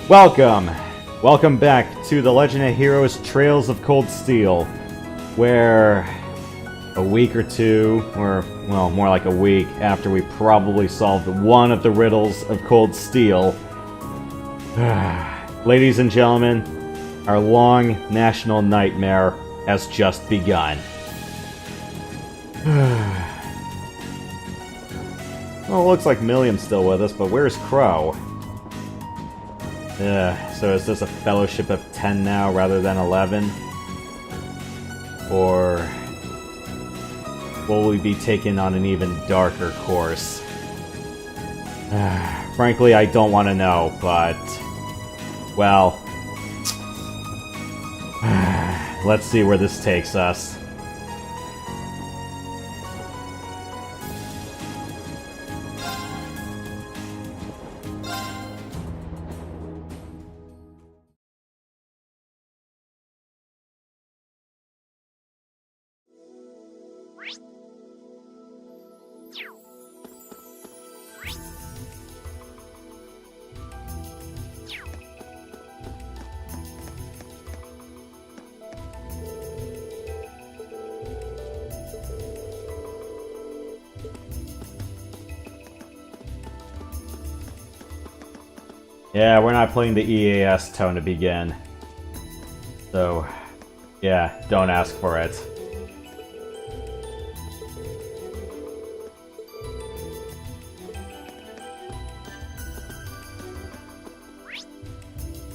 Welcome back to the Legend of Heroes Trails of Cold Steel, where a week or two, or well, more like a week after we probably solved one of the riddles of Cold Steel, ladies and gentlemen, our long national nightmare has just begun. Well, it looks like Milliam's still with us, but where's Crow? So is this a fellowship of 10 now rather than 11? Or will we be taken on an even darker course? Frankly, I don't want to know, but... well... let's see where this takes us. Yeah, we're not playing the EAS tone to begin. So, yeah, don't ask for it.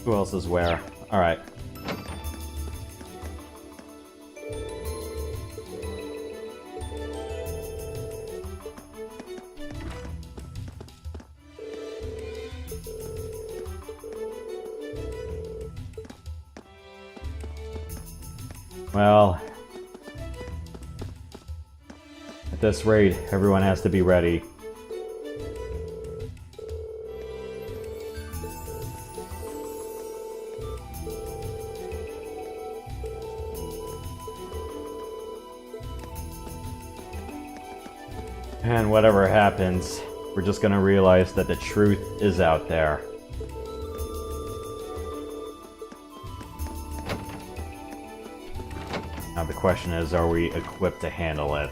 Who else is where? Alright. Well, at this rate, everyone has to be ready. And whatever happens, we're just gonna realize that the truth is out there. Now the question is, are we equipped to handle it?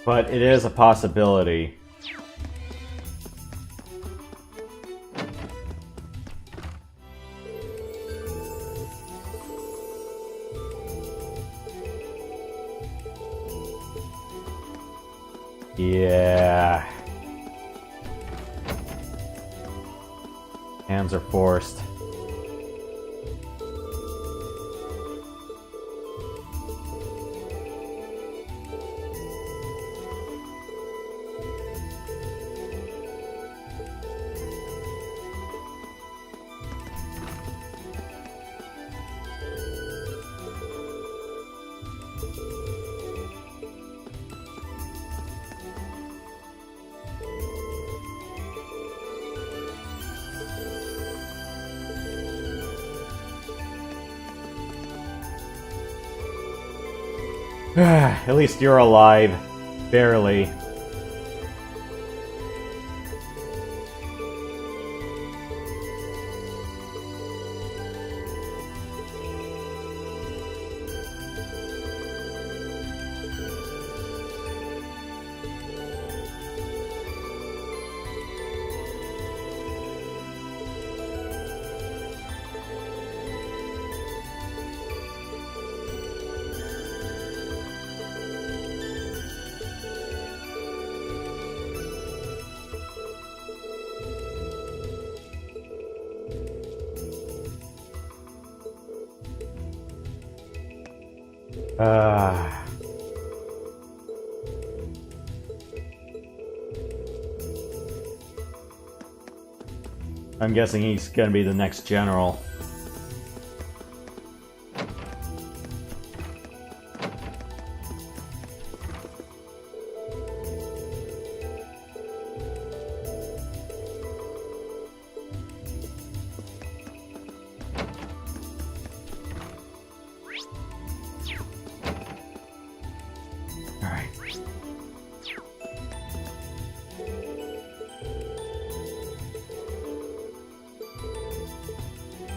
But it is a possibility. Yeah. Hands are forced. At least you're alive. Barely. I'm guessing he's gonna be the next general.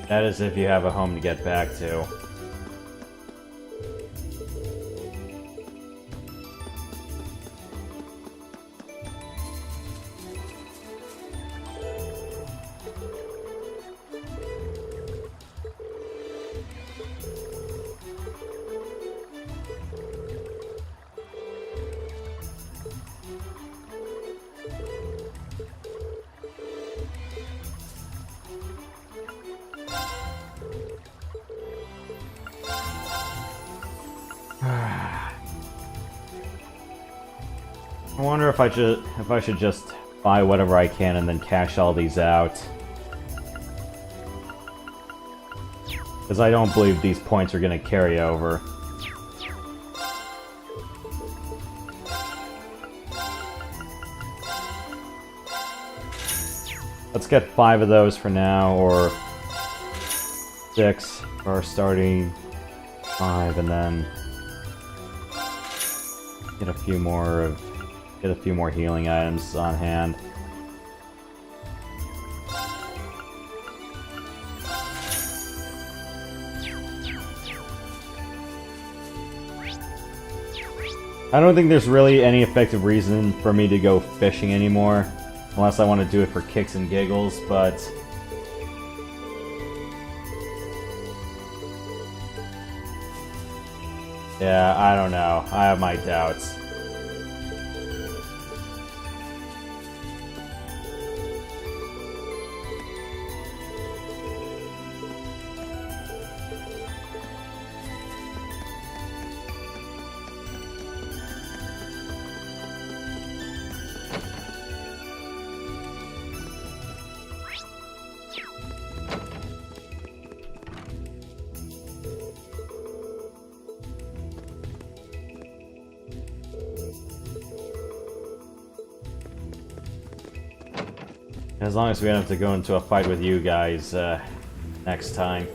That is if you have a home to get back to. I wonder if I should just buy whatever I can and then cash all these out. Because I don't believe these points are going to carry over. Let's get 5 of those for now, or 6 for starting 5, and then get a few more healing items on hand. I don't think there's really any effective reason for me to go fishing anymore, unless I want to do it for kicks and giggles, but yeah, I don't know. I have my doubts. As long as we don't have to go into a fight with you guys next time.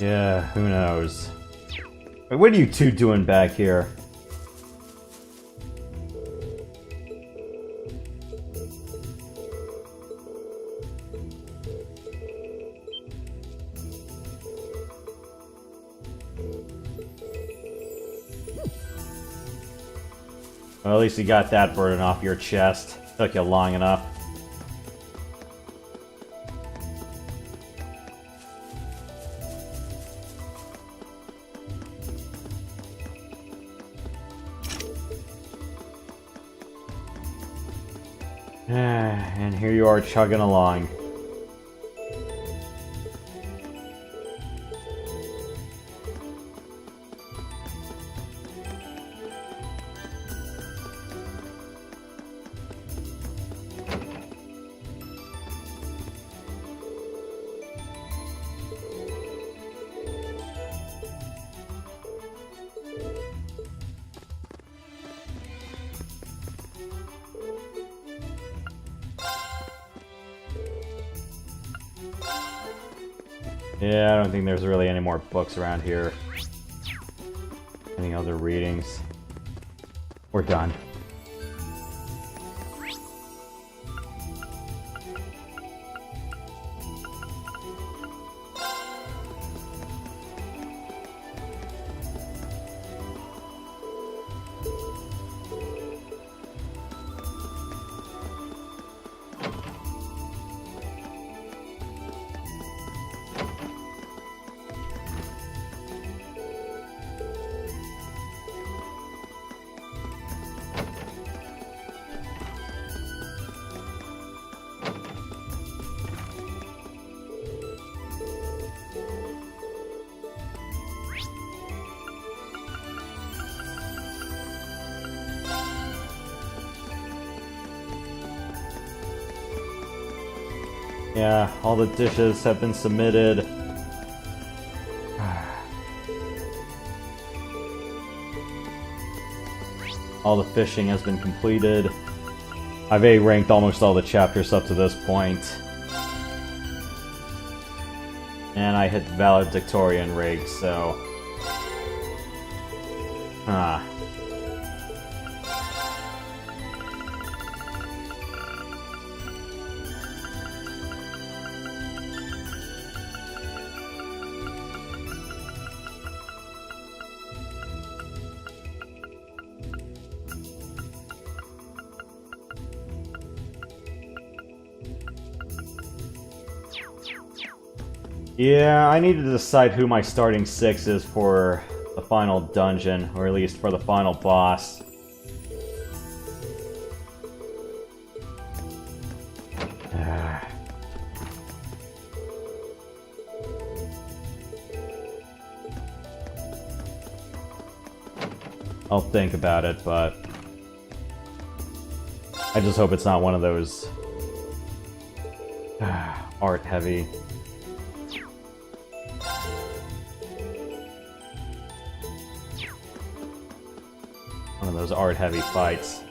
Yeah, who knows? Wait, what are you two doing back here? Well, at least you got that burden off your chest. Took you long enough. And here you are chugging along. Yeah, I don't think there's really any more books around here. Any other readings? We're done. Yeah, all the dishes have been submitted. All the fishing has been completed. I've A-ranked almost all the chapters up to this point. And I hit valedictorian rig, so... Yeah, I need to decide who my starting 6 is for the final dungeon, or at least for the final boss. I'll think about it, but I just hope it's not one of those art-heavy. One of those art-heavy fights.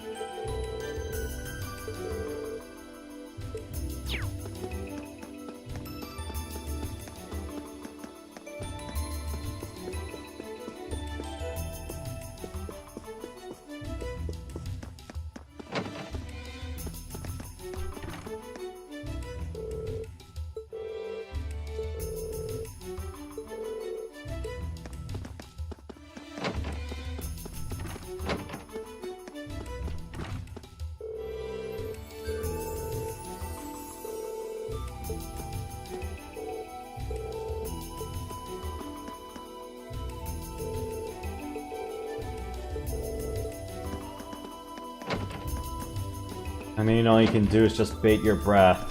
I mean, all you can do is just bait your breath.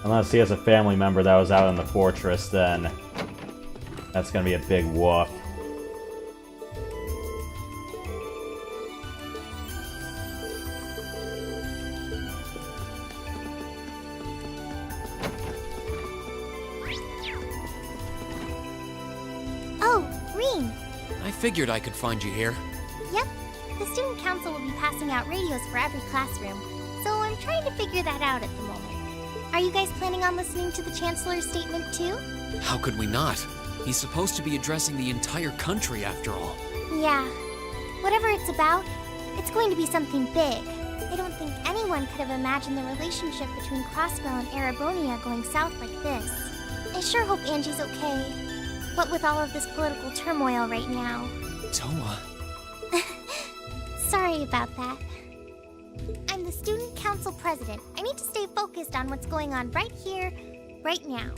Unless he has a family member that was out in the fortress, then that's gonna be a big woof. figured I could find you here. Yep. The student council will be passing out radios for every classroom, so I'm trying to figure that out at the moment. Are you guys planning on listening to the Chancellor's statement too? How could we not? He's supposed to be addressing the entire country after all. Yeah. Whatever it's about, it's going to be something big. I don't think anyone could have imagined the relationship between Crossbell and Arabonia going south like this. I sure hope Angie's okay. What with all of this political turmoil right now. Toa. Sorry about that. I'm the student council president. I need to stay focused on what's going on right here, right now.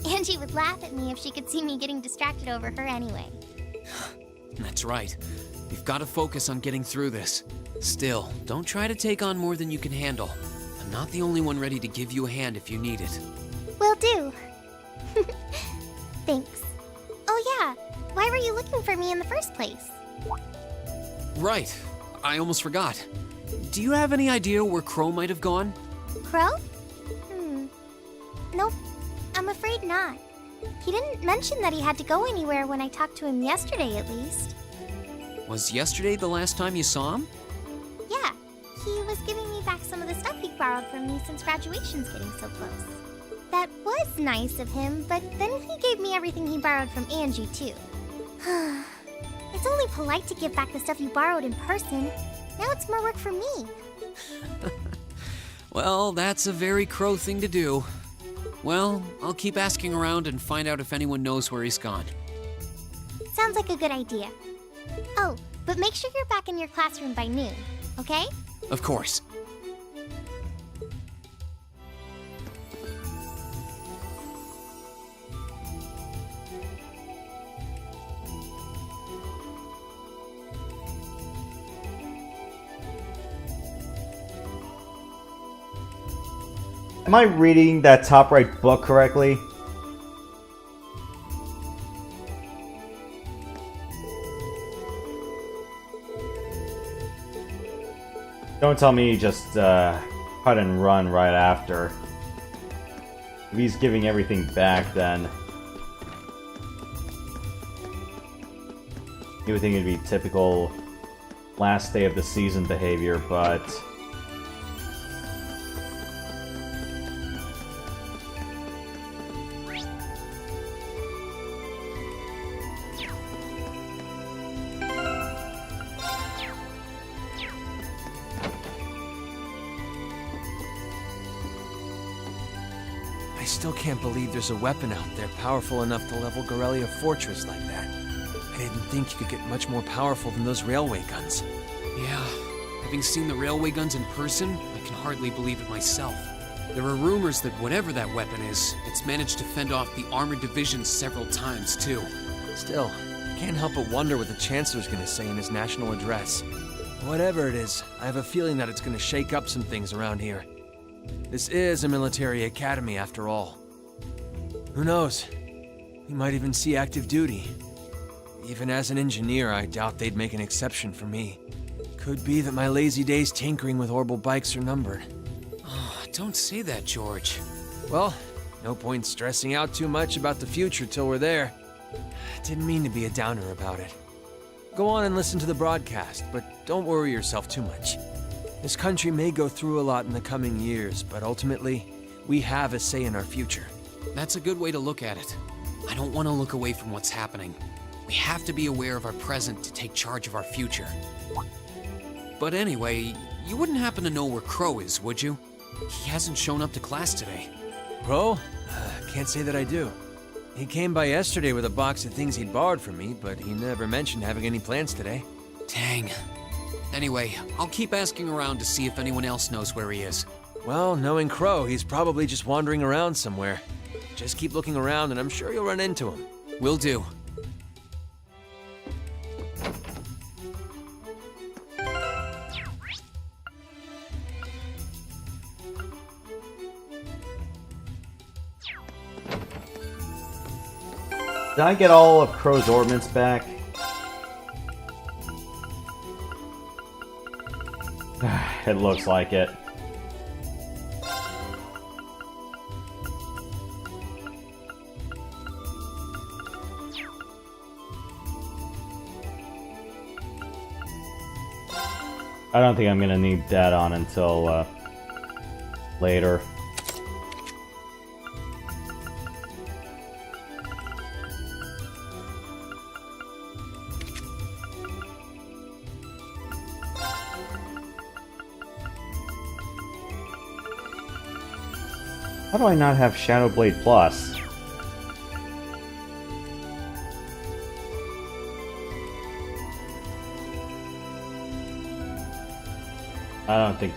Angie would laugh at me if she could see me getting distracted over her anyway. That's right. We've got to focus on getting through this. Still, don't try to take on more than you can handle. I'm not the only one ready to give you a hand if you need it. Will do. Thanks. Oh yeah, why were you looking for me in the first place? Right. I almost forgot. Do you have any idea where Crow might have gone? Crow? Nope, I'm afraid not. He didn't mention that he had to go anywhere when I talked to him yesterday, at least. Was yesterday the last time you saw him? Yeah, he was giving me back some of the stuff he borrowed from me since graduation's getting so close. That was nice of him, but then he gave me everything he borrowed from Angie, too. It's only polite to give back the stuff you borrowed in person. Now it's more work for me. Well, that's a very Crow thing to do. Well, I'll keep asking around and find out if anyone knows where he's gone. Sounds like a good idea. Oh, but make sure you're back in your classroom by noon, okay? Of course. Am I reading that top right book correctly? Don't tell me he just cut and run right after. If he's giving everything back, then you would think it'd be typical last day of the season behavior, but I still can't believe there's a weapon out there powerful enough to level Gorelia Fortress like that. I didn't think you could get much more powerful than those railway guns. Yeah, having seen the railway guns in person, I can hardly believe it myself. There are rumors that whatever that weapon is, it's managed to fend off the armored divisions several times, too. Still, I can't help but wonder what the Chancellor's gonna say in his national address. Whatever it is, I have a feeling that it's gonna shake up some things around here. This is a military academy, after all. Who knows? We might even see active duty. Even as an engineer, I doubt they'd make an exception for me. Could be that my lazy days tinkering with orbital bikes are numbered. Oh, don't say that, George. Well, no point stressing out too much about the future till we're there. Didn't mean to be a downer about it. Go on and listen to the broadcast, but don't worry yourself too much. This country may go through a lot in the coming years, but ultimately, we have a say in our future. That's a good way to look at it. I don't want to look away from what's happening. We have to be aware of our present to take charge of our future. But anyway, you wouldn't happen to know where Crow is, would you? He hasn't shown up to class today. Crow? Can't say that I do. He came by yesterday with a box of things he'd borrowed from me, but he never mentioned having any plans today. Dang. Anyway, I'll keep asking around to see if anyone else knows where he is. Well, knowing Crow, he's probably just wandering around somewhere. Just keep looking around and I'm sure you'll run into him. Will do. did I get all of Crow's ornaments back? It looks like it. I don't think I'm gonna need that on until later. How do I not have Shadow Blade Plus? I don't think...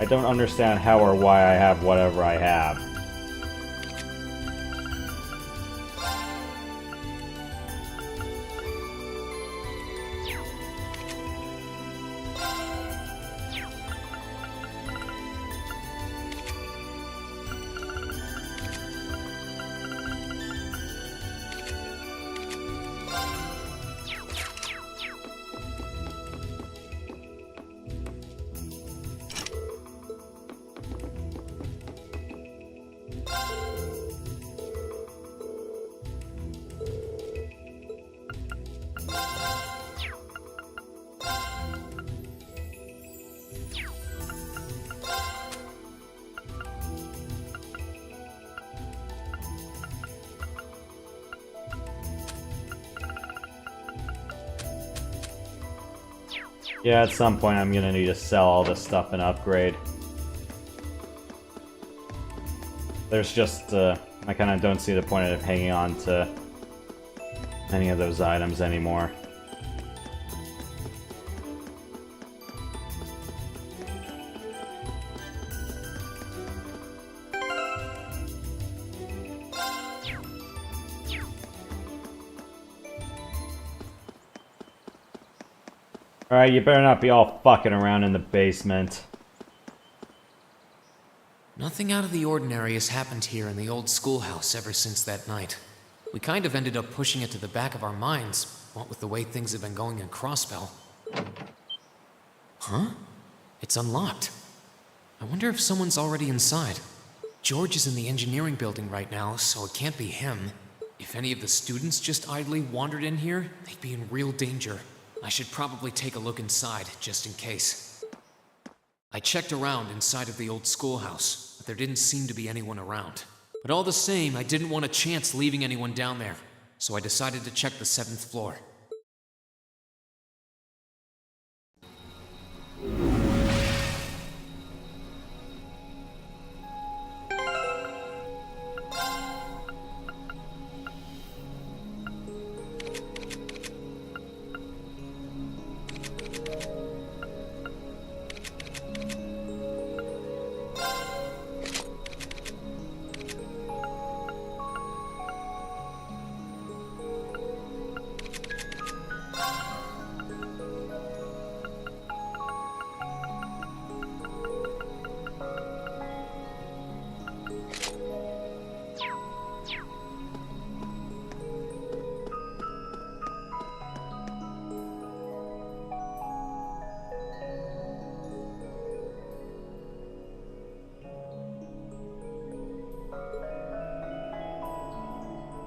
I don't understand how or why I have whatever I have. Yeah, at some point I'm gonna need to sell all this stuff and upgrade. There's just, I kinda don't see the point of hanging on to any of those items anymore. Alright, you better not be all fucking around in the basement. Nothing out of the ordinary has happened here in the old schoolhouse ever since that night. We kind of ended up pushing it to the back of our minds, what with the way things have been going in Crossbell. Huh? It's unlocked. I wonder if someone's already inside. George is in the engineering building right now, so it can't be him. If any of the students just idly wandered in here, they'd be in real danger. I should probably take a look inside, just in case. I checked around inside of the old schoolhouse, but there didn't seem to be anyone around. But all the same, I didn't want a chance leaving anyone down there, so I decided to check the 7th floor.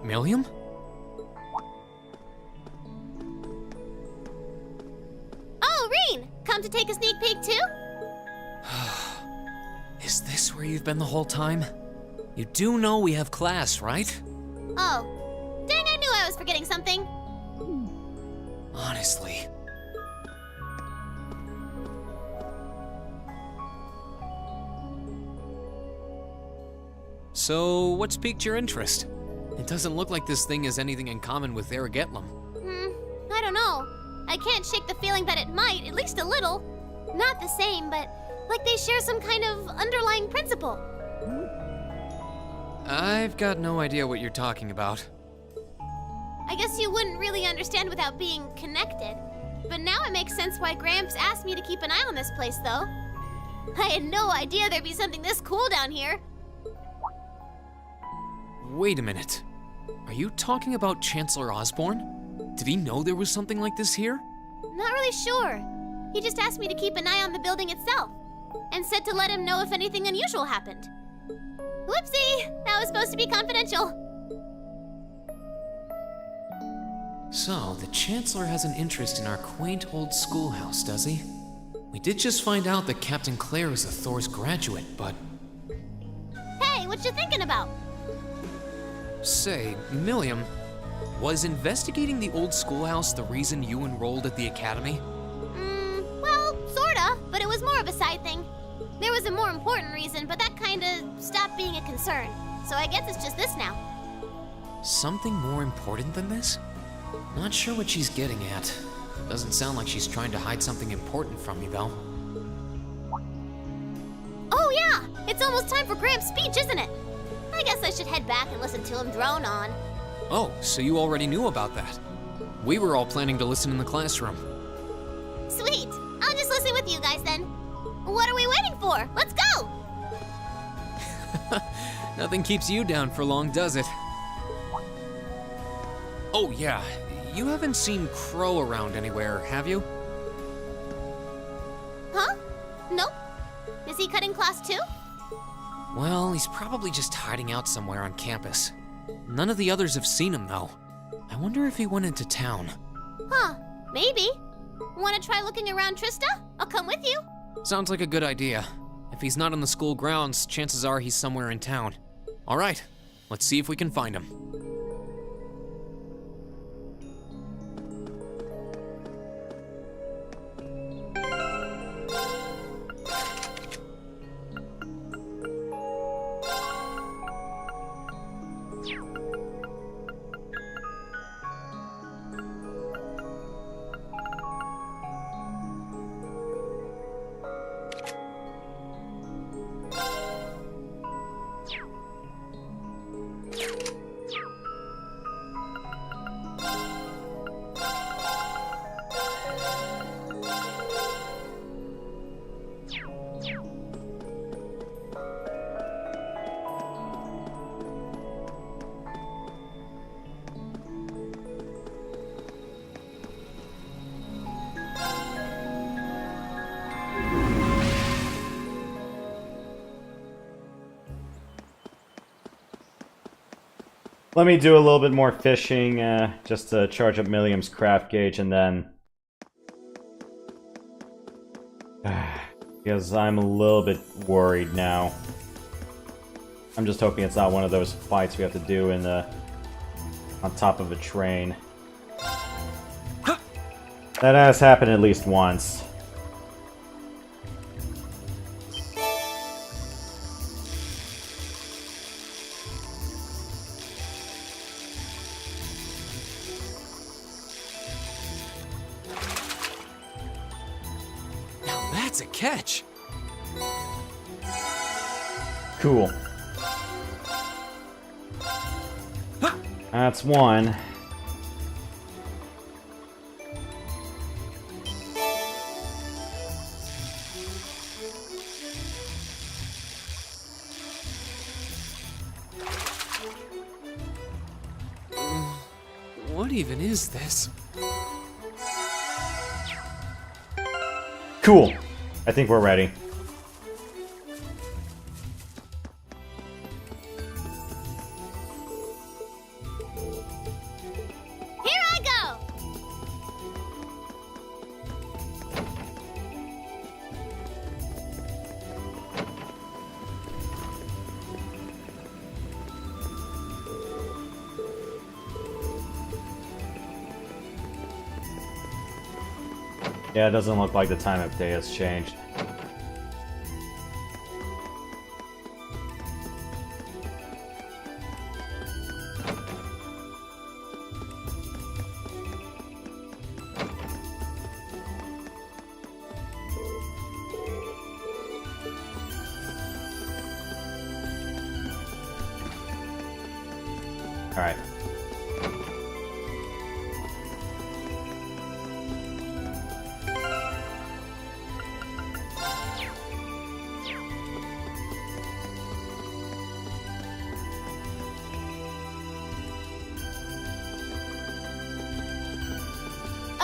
Milliam? Oh, Reen! Come to take a sneak peek too? Is this where you've been the whole time? You do know we have class, right? Oh. Dang, I knew I was forgetting something. Honestly. So, what's piqued your interest? It doesn't look like this thing has anything in common with Aragetlum. I don't know. I can't shake the feeling that it might, at least a little. Not the same, but like they share some kind of underlying principle. I've got no idea what you're talking about. I guess you wouldn't really understand without being connected. But now it makes sense why Gramps asked me to keep an eye on this place, though. I had no idea there'd be something this cool down here. Wait a minute. Are you talking about Chancellor Osborne? Did he know there was something like this here? Not really sure. He just asked me to keep an eye on the building itself, and said to let him know if anything unusual happened. Whoopsie! That was supposed to be confidential. So, the Chancellor has an interest in our quaint old schoolhouse, does he? We did just find out that Captain Claire is a Thor's graduate, but... Hey, what you thinking about? Say, Milliam, was investigating the old schoolhouse the reason you enrolled at the academy? Well, sorta, but it was more of a side thing. There was a more important reason, but that kinda stopped being a concern. So I guess it's just this now. Something more important than this? Not sure what she's getting at. Doesn't sound like she's trying to hide something important from me, though. Oh yeah, it's almost time for Graham's speech, isn't it? I guess I should head back and listen to him drone on. Oh, so you already knew about that. We were all planning to listen in the classroom. Sweet, I'll just listen with you guys then. What are we waiting for? Let's go! Nothing keeps you down for long, does it? Oh yeah, you haven't seen Crow around anywhere, have you? Huh? Nope. Is he cutting class too? Well, he's probably just hiding out somewhere on campus. None of the others have seen him, though. I wonder if he went into town. Huh, maybe. Wanna try looking around, Trista? I'll come with you. Sounds like a good idea. If he's not on the school grounds, chances are he's somewhere in town. All right, let's see if we can find him. Let me do a little bit more fishing, just to charge up Milliam's craft gauge, and then... because I'm a little bit worried now. I'm just hoping it's not one of those fights we have to do in the... on top of a train. That has happened at least once. That's a catch. Cool. That's one. What even is this? Cool. I think we're ready. Here I go! Yeah, it doesn't look like the time of day has changed. Alright.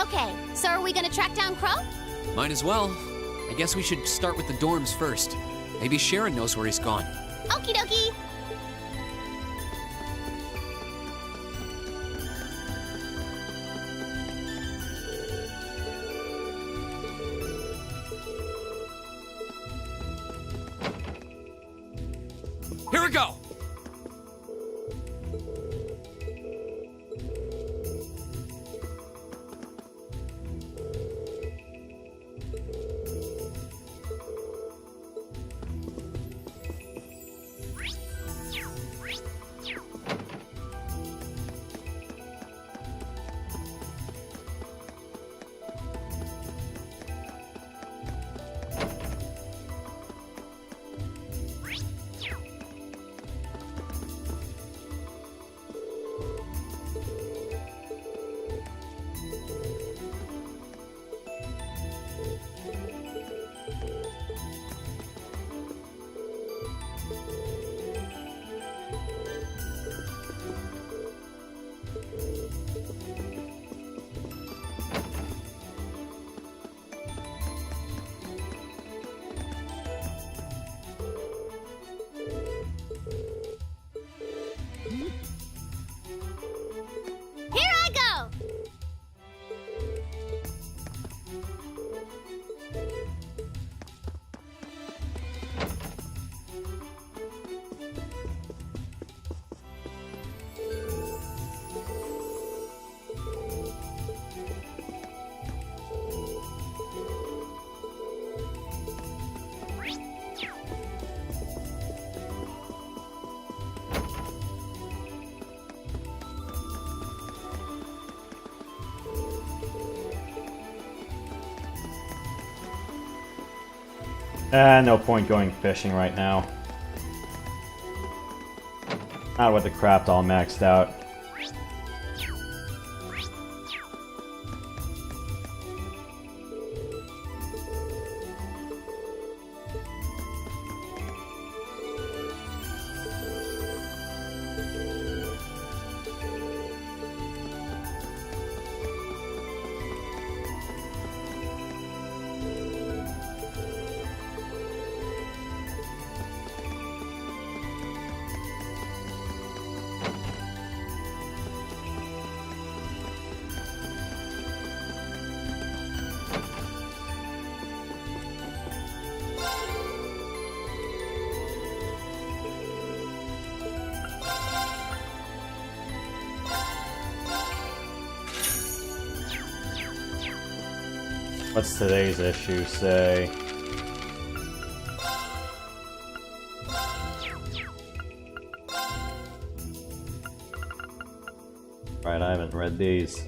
Okay, so are we gonna track down Crow? Might as well. I guess we should start with the dorms first. Maybe Sharon knows where he's gone. Okie dokie! go! Here I go! No point going fishing right now. Not with the craft all maxed out. What's today's issue say? Right, I haven't read these.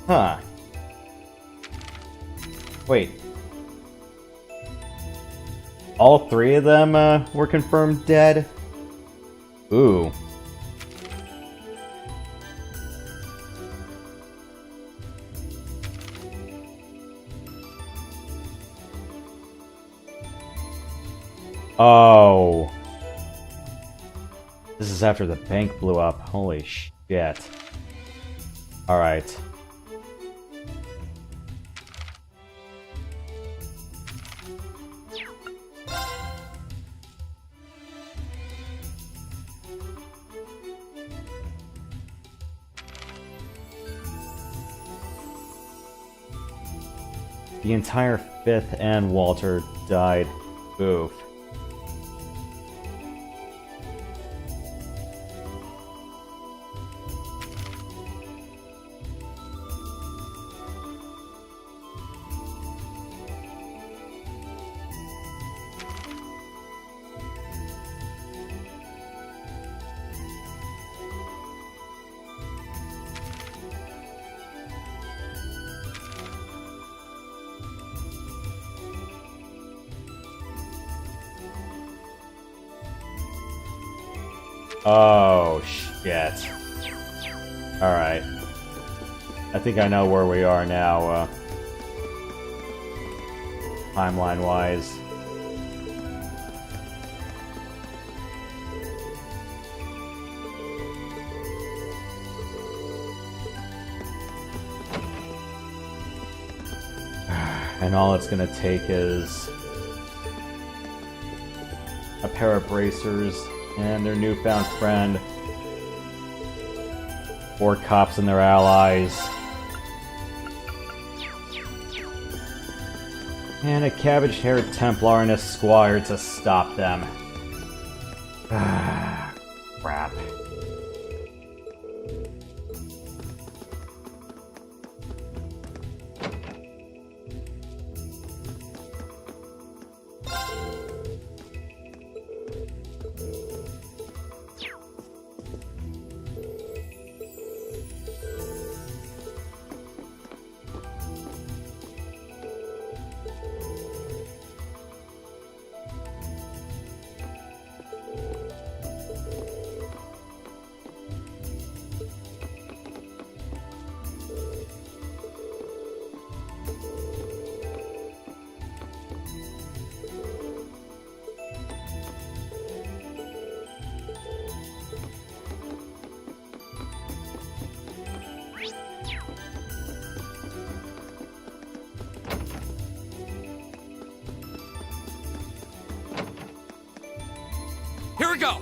Huh. Wait. All three of them were confirmed dead? Ooh. Oh. This is after the bank blew up. Holy shit. Alright. The entire 5th and Walter died. Oof. Oh, shit. Alright. I think I know where we are now, timeline-wise. And all it's gonna take is a pair of bracers and their newfound friend, 4 cops and their allies, and a cabbage-haired Templar and a squire to stop them. Crap. Here we go!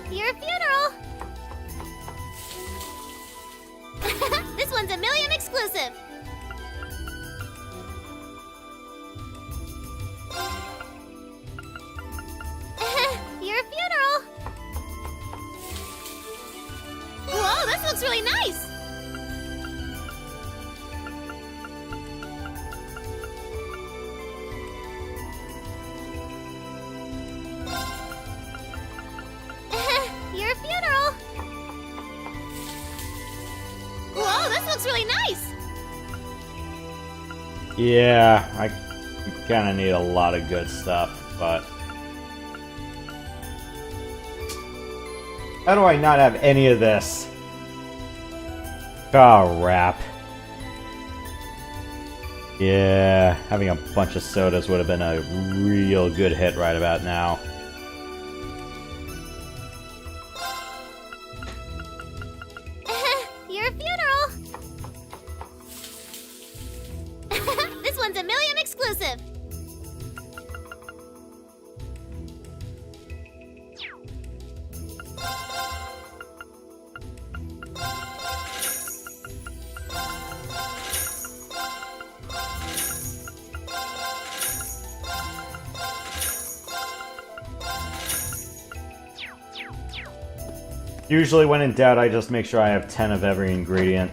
Your funeral! This one's a million exclusive! Your funeral! Whoa, this looks really nice! Your funeral! Whoa, this looks really nice! Yeah, I kind of need a lot of good stuff, but... How do I not have any of this? Oh, rap. Yeah, having a bunch of sodas would have been a real good hit right about now. Your funeral! This one's a million exclusive! Usually when in doubt, I just make sure I have 10 of every ingredient.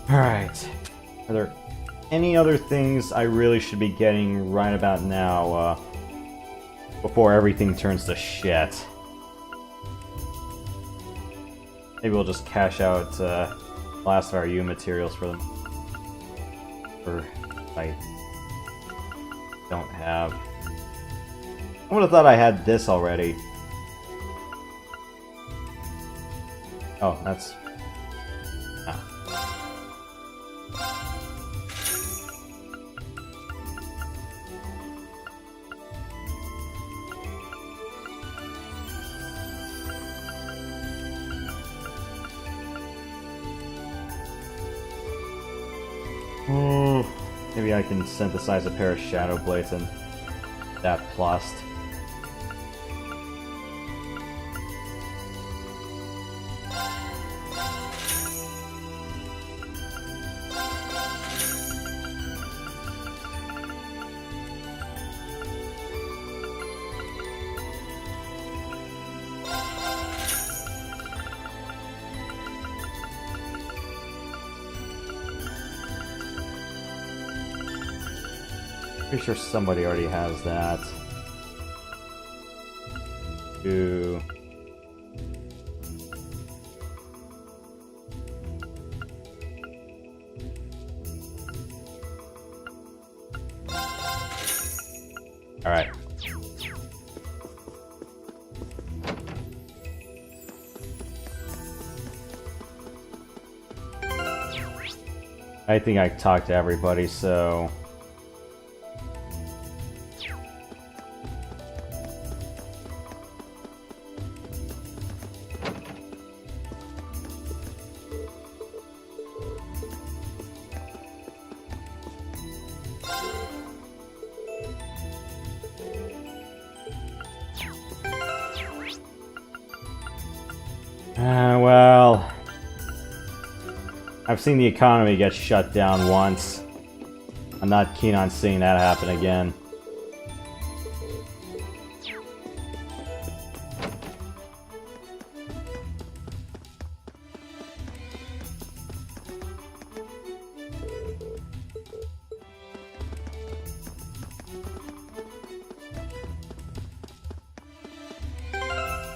Alright. Are there any other things I really should be getting right about now, before everything turns to shit? Maybe we'll just cash out, last of our U materials for them. Or I don't have. I would have thought I had this already. Oh, that's... Ah. Maybe I can synthesize a pair of Shadow Blades and that plus. Pretty sure somebody already has that. Ooh. All right. I think I talked to everybody, so... well... I've seen the economy get shut down once. I'm not keen on seeing that happen again.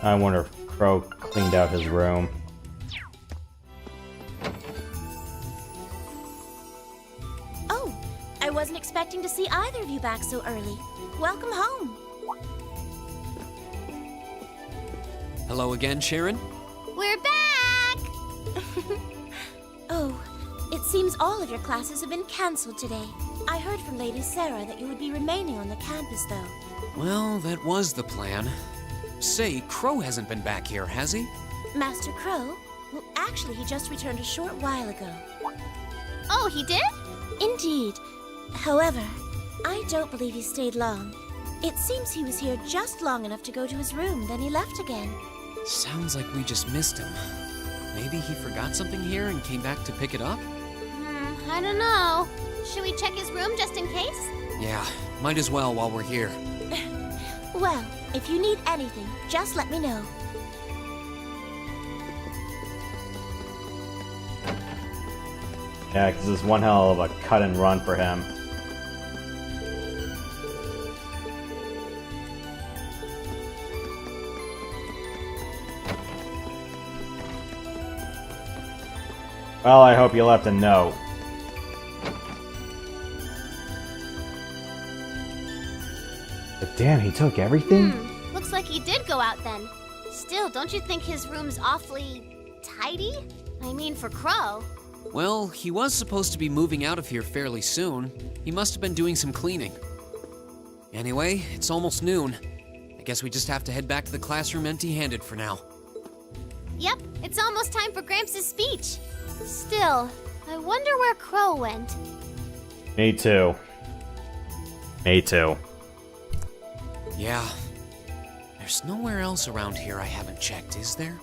I wonder if Crow cleaned out his room. Oh, I wasn't expecting to see either of you back so early. Welcome home. Hello again, Sharon? We're back! Oh, it seems all of your classes have been cancelled today. I heard from Lady Sarah that you would be remaining on the campus, though. Well, that was the plan. Say, Crow hasn't been back here, has he? Master Crow? Well, actually, he just returned a short while ago. Oh, he did? Indeed. However, I don't believe he stayed long. It seems he was here just long enough to go to his room, then he left again. Sounds like we just missed him. Maybe he forgot something here and came back to pick it up? I don't know. Should we check his room just in case? Yeah, might as well while we're here. Well, if you need anything, just let me know. Yeah, because it's one hell of a cut and run for him. Well, I hope you left a note. But damn, he took everything? Looks like he did go out then. Still, don't you think his room's awfully tidy? I mean, for Crow. Well, he was supposed to be moving out of here fairly soon. He must have been doing some cleaning. Anyway, it's almost noon. I guess we just have to head back to the classroom empty-handed for now. Yep, it's almost time for Gramps' speech. Still, I wonder where Crow went. Me too. Me too. Yeah. There's nowhere else around here I haven't checked, is there?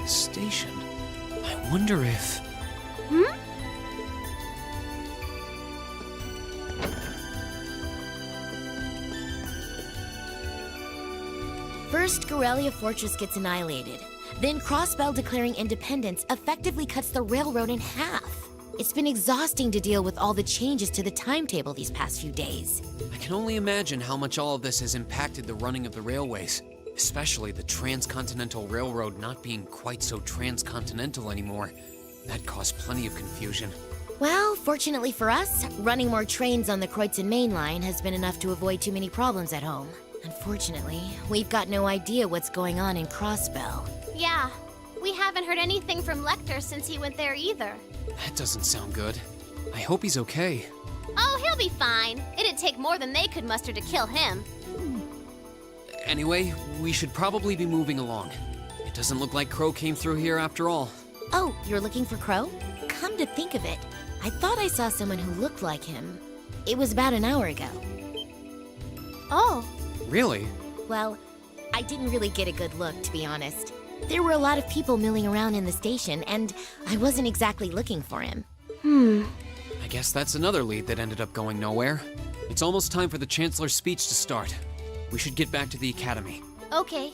station. I wonder if... First, Gorelia Fortress gets annihilated. Then Crossbell declaring independence effectively cuts the railroad in half. It's been exhausting to deal with all the changes to the timetable these past few days. I can only imagine how much all of this has impacted the running of the railways, especially the Transcontinental Railroad not being quite so transcontinental anymore. That caused plenty of confusion. Well, fortunately for us, running more trains on the Kreutzen Main Line has been enough to avoid too many problems at home. Unfortunately, we've got no idea what's going on in Crossbell. Yeah, we haven't heard anything from Lecter since he went there either. That doesn't sound good. I hope he's okay. Oh, he'll be fine. It'd take more than they could muster to kill him. Anyway, we should probably be moving along. It doesn't look like Crow came through here after all. Oh, you're looking for Crow? Come to think of it, I thought I saw someone who looked like him. It was about an hour ago. Oh, Really? Well, I didn't really get a good look, to be honest. There were a lot of people milling around in the station, and I wasn't exactly looking for him. I guess that's another lead that ended up going nowhere. It's almost time for the Chancellor's speech to start. We should get back to the Academy. okay.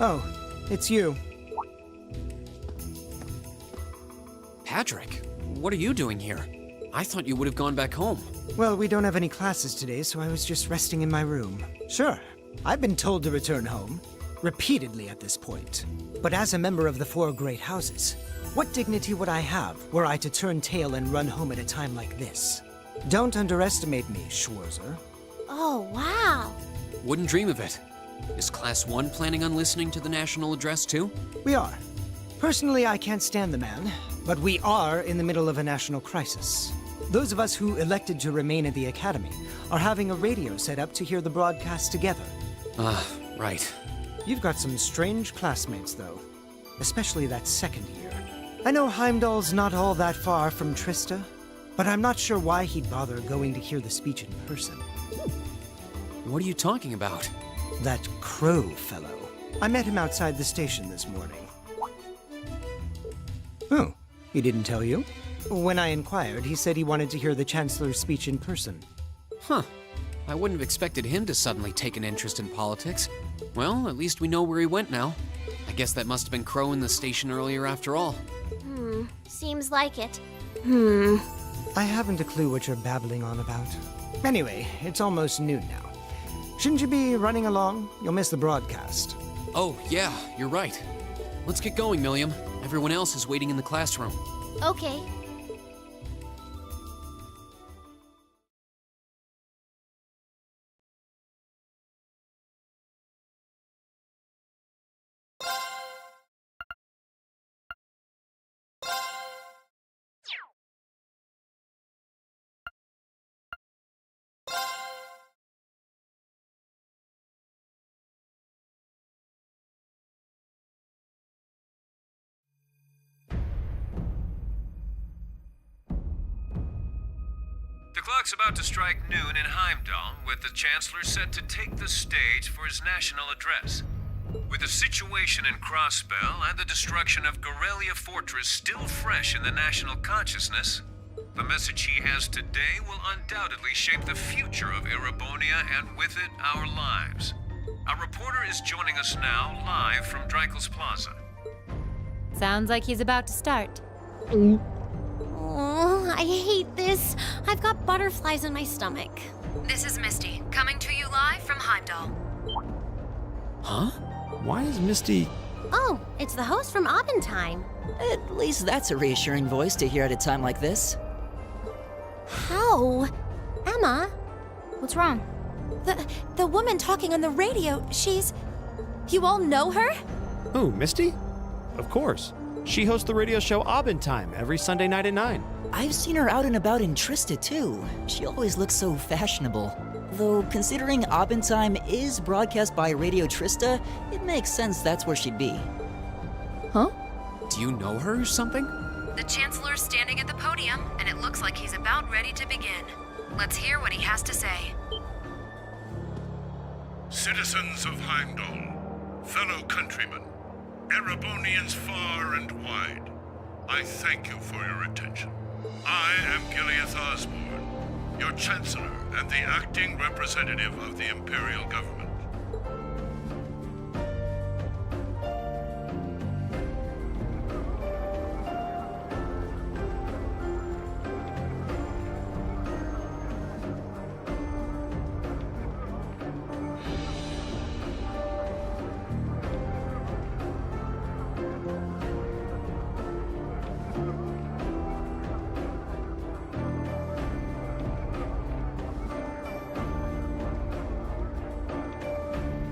Oh, it's you. Patrick, what are you doing here? I thought you would have gone back home. Well, we don't have any classes today, so I was just resting in my room. Sure, I've been told to return home, repeatedly at this point. But as a member of the Four Great Houses, what dignity would I have were I to turn tail and run home at a time like this? Don't underestimate me, Schwarzer. Oh, wow. Wouldn't dream of it. Is Class 1 planning on listening to the National Address too? We are. Personally, I can't stand the man, but we are in the middle of a national crisis. Those of us who elected to remain at the Academy are having a radio set up to hear the broadcast together. Right. You've got some strange classmates, though. Especially that second year. I know Heimdall's not all that far from Trista, but I'm not sure why he'd bother going to hear the speech in person. What are you talking about? That Crow fellow. I met him outside the station this morning. Oh, he didn't tell you? When I inquired, he said he wanted to hear the Chancellor's speech in person. Huh. I wouldn't have expected him to suddenly take an interest in politics. Well, at least we know where he went now. I guess that must have been Crow in the station earlier after all. Seems like it. I haven't a clue what you're babbling on about. Anyway, it's almost noon now. Shouldn't you be running along? You'll miss the broadcast. Oh, yeah, you're right. Let's get going, Milliam. Everyone else is waiting in the classroom. Okay. The clock's about to strike noon in Heimdall, with the Chancellor set to take the stage for his national address. With the situation in Crossbell and the destruction of Gorelia Fortress still fresh in the national consciousness, the message he has today will undoubtedly shape the future of Erebonia and with it, our lives. Our reporter is joining us now live from Dreikel's Plaza. Sounds like he's about to start. Oh, I hate this. I've got butterflies in my stomach. This is Misty, coming to you live from Heimdall. Huh? Why is Misty... Oh, it's the host from Abendheim. At least that's a reassuring voice to hear at a time like this. How? Emma? What's wrong? The woman talking on the radio, she's... You all know her? Who, Misty? Of course. She hosts the radio show Abendheim every Sunday night at 9. I've seen her out and about in Trista, too. She always looks so fashionable. Though, considering Abendheim is broadcast by Radio Trista, it makes sense that's where she'd be. Huh? Do you know her or something? The Chancellor's standing at the podium, and it looks like he's about ready to begin. Let's hear what he has to say. Citizens of Heimdall, fellow countrymen, Erebonians far and wide, I thank you for your attention. I am Gileath Osborne, your Chancellor and the acting representative of the Imperial Government.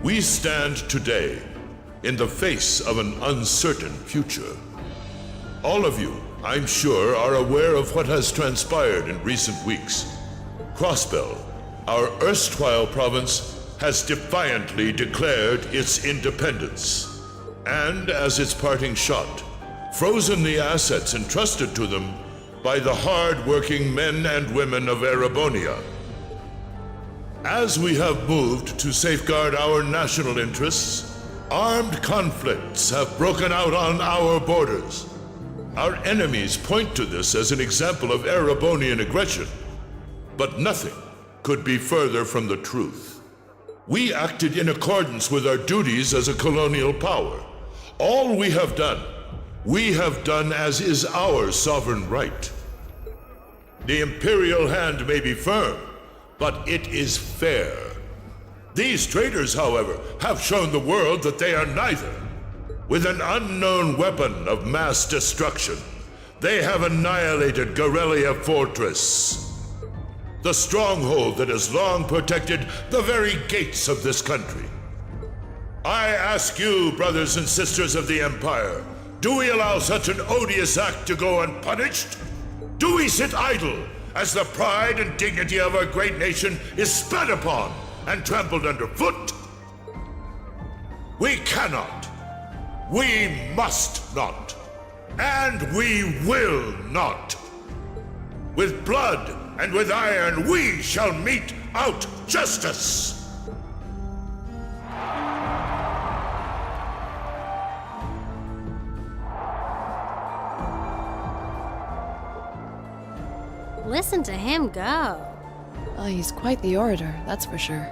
We stand today in the face of an uncertain future. All of you, I'm sure, are aware of what has transpired in recent weeks. Crossbell, our erstwhile province, has defiantly declared its independence, and as its parting shot, frozen the assets entrusted to them by the hard-working men and women of Erebonia. As we have moved to safeguard our national interests, armed conflicts have broken out on our borders. Our enemies point to this as an example of Erebonian aggression, but nothing could be further from the truth. We acted in accordance with our duties as a colonial power. All we have done as is our sovereign right. The Imperial hand may be firm, but it is fair. These traitors, however, have shown the world that they are neither. With an unknown weapon of mass destruction, they have annihilated Gorelia Fortress, the stronghold that has long protected the very gates of this country. I ask you, brothers and sisters of the Empire, do we allow such an odious act to go unpunished? Do we sit idle as the pride and dignity of our great nation is spat upon and trampled underfoot? We cannot, we must not, and we will not. With blood and with iron we shall mete out justice. Listen to him go. Oh, he's quite the orator, that's for sure.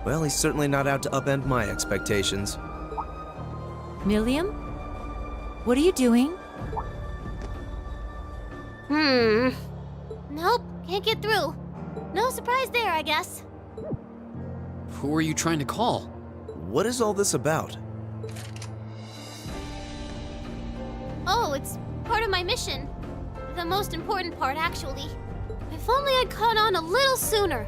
Well, he's certainly not out to upend my expectations. Milliam? What are you doing? Nope, can't get through. No surprise there, I guess. Who are you trying to call? What is all this about? Oh, it's part of my mission. The most important part, actually. If only I'd caught on a little sooner.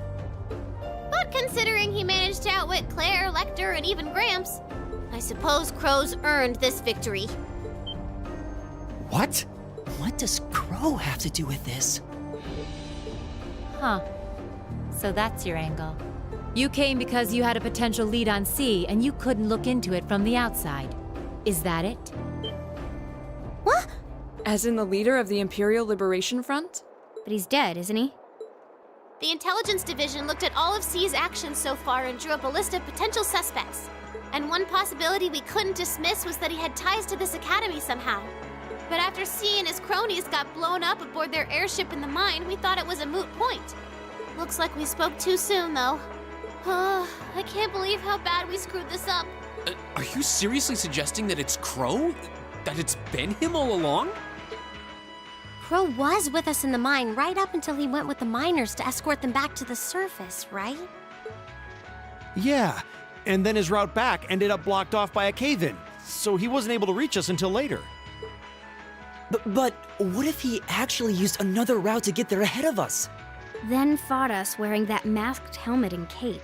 But considering he managed to outwit Claire, Lecter, and even Gramps, I suppose Crow's earned this victory. What? What does Crow have to do with this? Huh. So that's your angle. You came because you had a potential lead on C and you couldn't look into it from the outside. Is that it? What? As in the leader of the Imperial Liberation Front? But he's dead, isn't he? The Intelligence Division looked at all of C's actions so far and drew up a list of potential suspects. And one possibility we couldn't dismiss was that he had ties to this academy somehow. But after C and his cronies got blown up aboard their airship in the mine, we thought it was a moot point. Looks like we spoke too soon, though. I can't believe how bad we screwed this up. Are you seriously suggesting that it's Crow? That it's been him all along? Crow was with us in the mine right up until he went with the miners to escort them back to the surface, right? Yeah, and then his route back ended up blocked off by a cave-in, so he wasn't able to reach us until later. But what if he actually used another route to get there ahead of us? Then fought us wearing that masked helmet and cape.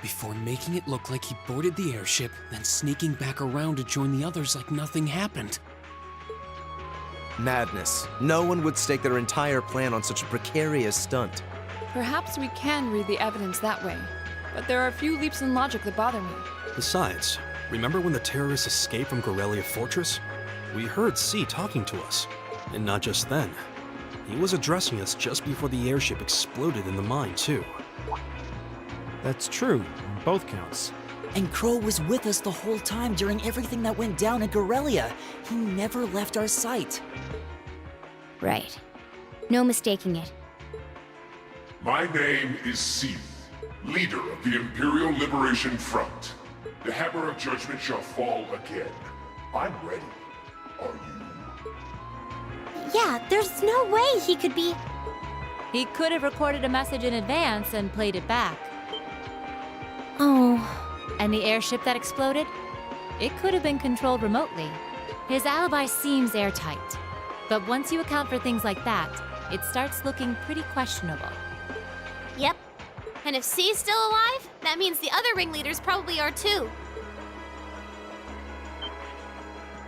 Before making it look like he boarded the airship, then sneaking back around to join the others like nothing happened. Madness. No one would stake their entire plan on such a precarious stunt. Perhaps we can read the evidence that way, but there are a few leaps in logic that bother me. Besides, remember when the terrorists escaped from Gorelia Fortress? We heard C talking to us. And not just then. He was addressing us just before the airship exploded in the mine, too. That's true, on both counts. And Crow was with us the whole time during everything that went down at Gorelia. He never left our sight. Right. No mistaking it. My name is Seath, leader of the Imperial Liberation Front. The hammer of judgment shall fall again. I'm ready. Are you? Yeah, there's no way he could be... He could have recorded a message in advance and played it back. Oh. And the airship that exploded? It could have been controlled remotely. His alibi seems airtight. But once you account for things like that, it starts looking pretty questionable. Yep. And if C's still alive, that means the other ringleaders probably are too.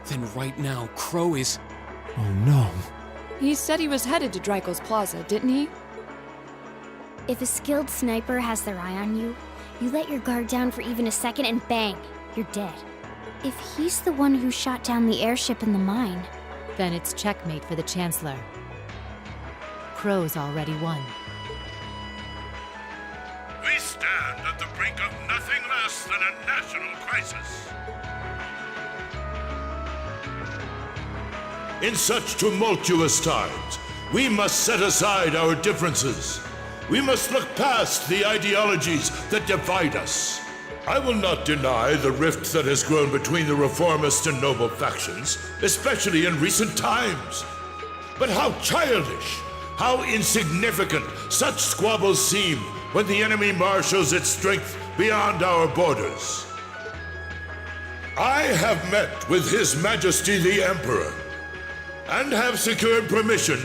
Then right now, Crow is... Oh no. He said he was headed to Dreikel's Plaza, didn't he? If a skilled sniper has their eye on you, you let your guard down for even a second and bang, you're dead. If he's the one who shot down the airship in the mine... Then it's checkmate for the Chancellor. Crow's already won. We stand at the brink of nothing less than a national crisis. In such tumultuous times, we must set aside our differences. We must look past the ideologies that divide us. I will not deny the rift that has grown between the reformist and noble factions, especially in recent times. But how childish, how insignificant such squabbles seem when the enemy marshals its strength beyond our borders. I have met with His Majesty the Emperor, and have secured permission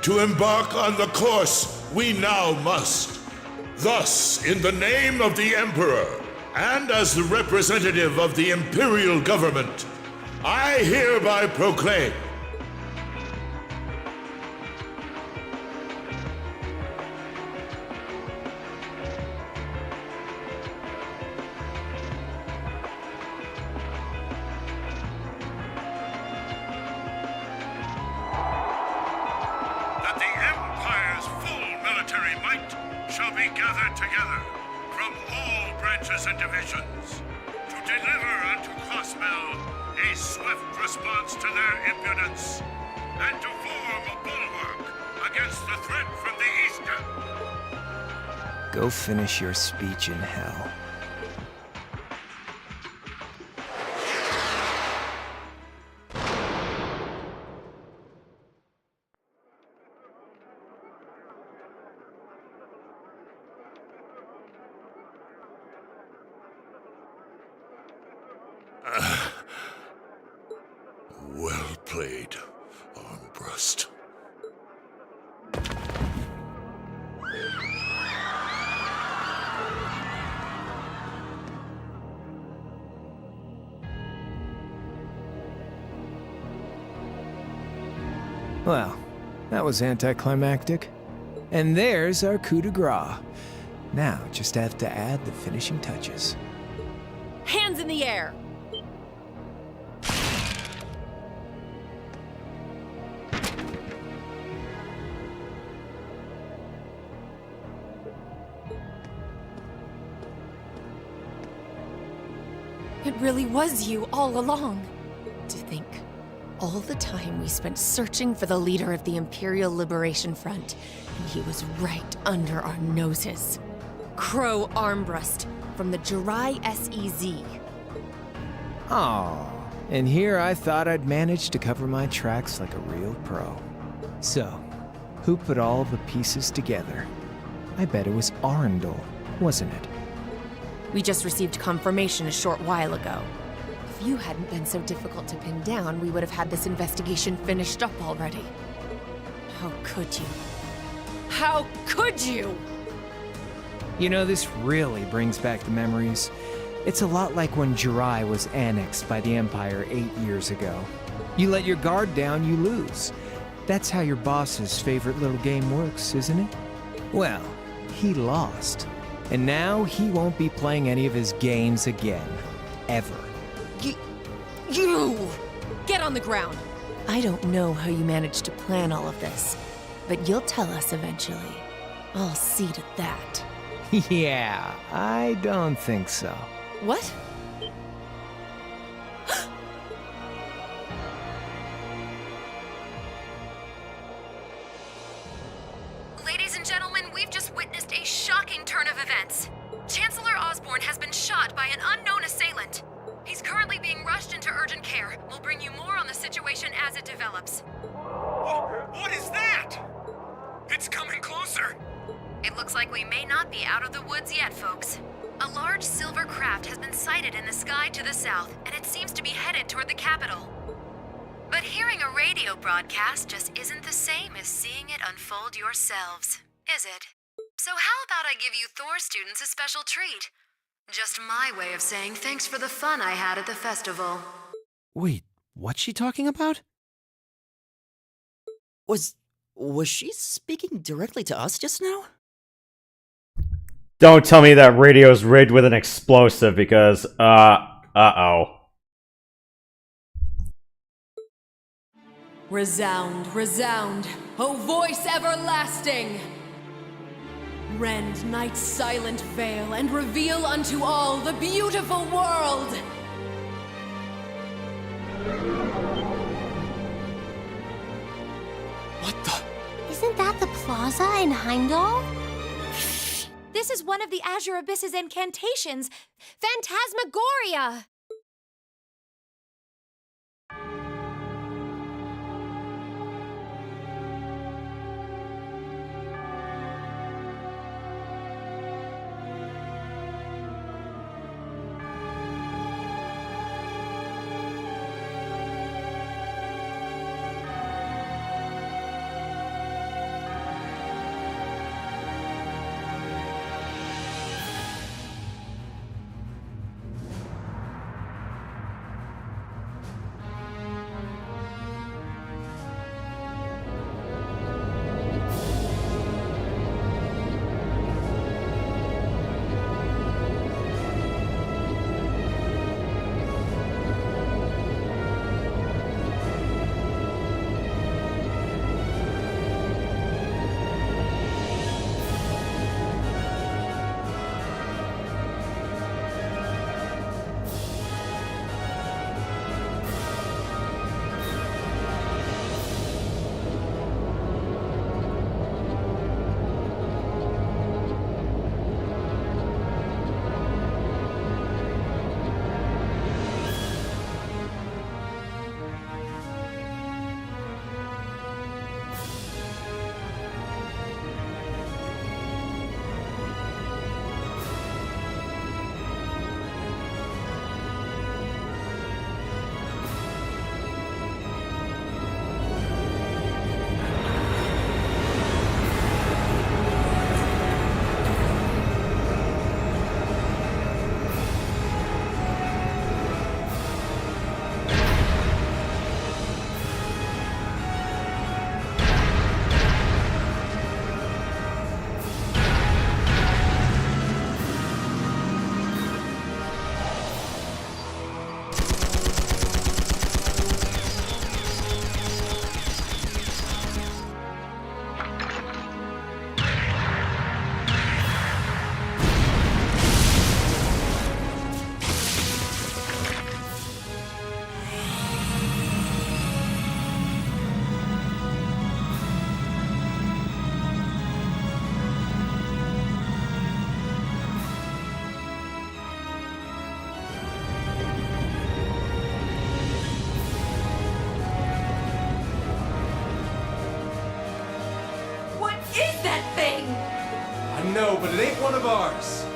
to embark on the course we now must. Thus, in the name of the Emperor, and as the representative of the Imperial Government, I hereby proclaim that the Empire's full military might shall be gathered together from all branches and divisions to deliver unto Crossbell a swift response to their impudence and to form a bulwark against the threat from the eastern. Go finish your speech in hell. Well played, Armbrust. Well, that was anticlimactic. And there's our coup de grace. Now, just have to add the finishing touches. Hands in the air! It really was you all along. To think, all the time we spent searching for the leader of the Imperial Liberation Front, and he was right under our noses. Crow Armbrust from the Jirai SEZ. Aw, and here I thought I'd managed to cover my tracks like a real pro. So, who put all the pieces together? I bet it was Arundel, wasn't it? We just received confirmation a short while ago. If you hadn't been so difficult to pin down, we would have had this investigation finished up already. How could you? How could you? You know, this really brings back the memories. It's a lot like when Jirai was annexed by the Empire 8 years ago. You let your guard down, you lose. That's how your boss's favorite little game works, isn't it? Well, he lost. And now he won't be playing any of his games again. Ever. You! Get on the ground! I don't know how you managed to plan all of this, but you'll tell us eventually. I'll see to that. Yeah, I don't think so. What? Ladies and gentlemen, we've just witnessed a shocking turn of events. Chancellor Osborne has been shot by an unknown assailant. He's currently being rushed into urgent care. We'll bring you more on the situation as it develops. What is that? It's coming closer. It looks like we may not be out of the woods yet, folks. A large silver craft has been sighted in the sky to the south, and it seems to be headed toward the capital. But hearing a radio broadcast just isn't the same as seeing it unfold yourselves, is it? So how about I give you Thor students a special treat? Just my way of saying thanks for the fun I had at the festival. Wait, what's she talking about? Was she speaking directly to us just now? Don't tell me that radio's rigged with an explosive because, uh-oh. Resound, resound, O voice everlasting! Rend night's silent veil and reveal unto all the beautiful world! What the? Isn't that the plaza in Heimdall? This is one of the Azure Abyss's incantations, Phantasmagoria! know, but it ain't one of ours.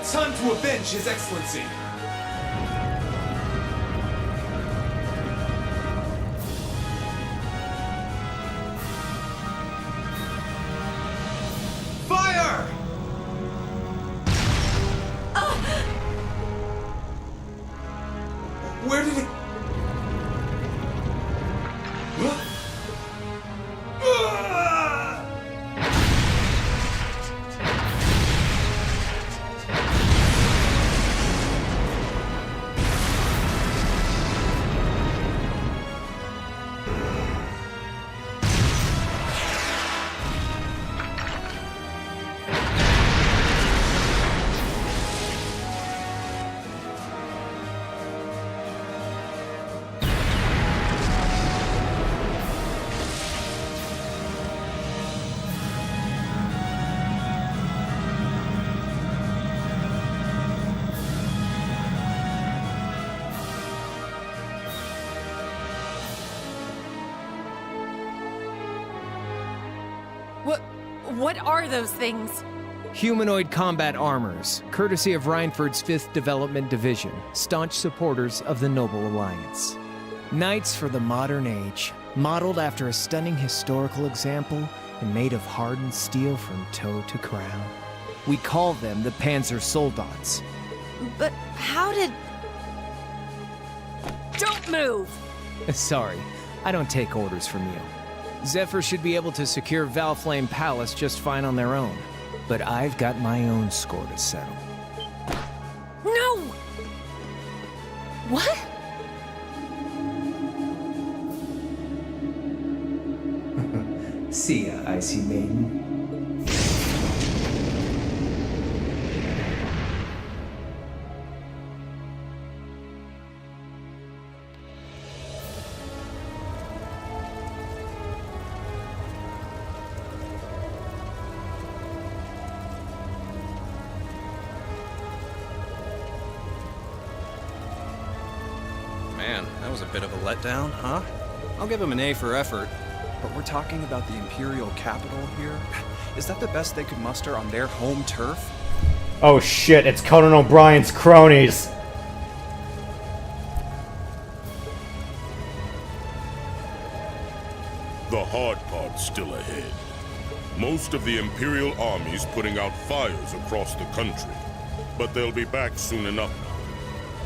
It's time to avenge His Excellency. Fire! Where did it... What are those things? Humanoid combat armors, courtesy of Reinford's 5th Development Division, staunch supporters of the Noble Alliance. Knights for the modern age, modeled after a stunning historical example and made of hardened steel from toe to crown. We call them the Panzer Soldats. But how did... Don't move! Sorry, I don't take orders from you. Zephyr should be able to secure Valflame Palace just fine on their own. But I've got my own score to settle. No! What? See ya, Icy Maiden. Man, that was a bit of a letdown, huh? I'll give him an A for effort. But we're talking about the Imperial capital here? Is that the best they could muster on their home turf? Oh shit, it's Conan O'Brien's cronies! The hard part's still ahead. Most of the Imperial army's putting out fires across the country. But they'll be back soon enough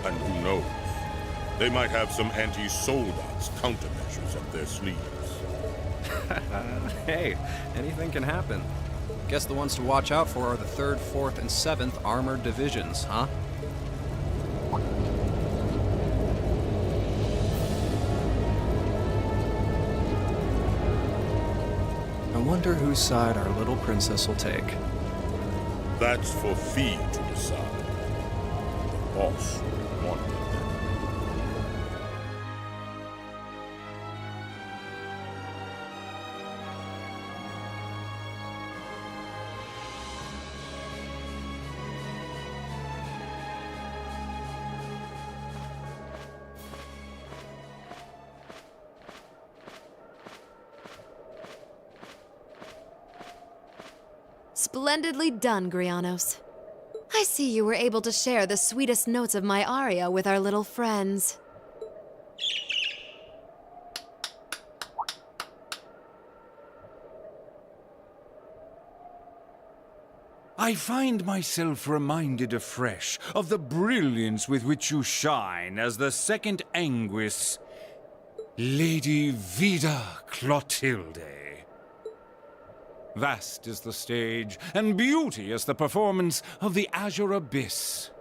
now. And who knows? They might have some anti-Soldats countermeasures up their sleeves. Hey, anything can happen. Guess the ones to watch out for are the 3rd, 4th, and 7th Armored Divisions, huh? I wonder whose side our little princess will take. That's for Fee to decide. The boss wanted that. Splendidly done, Grianos. I see you were able to share the sweetest notes of my aria with our little friends. I find myself reminded afresh of the brilliance with which you shine as the second Anguis, Lady Vida Clotilde. Vast is the stage, and beauteous the performance of the Azure Abyss.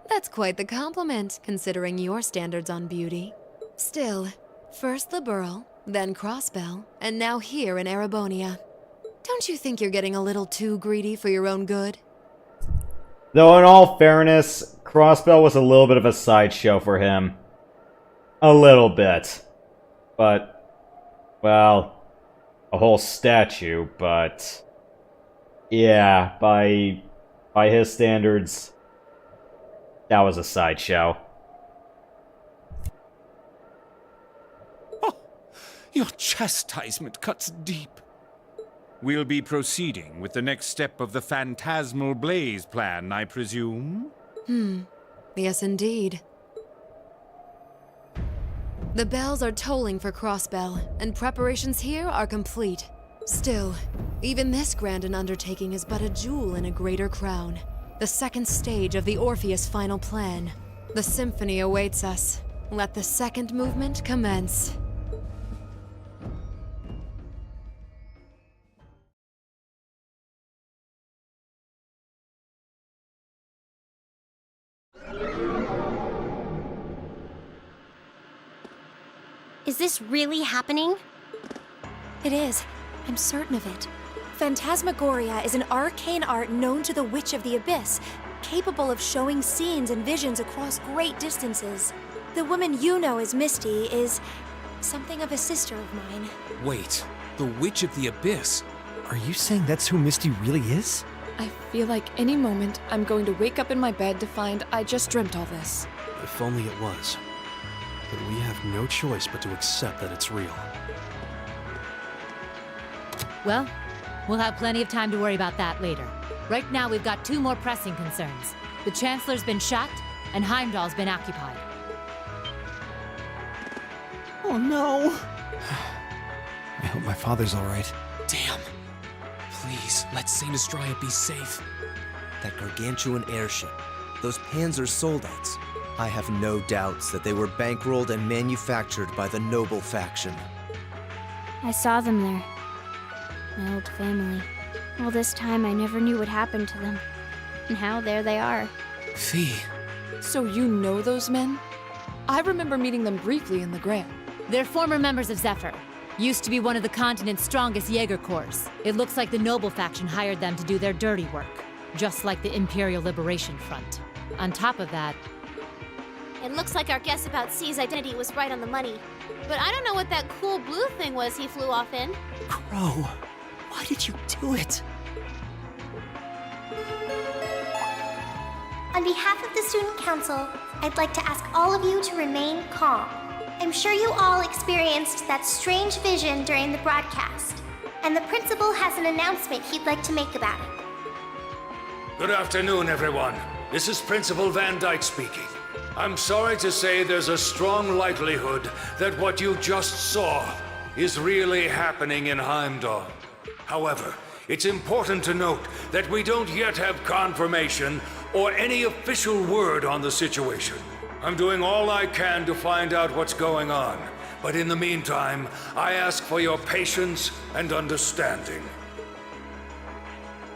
That's quite the compliment, considering your standards on beauty. Still, first the Burl, then Crossbell, and now here in Erebonia. Don't you think you're getting a little too greedy for your own good? Though in all fairness, Crossbell was a little bit of a sideshow for him. A little bit. But, well, a whole statue, but yeah, by his standards, that was a sideshow. Oh, your chastisement cuts deep. We'll be proceeding with the next step of the Phantasmal Blaze plan, I presume? Yes, indeed. The bells are tolling for Crossbell, and preparations here are complete. Still, even this grand an undertaking is but a jewel in a greater crown. The second stage of the Orpheus final plan. The symphony awaits us. Let the second movement commence. Is this really happening? It is. I'm certain of it. Phantasmagoria is an arcane art known to the Witch of the Abyss, capable of showing scenes and visions across great distances. The woman you know as Misty is something of a sister of mine. Wait, the Witch of the Abyss? Are you saying that's who Misty really is? I feel like any moment I'm going to wake up in my bed to find I just dreamt all this. If only it was. But we have no choice but to accept that it's real. Well, we'll have plenty of time to worry about that later. Right now, we've got two more pressing concerns. The Chancellor's been shot, and Heimdall's been occupied. Oh no! I hope my father's alright. Damn. Please, let Saint Astraea be safe. That gargantuan airship. Those Panzer soldats. I have no doubts that they were bankrolled and manufactured by the noble faction. I saw them there. My old family. All this time I never knew what happened to them. And now there they are. Fee. So you know those men? I remember meeting them briefly in the Grail. They're former members of Zephyr. Used to be one of the continent's strongest Jaeger Corps. It looks like the Noble faction hired them to do their dirty work. Just like the Imperial Liberation Front. On top of that... It looks like our guess about C's identity was right on the money. But I don't know what that cool blue thing was he flew off in. Crow, why did you do it? On behalf of the Student Council, I'd like to ask all of you to remain calm. I'm sure you all experienced that strange vision during the broadcast, and the principal has an announcement he'd like to make about it. Good afternoon, everyone. This is Principal Van Dyke speaking. I'm sorry to say there's a strong likelihood that what you just saw is really happening in Heimdall. However, it's important to note that we don't yet have confirmation or any official word on the situation. I'm doing all I can to find out what's going on, but in the meantime, I ask for your patience and understanding.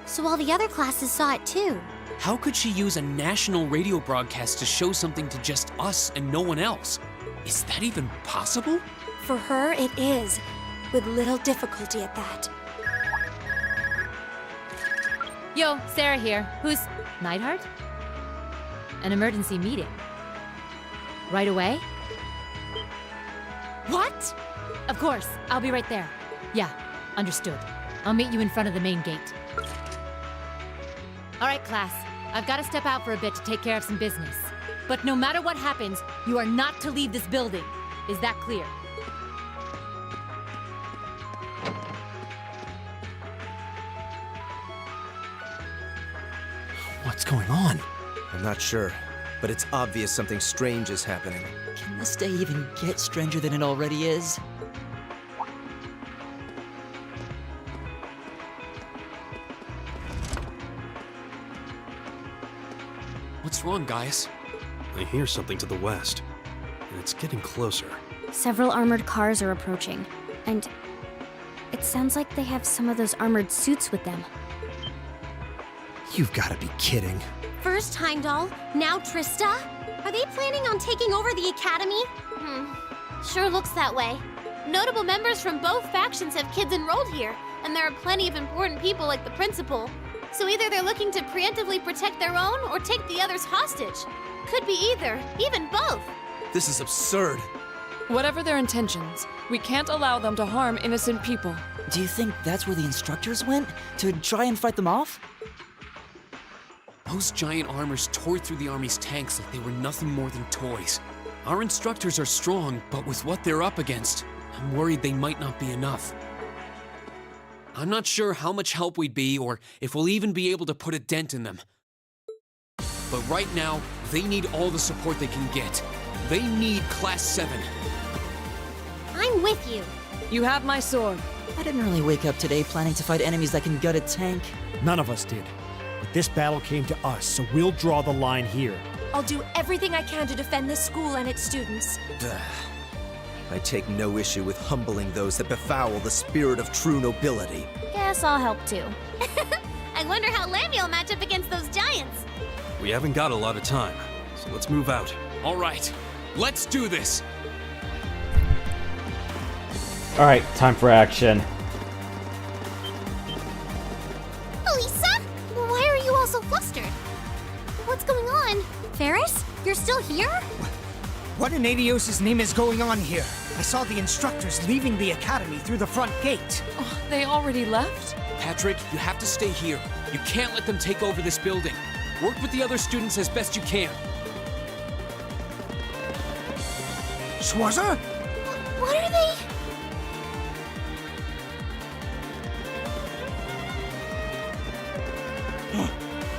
So all the other classes saw it too. How could she use a national radio broadcast to show something to just us and no one else? Is that even possible? For her, it is, with little difficulty at that. Yo, Sarah here. Who's... Neidhart? An emergency meeting. Right away? What? Of course, I'll be right there. Yeah, understood. I'll meet you in front of the main gate. All right, class. I've got to step out for a bit to take care of some business. But no matter what happens, you are not to leave this building. Is that clear? What's going on? I'm not sure, but it's obvious something strange is happening. Can this day even get stranger than it already is? What's wrong, Gaius? I hear something to the west, and it's getting closer. Several armored cars are approaching, and it sounds like they have some of those armored suits with them. You've got to be kidding. First Heimdall, now Trista? Are they planning on taking over the Academy? Sure looks that way. Notable members from both factions have kids enrolled here, and there are plenty of important people like the principal. So either they're looking to preemptively protect their own or take the others hostage. Could be either, even both. This is absurd. Whatever their intentions, we can't allow them to harm innocent people. Do you think that's where the instructors went? To try and fight them off? Those giant armors tore through the army's tanks like they were nothing more than toys. Our instructors are strong, but with what they're up against, I'm worried they might not be enough. I'm not sure how much help we'd be or if we'll even be able to put a dent in them. But right now, they need all the support they can get. They need Class 7. I'm with you. You have my sword. I didn't really wake up today planning to fight enemies that can gut a tank. None of us did. But this battle came to us, so we'll draw the line here. I'll do everything I can to defend this school and its students. I take no issue with humbling those that befoul the spirit of true nobility. Guess I'll help too. I wonder how Lammy will match up against those giants. We haven't got a lot of time, so let's move out. All right, let's do this. All right, time for action. Elisa? Why are you all so flustered? What's going on? Ferris? You're still here? What in Adios' name is going on here? I saw the instructors leaving the academy through the front gate. Oh, they already left? Patrick, you have to stay here. You can't let them take over this building. Work with the other students as best you can. Schwarzer? What are they?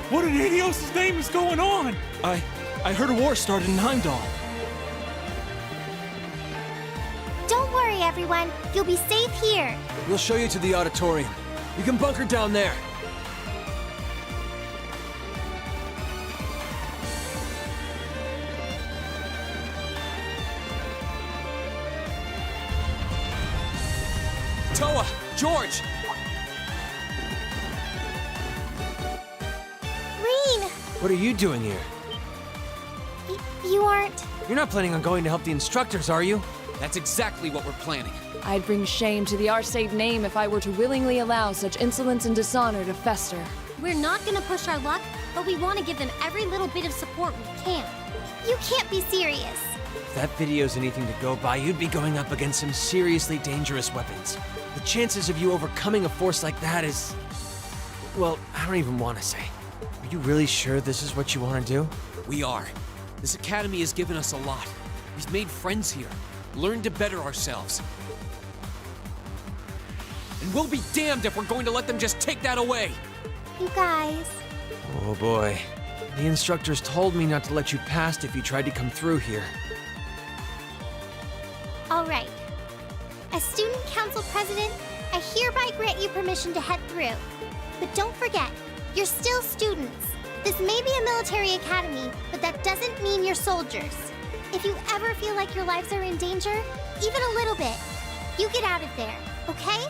What in Adios' name is going on? I heard a war started in Heimdall. Don't worry, everyone. You'll be safe here. We'll show you to the auditorium. You can bunker down there. Toa! George! Reen! What are you doing here? You aren't... You're not planning on going to help the instructors, are you? That's exactly what we're planning. I'd bring shame to the Arcade name if I were to willingly allow such insolence and dishonor to fester. We're not gonna push our luck, but we want to give them every little bit of support we can. You can't be serious. If that video's anything to go by, you'd be going up against some seriously dangerous weapons. The chances of you overcoming a force like that is... well, I don't even want to say. Are you really sure this is what you want to do? We are. This academy has given us a lot. We've made friends here, learned to better ourselves. And we'll be damned if we're going to let them just take that away! You guys... Oh boy. The instructors told me not to let you past if you tried to come through here. All right. As Student Council President, I hereby grant you permission to head through. But don't forget, you're still students. This may be a military academy, but that doesn't mean you're soldiers. If you ever feel like your lives are in danger, even a little bit, you get out of there, okay?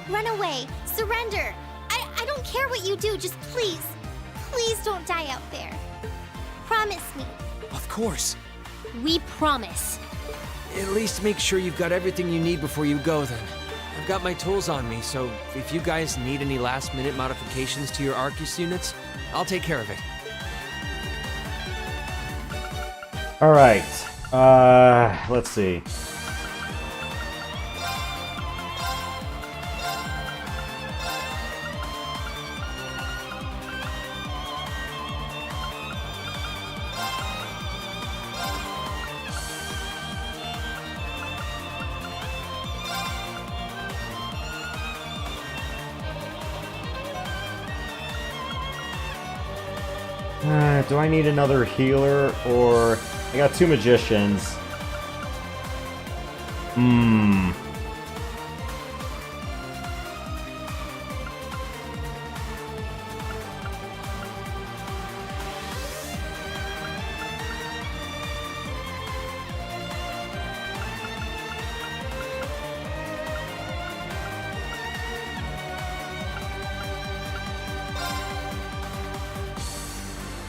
Run away, surrender. I don't care what you do, just please don't die out there. Promise me. Of course. We promise. At least make sure you've got everything you need before you go then. I've got my tools on me, so if you guys need any last-minute modifications to your Arcus units, I'll take care of it. Alright. Let's see. Do I need another healer, or... I got 2 magicians.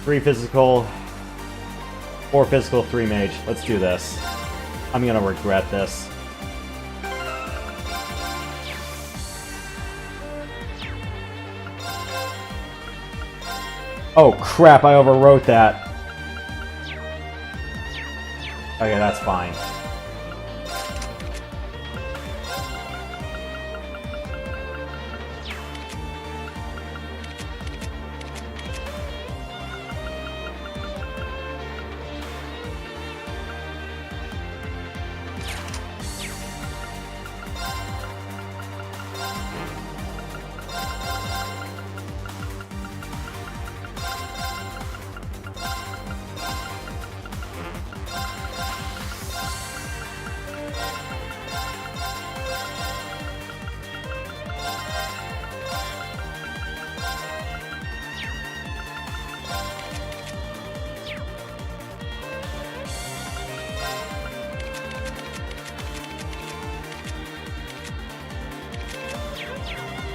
Three physical, 4 physical, 3 mage. Let's do this. I'm gonna regret this. Oh crap, I overwrote that. Okay, that's fine.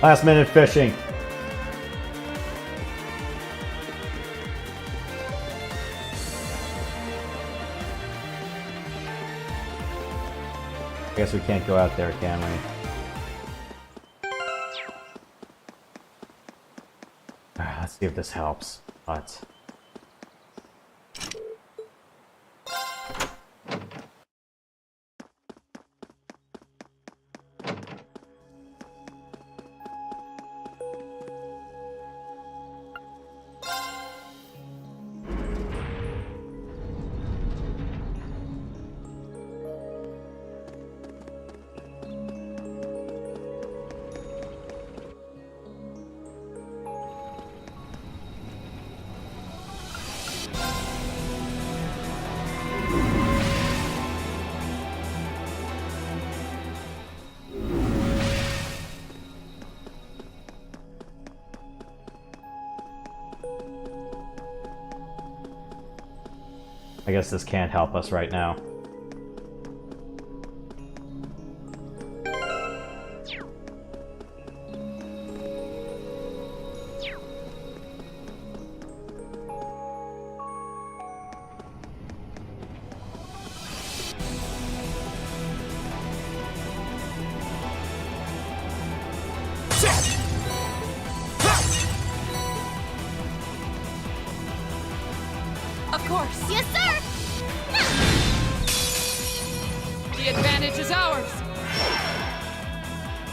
Last minute fishing. I guess we can't go out there, can we? Let's see if this helps. But I guess this can't help us right now. Of course. Yes, sir! The advantage is ours.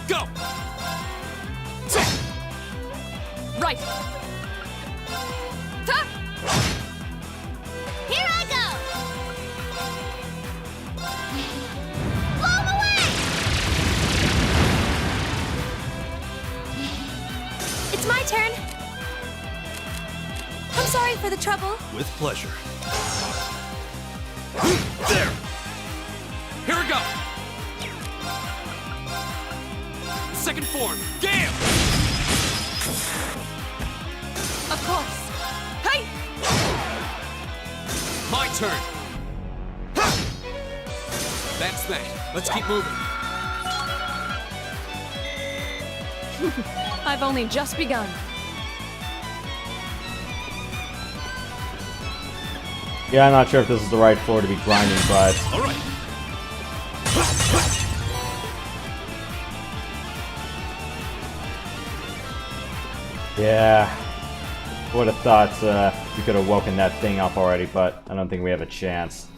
Go! Right. Ta! Here I go! Blow 'em away! It's my turn. I'm sorry for the trouble. With pleasure. There! Here we go! Second form, gale! Of course. Hey! My turn! That's that. Let's keep moving. I've only just begun. Yeah, I'm not sure if this is the right floor to be grinding, but All right. yeah, would have thought we could have woken that thing up already, but I don't think we have a chance.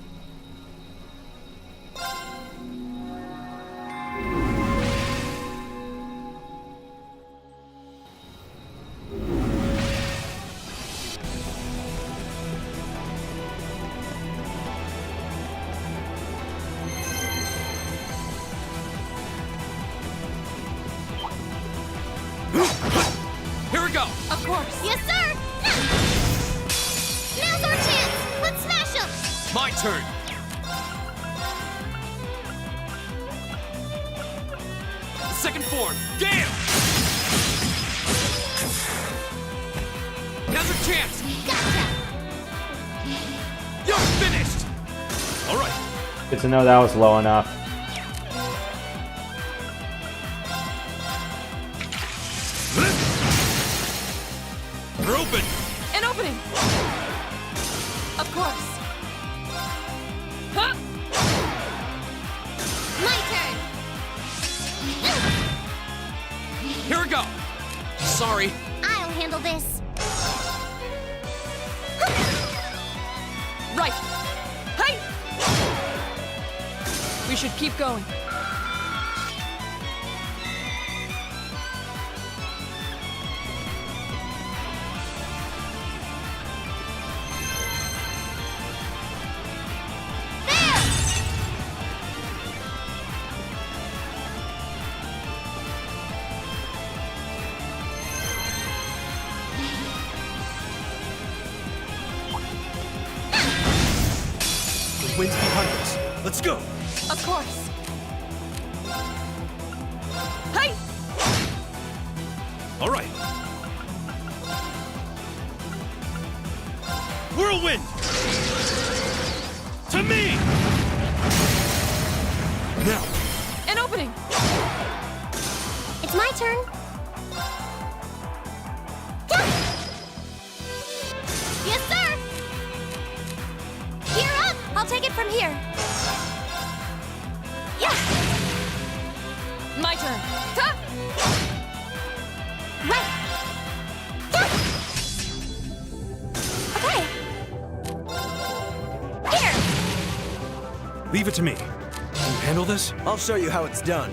Here we go! Of course. Yes, sir! Now's our chance! Let's smash them! My turn! Second form, gale! Now's our chance! Gotcha! You're finished! All right. Good to know that was low enough. We're open! An opening. Of course. Huh? My turn! Here we go! Sorry. I'll handle this. Right. Hey! We should keep going. The wind's behind us. Let's go! Of course. Hey! All right. Whirlwind! To me! Now! An opening. It's my turn. I'll take it from here. Yeah. My turn. Right. Okay. Here. Leave it to me. Can you handle this? I'll show you how it's done.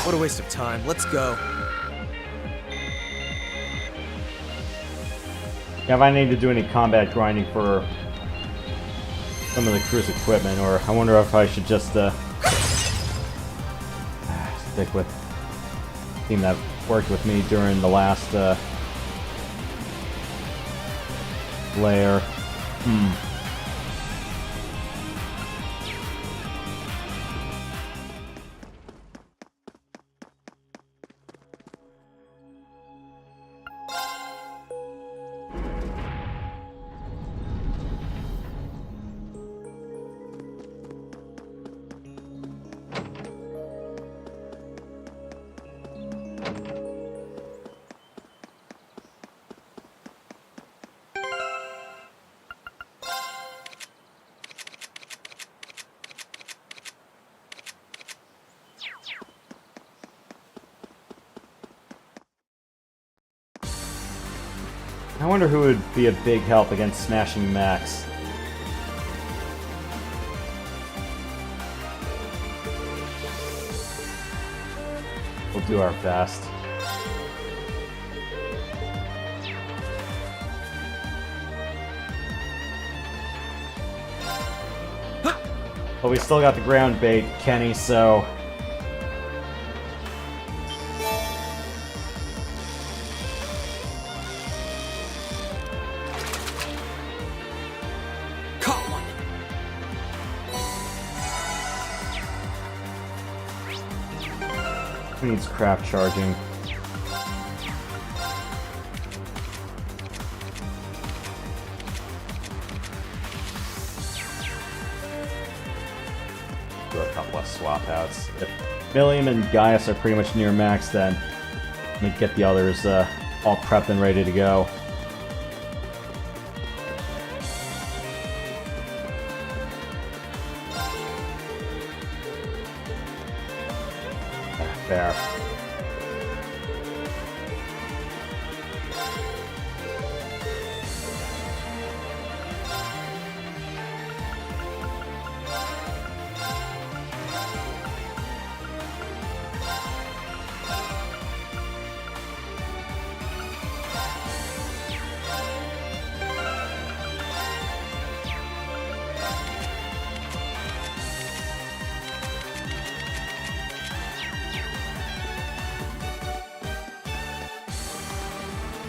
What a waste of time. Let's go. Yeah, if I need to do any combat grinding for some of the crew's equipment, or I wonder if I should just stick with the team that worked with me during the last layer. I wonder who would be a big help against smashing Max. We'll do our best. But we still got the ground bait, Kenny, so... Needs craft charging. Do a couple of swap outs. If Milliam and Gaius are pretty much near max, then let me get the others all prepped and ready to go. There.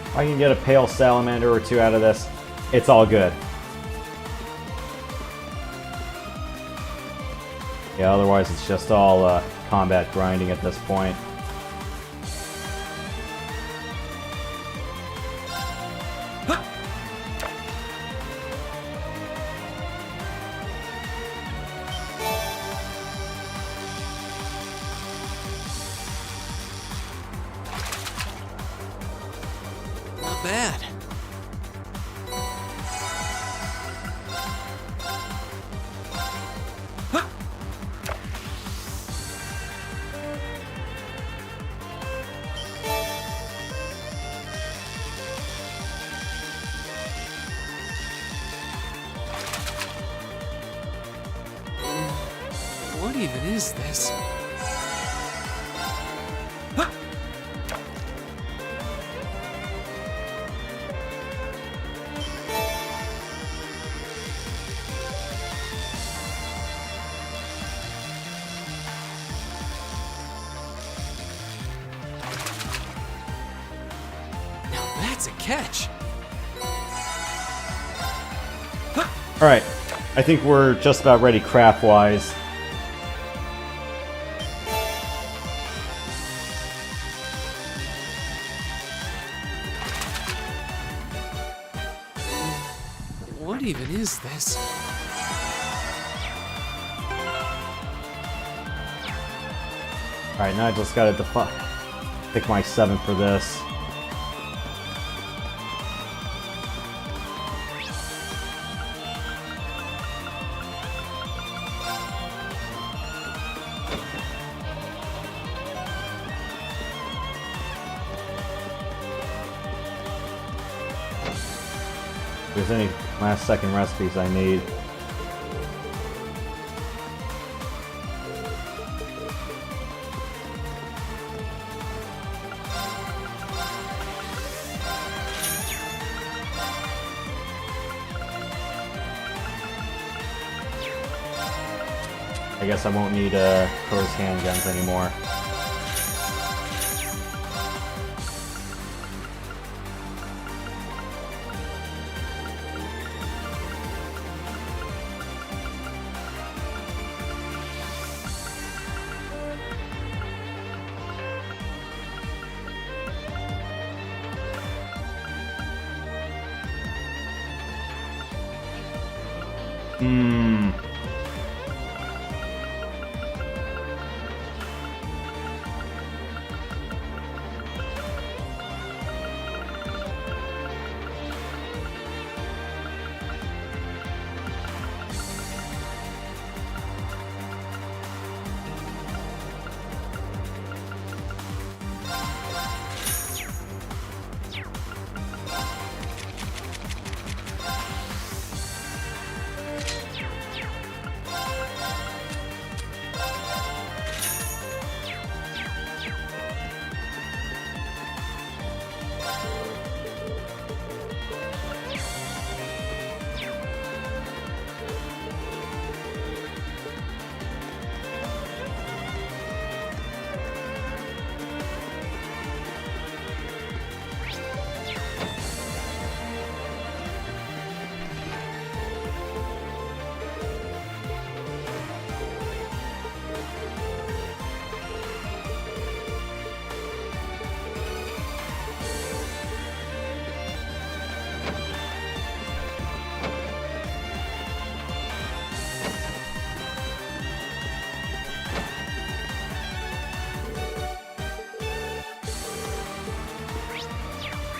If I can get a pale salamander or two out of this, it's all good. Yeah, otherwise it's just all combat grinding at this point. Bad. What even is this? That's a catch. Alright, I think we're just about ready craft-wise. What even is this? Alright, now I just gotta pick my 7 for this. there's any last second recipes I need. I guess I won't need Crow's handguns anymore.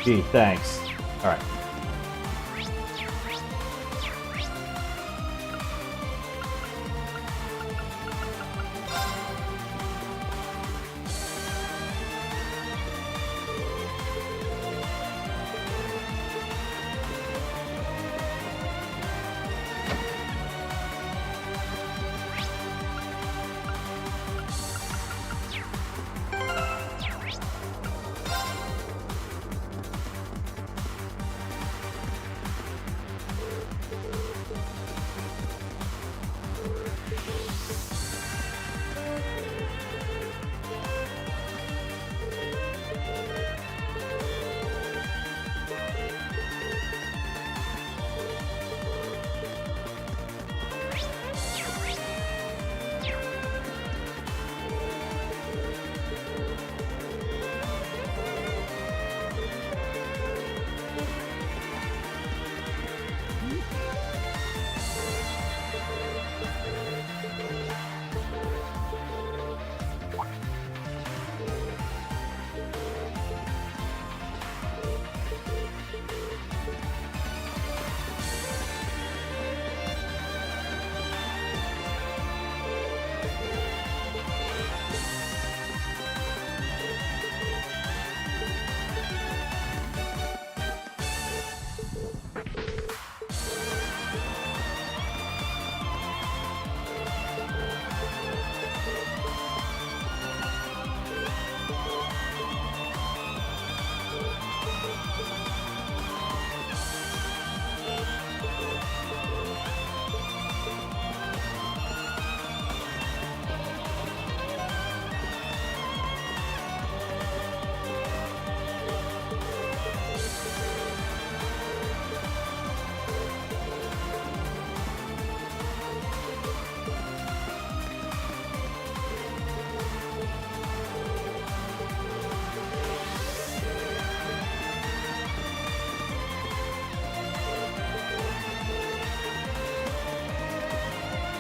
Gee, thanks. Alright.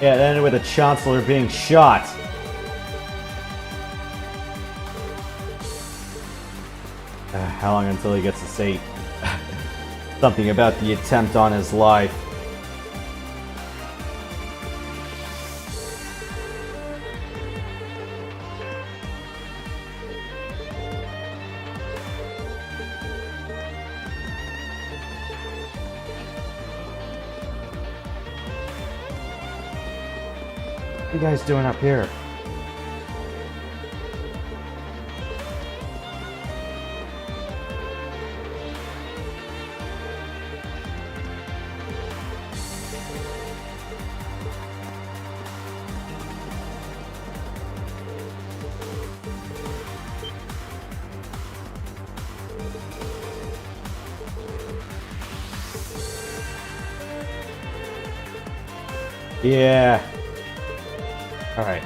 Yeah, it ended with a Chancellor being shot. How long until he gets to say something about the attempt on his life? What are you guys doing up here? Yeah. All right.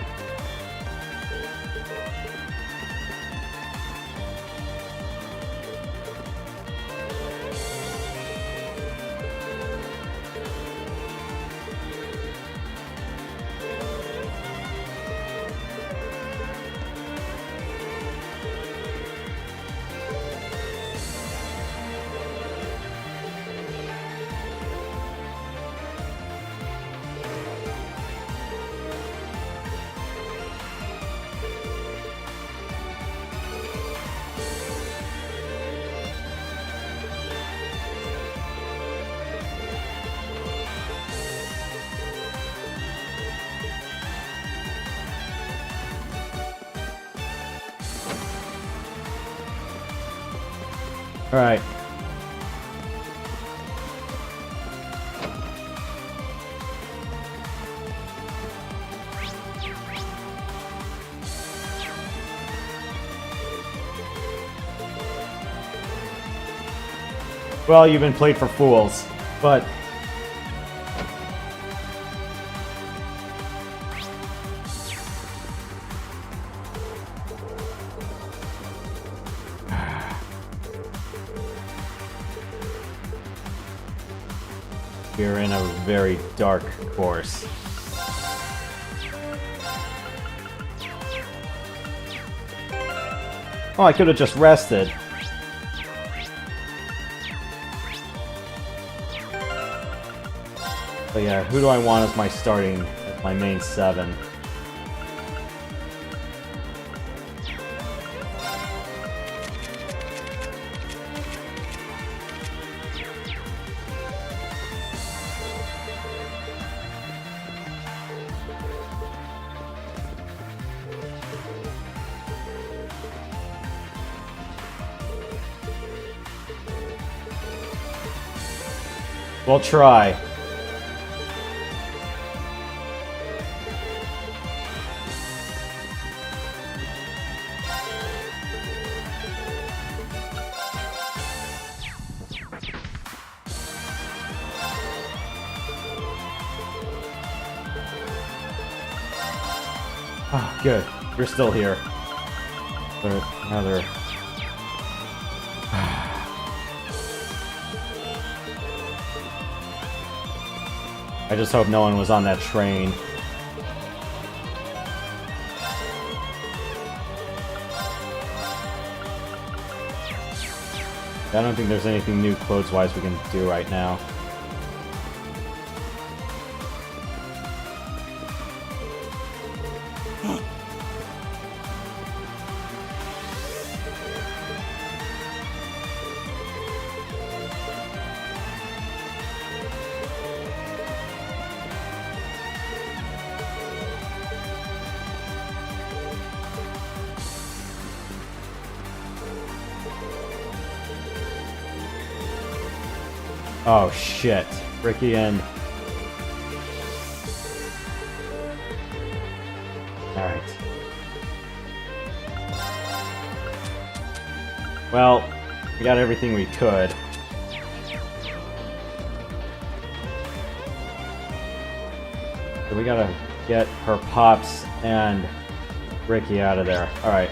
All right. Well, you've been played for fools, but you're in a very dark course. Oh, I could have just rested. But yeah, who do I want as my starting, as my main 7? We'll try. Oh, good. You're still here. But another... I just hope no one was on that train. I don't think there's anything new clothes-wise we can do right now. Oh shit. Ricky and... Alright. Well, we got everything we could. So we gotta get her Pops and Ricky out of there. Alright.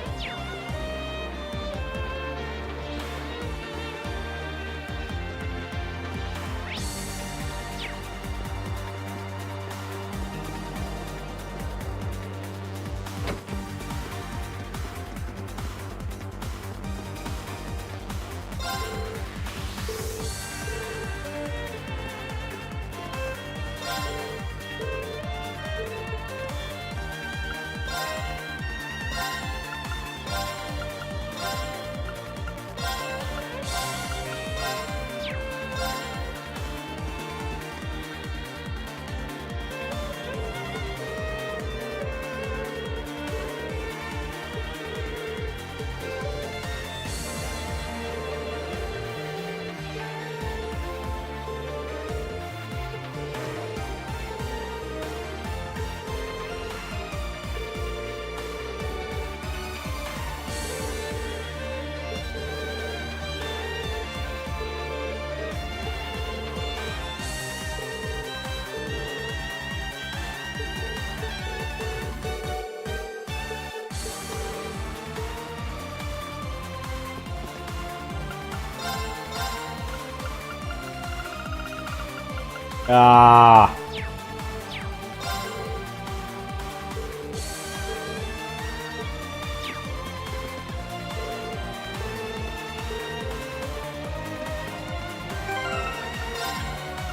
Ah.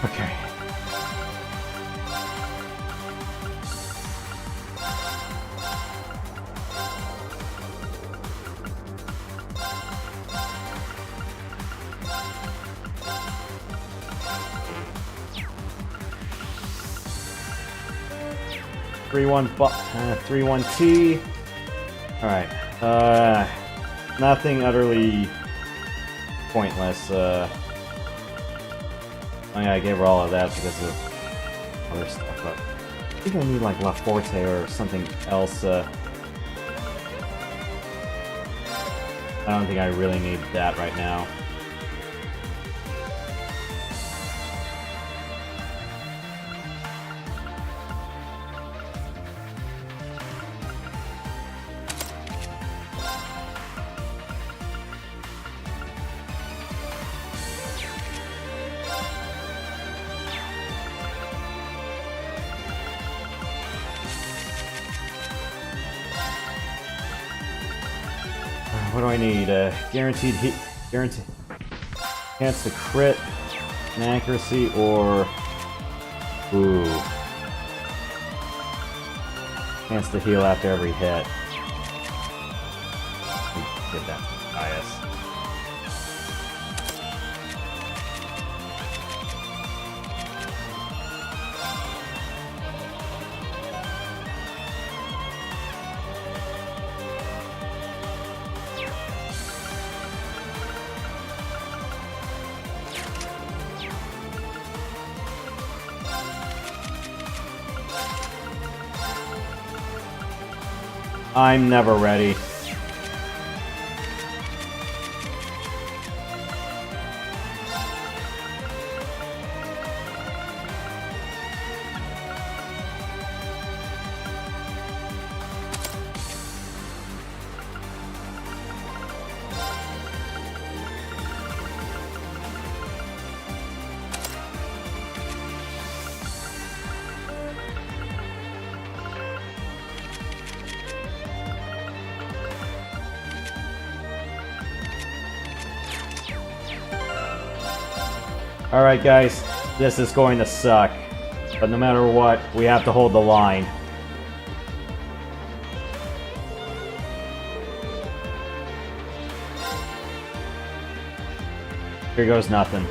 Okay. Three one T. All right. Nothing utterly pointless. Oh yeah, I gave her all of that because of other stuff. But I think I need like La Forte or something else. I don't think I really need that right now. What do I need? Guaranteed hit, guaranteed chance to crit, and accuracy, or chance to heal after every hit. Get that bias. I'm never ready. Alright guys, this is going to suck. But no matter what, we have to hold the line. Here goes nothing.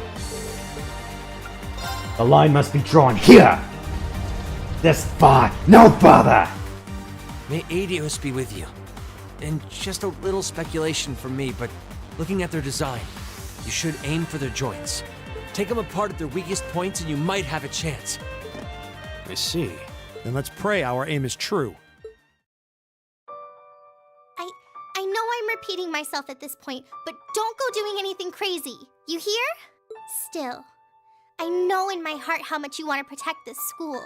The line must be drawn here! This far, no further! May Adios be with you. And just a little speculation from me, but looking at their design, you should aim for their joints. Take them apart at their weakest points and you might have a chance. I see. Then let's pray our aim is true. I know I'm repeating myself at this point, but don't go doing anything crazy. You hear? Still, I know in my heart how much you want to protect this school.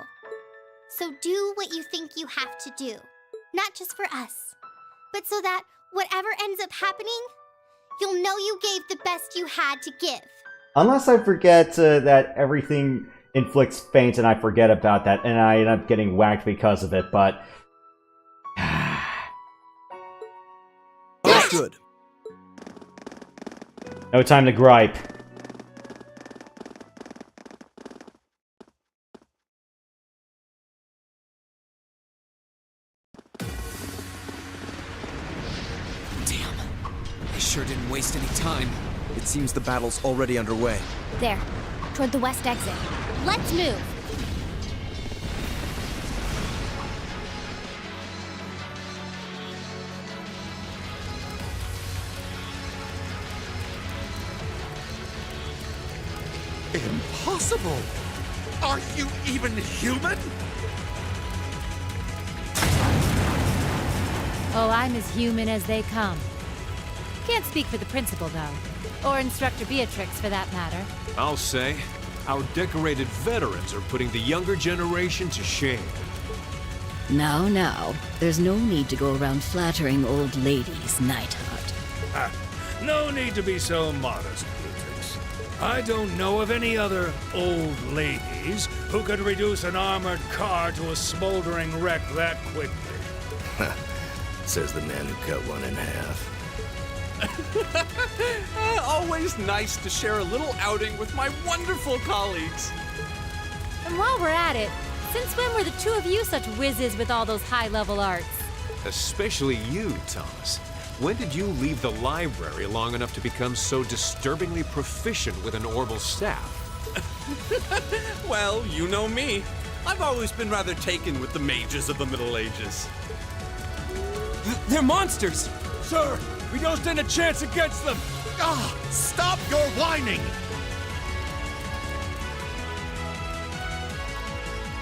So do what you think you have to do. Not just for us, but so that whatever ends up happening, you'll know you gave the best you had to give. Unless I forget that everything inflicts faint and I forget about that and I end up getting whacked because of it, but... That's good. No time to gripe. Damn. I sure didn't waste any time. It seems the battle's already underway. There, toward the west exit. Let's move! Impossible! Are you even human? Oh, I'm as human as they come. Can't speak for the principal, though. Or Instructor Beatrix, for that matter. I'll say, our decorated veterans are putting the younger generation to shame. Now, there's no need to go around flattering old ladies, Nightheart. No need to be so modest, Beatrix. I don't know of any other old ladies who could reduce an armored car to a smoldering wreck that quickly. Says the man who cut one in half. Always nice to share a little outing with my wonderful colleagues. And while we're at it, since when were the two of you such whizzes with all those high-level arts? Especially you, Thomas. When did you leave the library long enough to become so disturbingly proficient with an orbital staff? Well, you know me. I've always been rather taken with the mages of the Middle Ages. They're monsters! Sir, we don't stand a chance against them! Ah, stop your whining!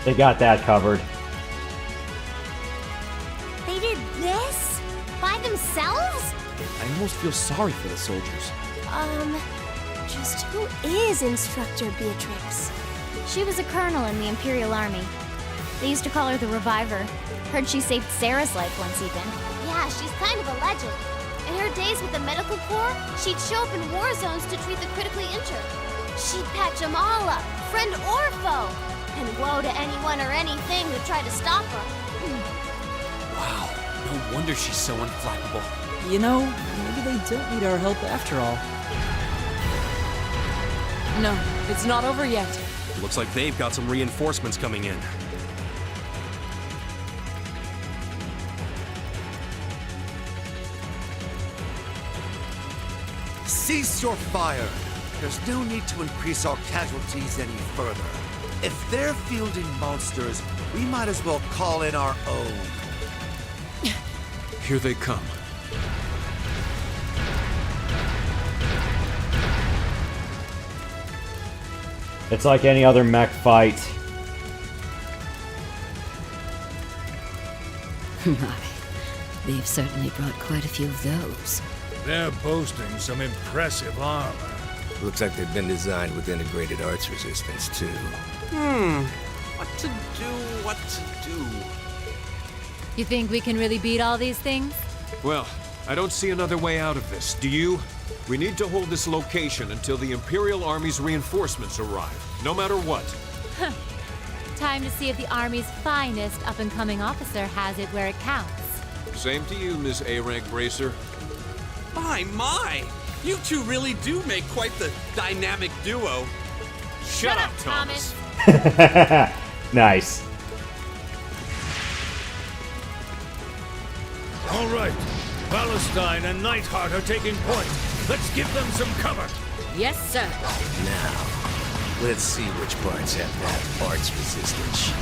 They got that covered. They did this? By themselves? I almost feel sorry for the soldiers. Just who is Instructor Beatrix? She was a colonel in the Imperial Army. They used to call her the Reviver. Heard she saved Sarah's life once even. Yeah, she's kind of a legend. In her days with the medical corps, she'd show up in war zones to treat the critically injured. She'd patch them all up, friend or foe. And woe to anyone or anything who tried to stop her. Wow, no wonder she's so unflappable. You know, maybe they don't need our help after all. No, it's not over yet. Looks like they've got some reinforcements coming in. Cease your fire. There's no need to increase our casualties any further. If they're fielding monsters, we might as well call in our own. Here they come. It's like any other mech fight. My, they've certainly brought quite a few of those. They're boasting some impressive armor. Looks like they've been designed with integrated arts resistance, too. What to do? You think we can really beat all these things? Well, I don't see another way out of this. Do you? We need to hold this location until the Imperial Army's reinforcements arrive, no matter what. Time to see if the Army's finest up-and-coming officer has it where it counts. Same to you, Miss A-Rank Bracer. My! You two really do make quite the dynamic duo. Shut up, Thomas! Nice. All right, Palestine and Nightheart are taking point. Let's give them some cover. Yes, sir. Now, let's see which parts have that arts resistance.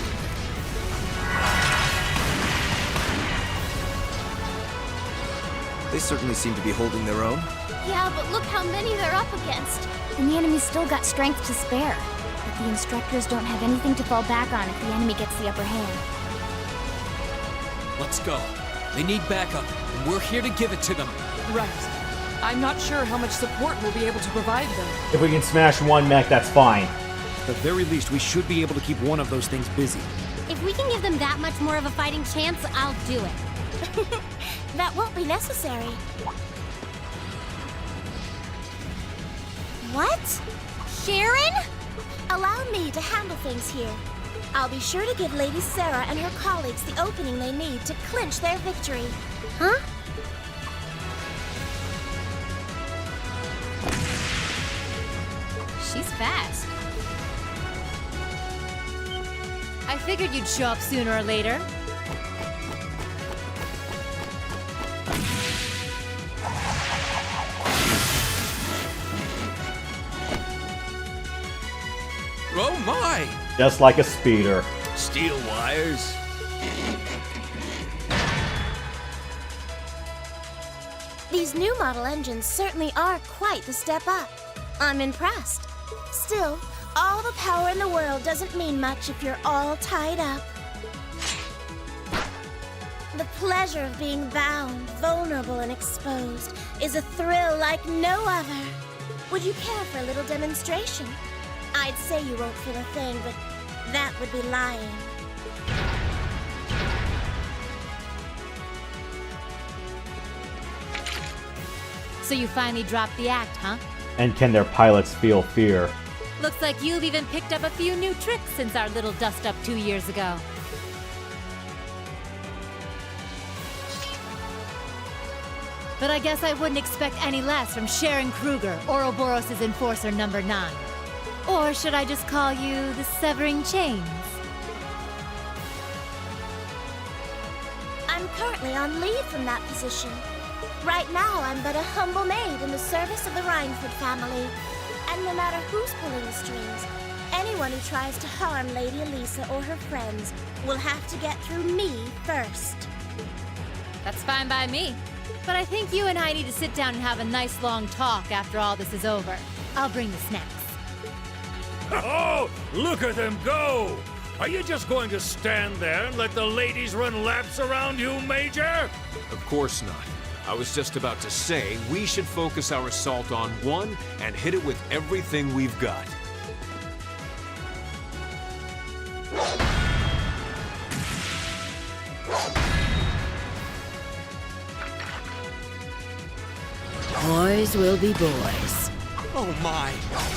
They certainly seem to be holding their own. Yeah, but look how many they're up against. And the enemy's still got strength to spare. But the instructors don't have anything to fall back on if the enemy gets the upper hand. Let's go. They need backup, and we're here to give it to them. Right. I'm not sure how much support we'll be able to provide them. If we can smash one mech, that's fine. At the very least, we should be able to keep one of those things busy. If we can give them that much more of a fighting chance, I'll do it. That won't be necessary. What? Sharon? Allow me to handle things here. I'll be sure to give Lady Sarah and her colleagues the opening they need to clinch their victory. Huh? She's fast. I figured you'd show up sooner or later. Oh my! Just like a speeder. Steel wires. These new model engines certainly are quite the step up. I'm impressed. Still, all the power in the world doesn't mean much if you're all tied up. The pleasure of being bound, vulnerable, and exposed is a thrill like no other. Would you care for a little demonstration? I'd say you won't feel a thing, but that would be lying. So you finally dropped the act, huh? And can their pilots feel fear? Looks like you've even picked up a few new tricks since our little dust-up 2 years ago. But I guess I wouldn't expect any less from Sharon Kruger, Ouroboros' Enforcer number 9. Or should I just call you the Severing Chains? I'm currently on leave from that position. Right now, I'm but a humble maid in the service of the Rhineford family. And no matter who's pulling the strings, anyone who tries to harm Lady Elisa or her friends will have to get through me first. That's fine by me. But I think you and I need to sit down and have a nice long talk after all this is over. I'll bring the snacks. Oh, look at them go! Are you just going to stand there and let the ladies run laps around you, Major? Of course not. I was just about to say we should focus our assault on one and hit it with everything we've got. Boys will be boys. Oh my,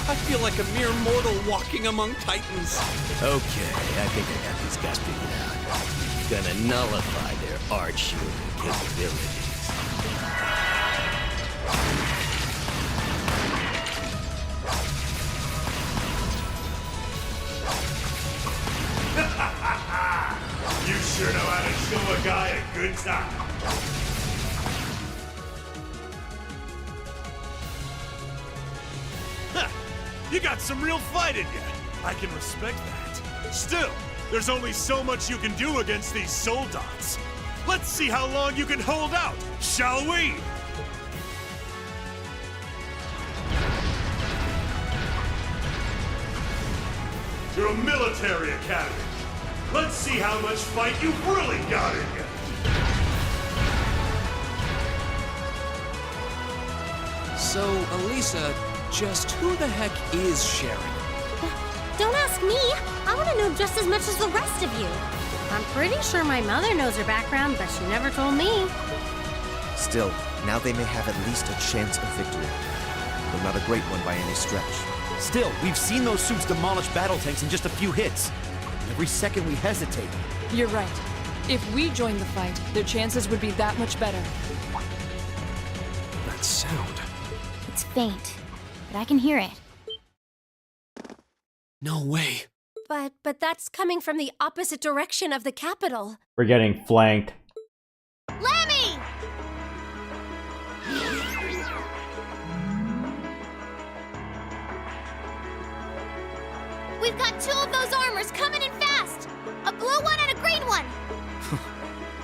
I feel like a mere mortal walking among titans. Okay, I think I got these guys figured out. Gonna nullify their arch-shielding capabilities. You sure know how to show a guy a good time. You got some real fight in you. I can respect that. Still, there's only so much you can do against these soldats. Let's see how long you can hold out, shall we? You're a military academy. Let's see how much fight you've really got in you. So, Elisa, just who the heck is Sharon? Don't ask me. I want to know just as much as the rest of you. I'm pretty sure my mother knows her background, but she never told me. Still, now they may have at least a chance of victory. Though not a great one by any stretch. Still, we've seen those suits demolish battle tanks in just a few hits. Every second we hesitate. You're right. If we joined the fight, their chances would be that much better. That sound. It's faint, but I can hear it. No way. But that's coming from the opposite direction of the capital. We're getting flanked. Lemmy! We've got 2 of those armors coming in fast! A blue one and a green one!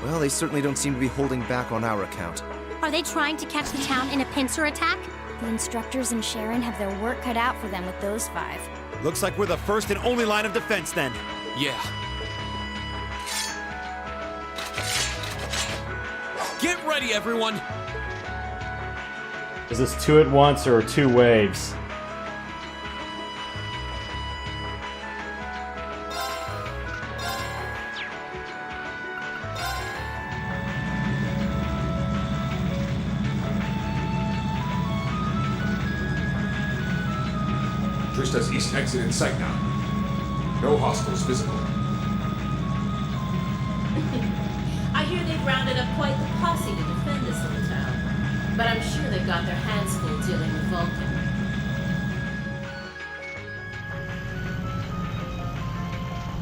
Well, they certainly don't seem to be holding back on our account. Are they trying to catch the town in a pincer attack? The instructors and Sharon have their work cut out for them with those 5. Looks like we're the first and only line of defense then. Yeah. Get ready, everyone! Is this 2 at once or 2 waves? Trista's east exit in sight now. No hostiles visible. I hear they've rounded up quite the posse to defend this little town. But I'm sure they've got their hands full dealing with Vulcan.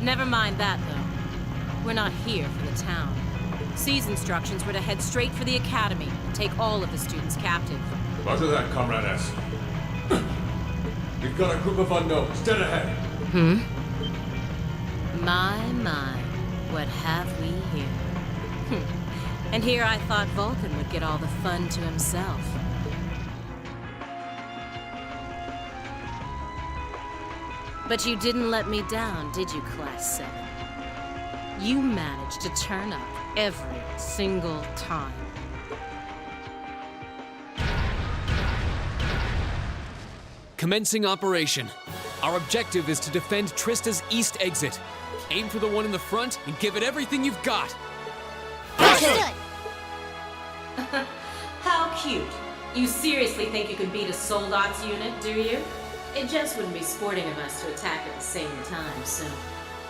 Never mind that, though. We're not here for the town. C's instructions were to head straight for the academy and take all of the students captive. Roger that, Comrade S. We've got a group of unknowns dead ahead. My, what have we here? And here I thought Vulcan would get all the fun to himself. But you didn't let me down, did you, Class 7? You managed to turn up every single time. Commencing operation. Our objective is to defend Trista's east exit. Aim for the one in the front and give it everything you've got. Understood! How cute. You seriously think you can beat a Soldot's unit, do you? It just wouldn't be sporting of us to attack at the same time, so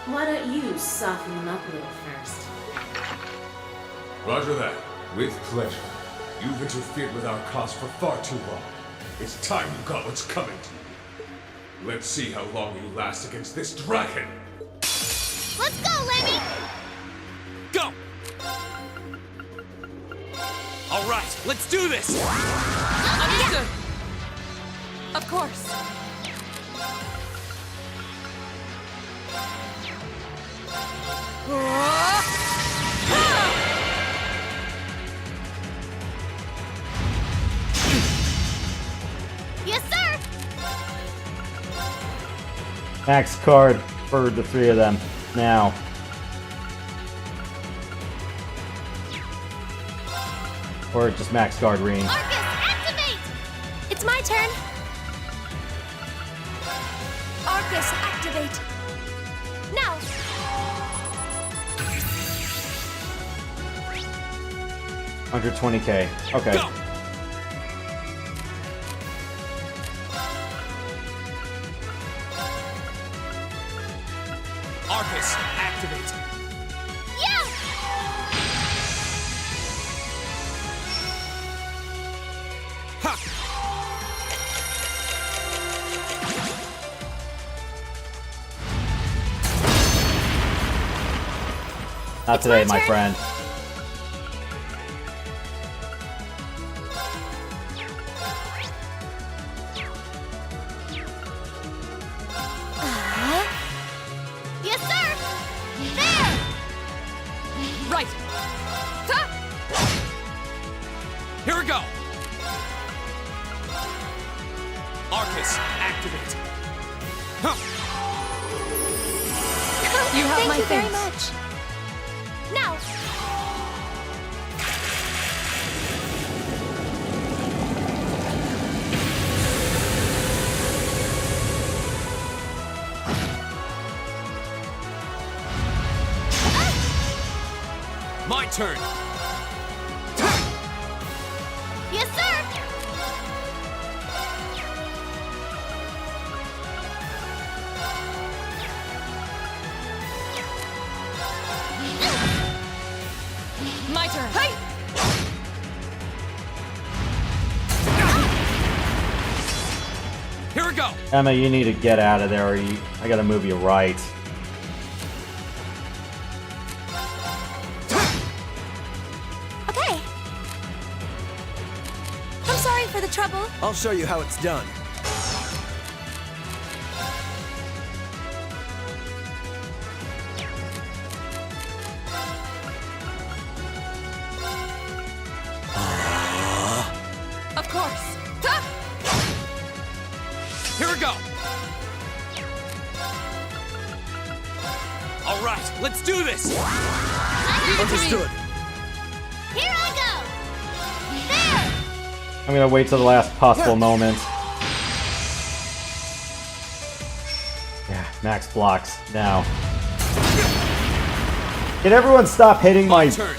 why don't you soften them up a little first? Roger that. With pleasure. You've interfered with our cause for far too long. It's time you got what's coming to you. Let's see how long you last against this dragon. Let's go, Lemmy! Go! All right, let's do this! Understood. Of course. Yes, sir! Max card for the three of them. Now. Or just max guard ring. Arcus, activate! It's my turn. Arcus, activate. Now. 120k. Okay. Go! Arcus, activate. Yeah! Ha! Not today, my friend. Yes, sir! There! Right. Ha! Here we go! Arcus, activate. Huh. You have Thank my you very thanks. much. Now. My turn. Yes, sir! My turn. Hey! Here we go. Emma, you need to get out of there or I gotta move you right. Okay. I'm sorry for the trouble. I'll show you how it's done. Of course. Ha! Here we go. All right, let's do this. Understood. Here I go! There! I'm gonna wait till the last possible moment. Yeah, max blocks now. Can everyone stop hitting my... Turn.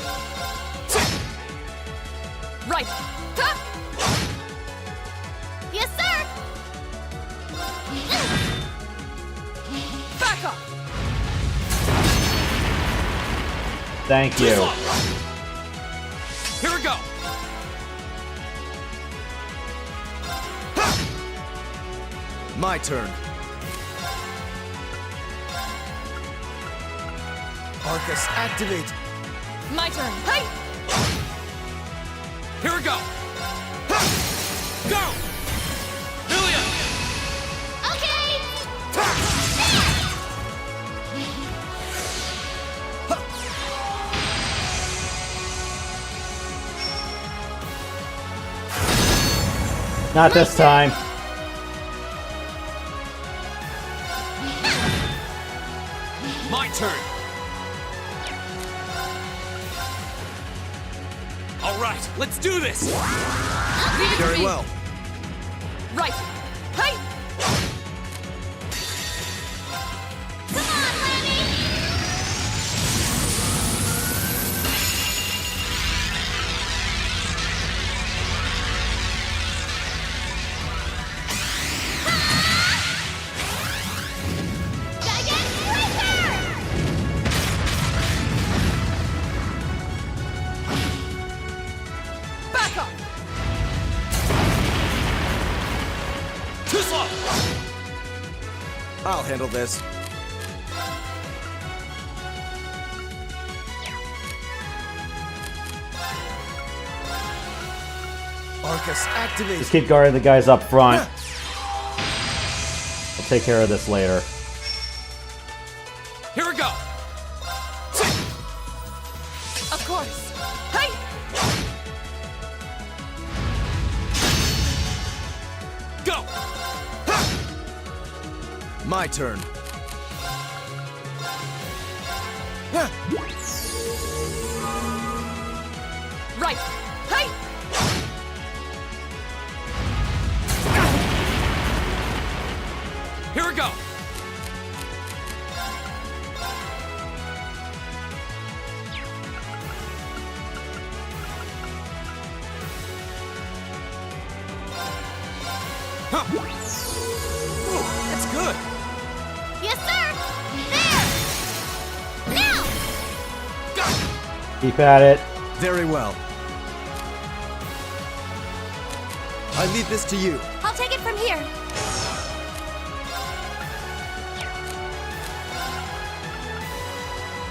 Right. Ha! Yes, sir! Back up. Thank you. Here we go. My turn. Arcus, activate. My turn. Hey! Here we go. Go. Ilya. Okay! Not this time. My turn. All right, let's do this. Leave it to Very me. well. Right. Hey! Come on, Lemmy! I'll handle this. Arcus, activate! Just keep guarding the guys up front. I'll take care of this later. Here we go! Of course. Hey! Go! My turn. Right. Hey! Here we go! Huh. Ooh, that's good. Yes, sir! There! Now! Keep at it. Very well. I leave this to you. I'll take it from here.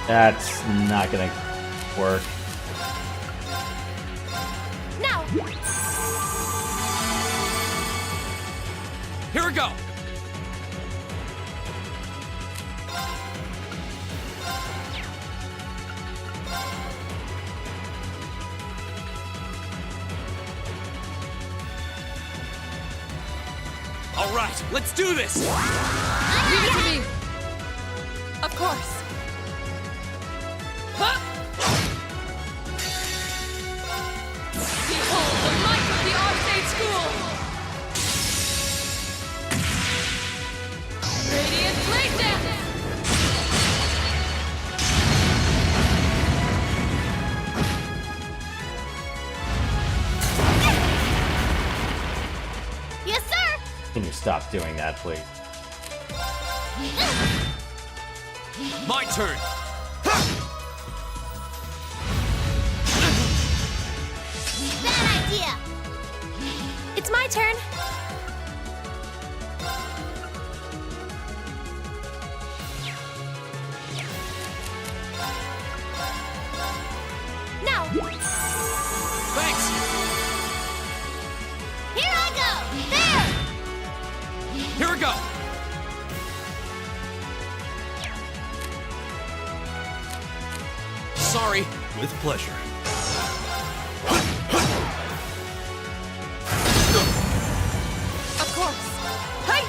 That's not gonna work. Now! Here we go! All right, let's do this! Leave it to me. Of course. Huh? Behold the might of the Arcade School! Radiant Blade Dance! Yes, sir! Can you stop doing that, please? My turn! Bad idea! It's my turn. Now! Thanks! Here I go! There! Here we go! Sorry. With pleasure. Of course. Hey!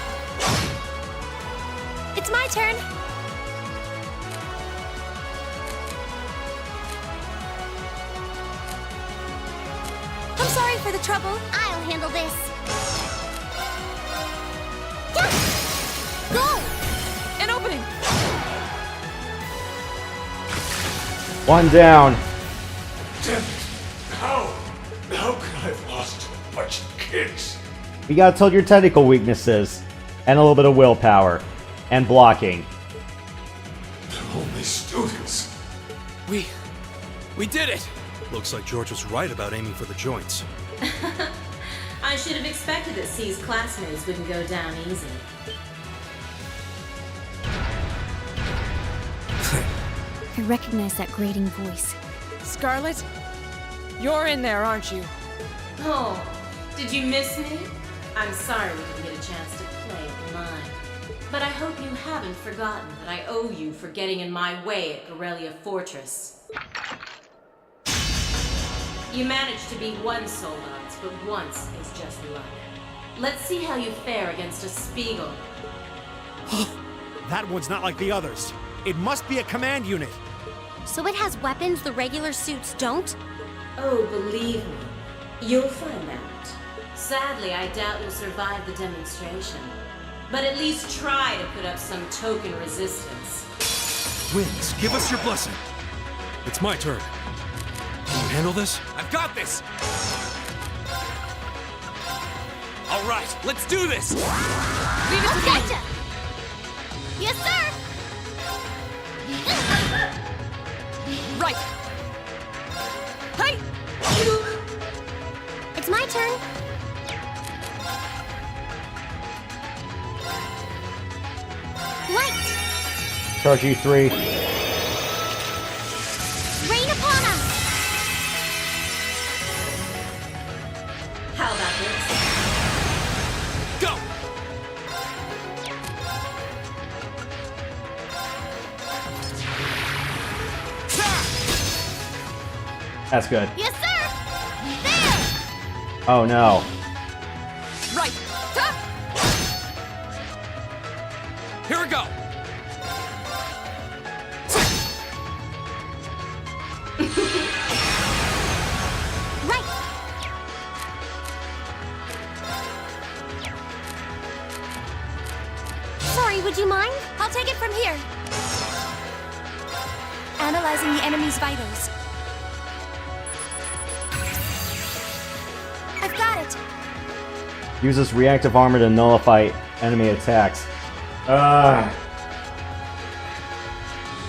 It's my turn. I'm sorry for the trouble. I'll handle this. Go! An opening. One down. Damn it! How could I have lost a bunch of kids? You gotta tell your technical weaknesses. And a little bit of willpower. And blocking. They're only students. We did it! Looks like George was right about aiming for the joints. I should have expected that C's classmates wouldn't go down easy. I recognize that grating voice. Scarlet? You're in there, aren't you? Oh, did you miss me? I'm sorry we didn't get a chance to play at the mine. But I hope you haven't forgotten that I owe you for getting in my way at Gorelia Fortress. You managed to beat one Soldat, but once is just luck. Let's see how you fare against a Spiegel. That one's not like the others. It must be a command unit. So it has weapons the regular suits don't? Oh, believe me, you'll find out. Sadly, I doubt you'll survive the demonstration. But at least try to put up some token resistance. Winds, give us your blessing. It's my turn. Can you handle this? I've got this! All right, let's do this! Leave it to me. Gotcha! Yes, sir! Right. Hey! It's my turn. Light! Charge you 3. Rain upon us! How about this? Go! That's good. Yes, sir! There! Oh no. Right! Here we go! Right! Sorry, would you mind? I'll take it from here. Analyzing the enemy's vitals. I've got it. Uses reactive armor to nullify enemy attacks.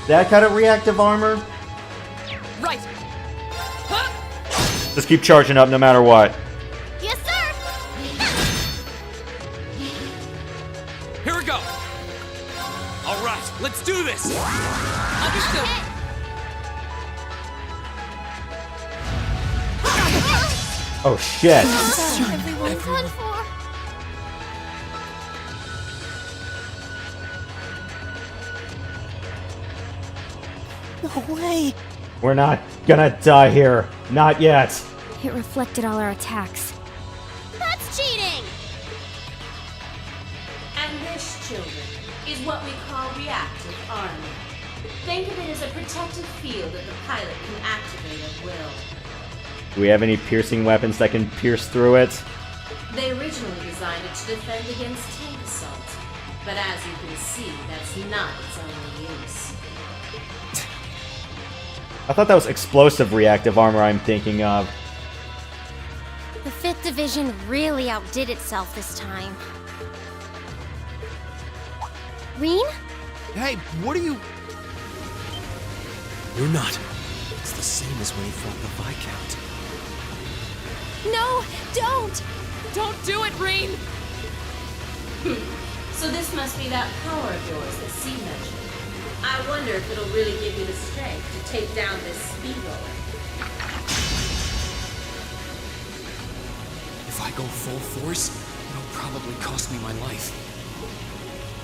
That kind of reactive armor? Right! Just keep charging up no matter what. Yes, sir! Here we go! Alright, let's do this! Understood! Oh shit. Everyone's done for. No way! We're not gonna die here. Not yet. It reflected all our attacks. That's cheating! And this, children, is what we call reactive armor. Think of it as a protective field that the pilot can activate at will. Do we have any piercing weapons that can pierce through it? They originally designed it to defend against tank assault, but as you can see, that's not its only use. I thought that was explosive reactive armor I'm thinking of. The 5th Division really outdid itself this time. Reen? Hey, what are you... You're not. It's the same as when he fought the Viscount. No, don't! Don't do it, Reen! So this must be that power of yours that C mentioned. I wonder if it'll really give you the strength to take down this speed roller. If I go full force, it'll probably cost me my life.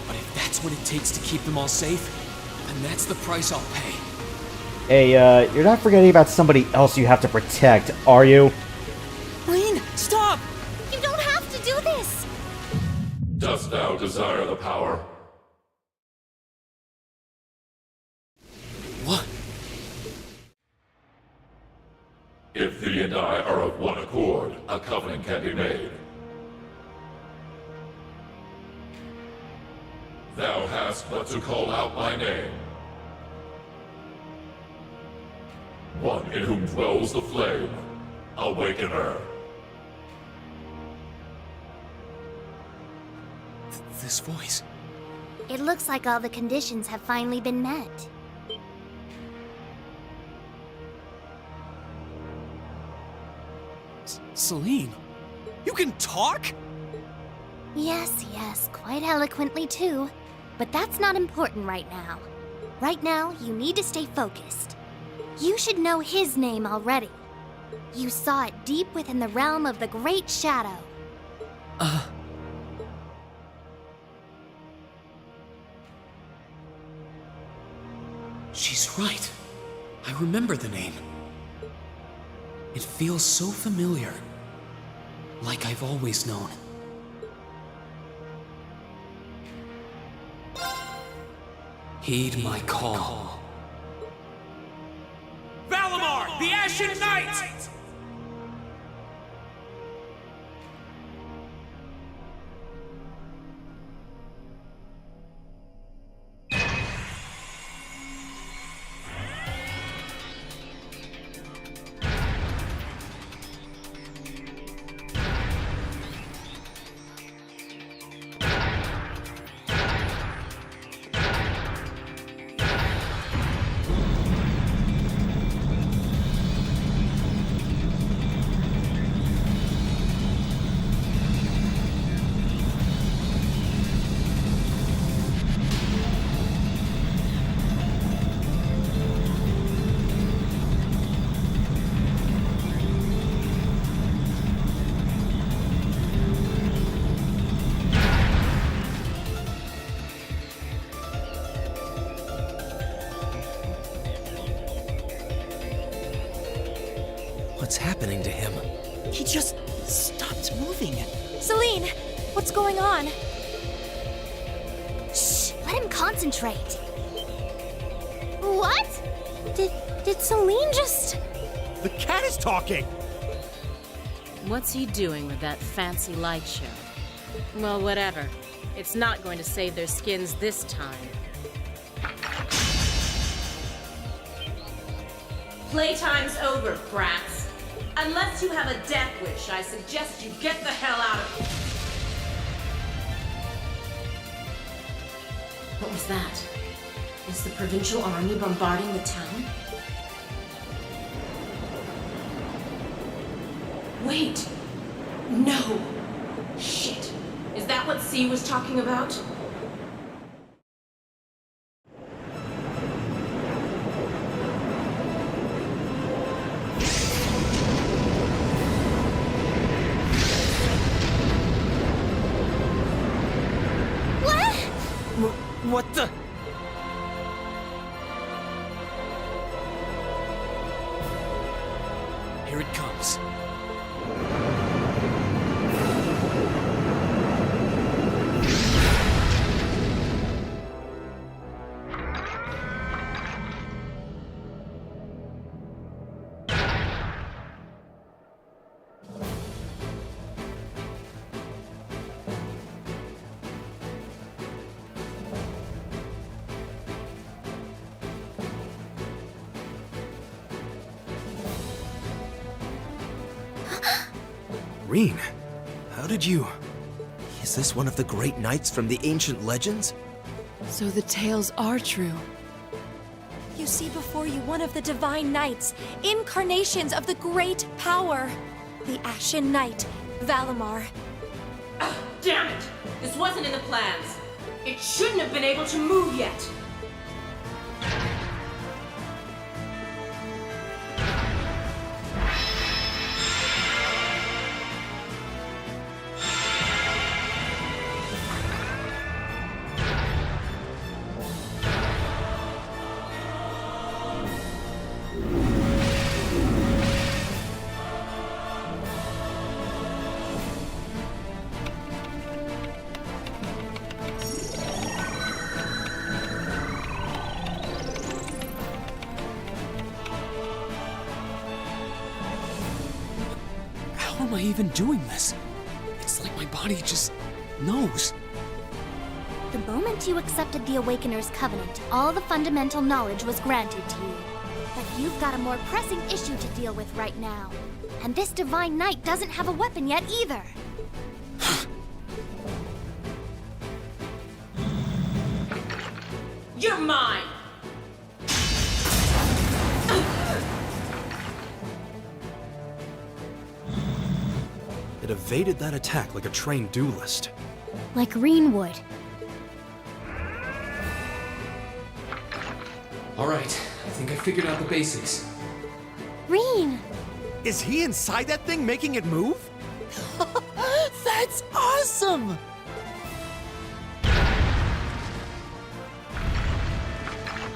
But if that's what it takes to keep them all safe, then that's the price I'll pay. Hey, you're not forgetting about somebody else you have to protect, are you? Reen, stop! You don't have to do this! Dost thou desire the power? What? If thee and I are of one accord, a covenant can be made. Thou hast but to call out my name. One in whom dwells the flame. Awaken her. This voice. It looks like all the conditions have finally been met. Celine, you can talk? Yes, yes, quite eloquently too. But that's not important right now. Right now, you need to stay focused. You should know his name already. You saw it deep within the realm of the Great Shadow. She's right. I remember the name. It feels so familiar. Like I've always known. Heed my call. Valimar, the Ashen Knight! What's happening to him? He just stopped moving. Celine, what's going on? Shh, let him concentrate. What? Did Celine just... The cat is talking! What's he doing with that fancy light show? Well, whatever. It's not going to save their skins this time. Playtime's over, brats. Unless you have a death wish, I suggest you get the hell out of here. What was that? Is the provincial army bombarding the town? Wait! No! Shit! Is that what C was talking about? What the? Here it comes. Reen, how did you... Is this one of the great knights from the ancient legends? So the tales are true. You see before you one of the divine knights, incarnations of the great power. The Ashen Knight, Valimar. Damn it! This wasn't in the plans. It shouldn't have been able to move yet. How am I even doing this? It's like my body just knows. The moment you accepted the Awakener's Covenant, all the fundamental knowledge was granted to you. But you've got a more pressing issue to deal with right now. And this Divine Knight doesn't have a weapon yet either. You're mine! It evaded that attack like a trained duelist. Like Reen would. Alright, I think I figured out the basics. Reen! Is he inside that thing making it move? That's awesome!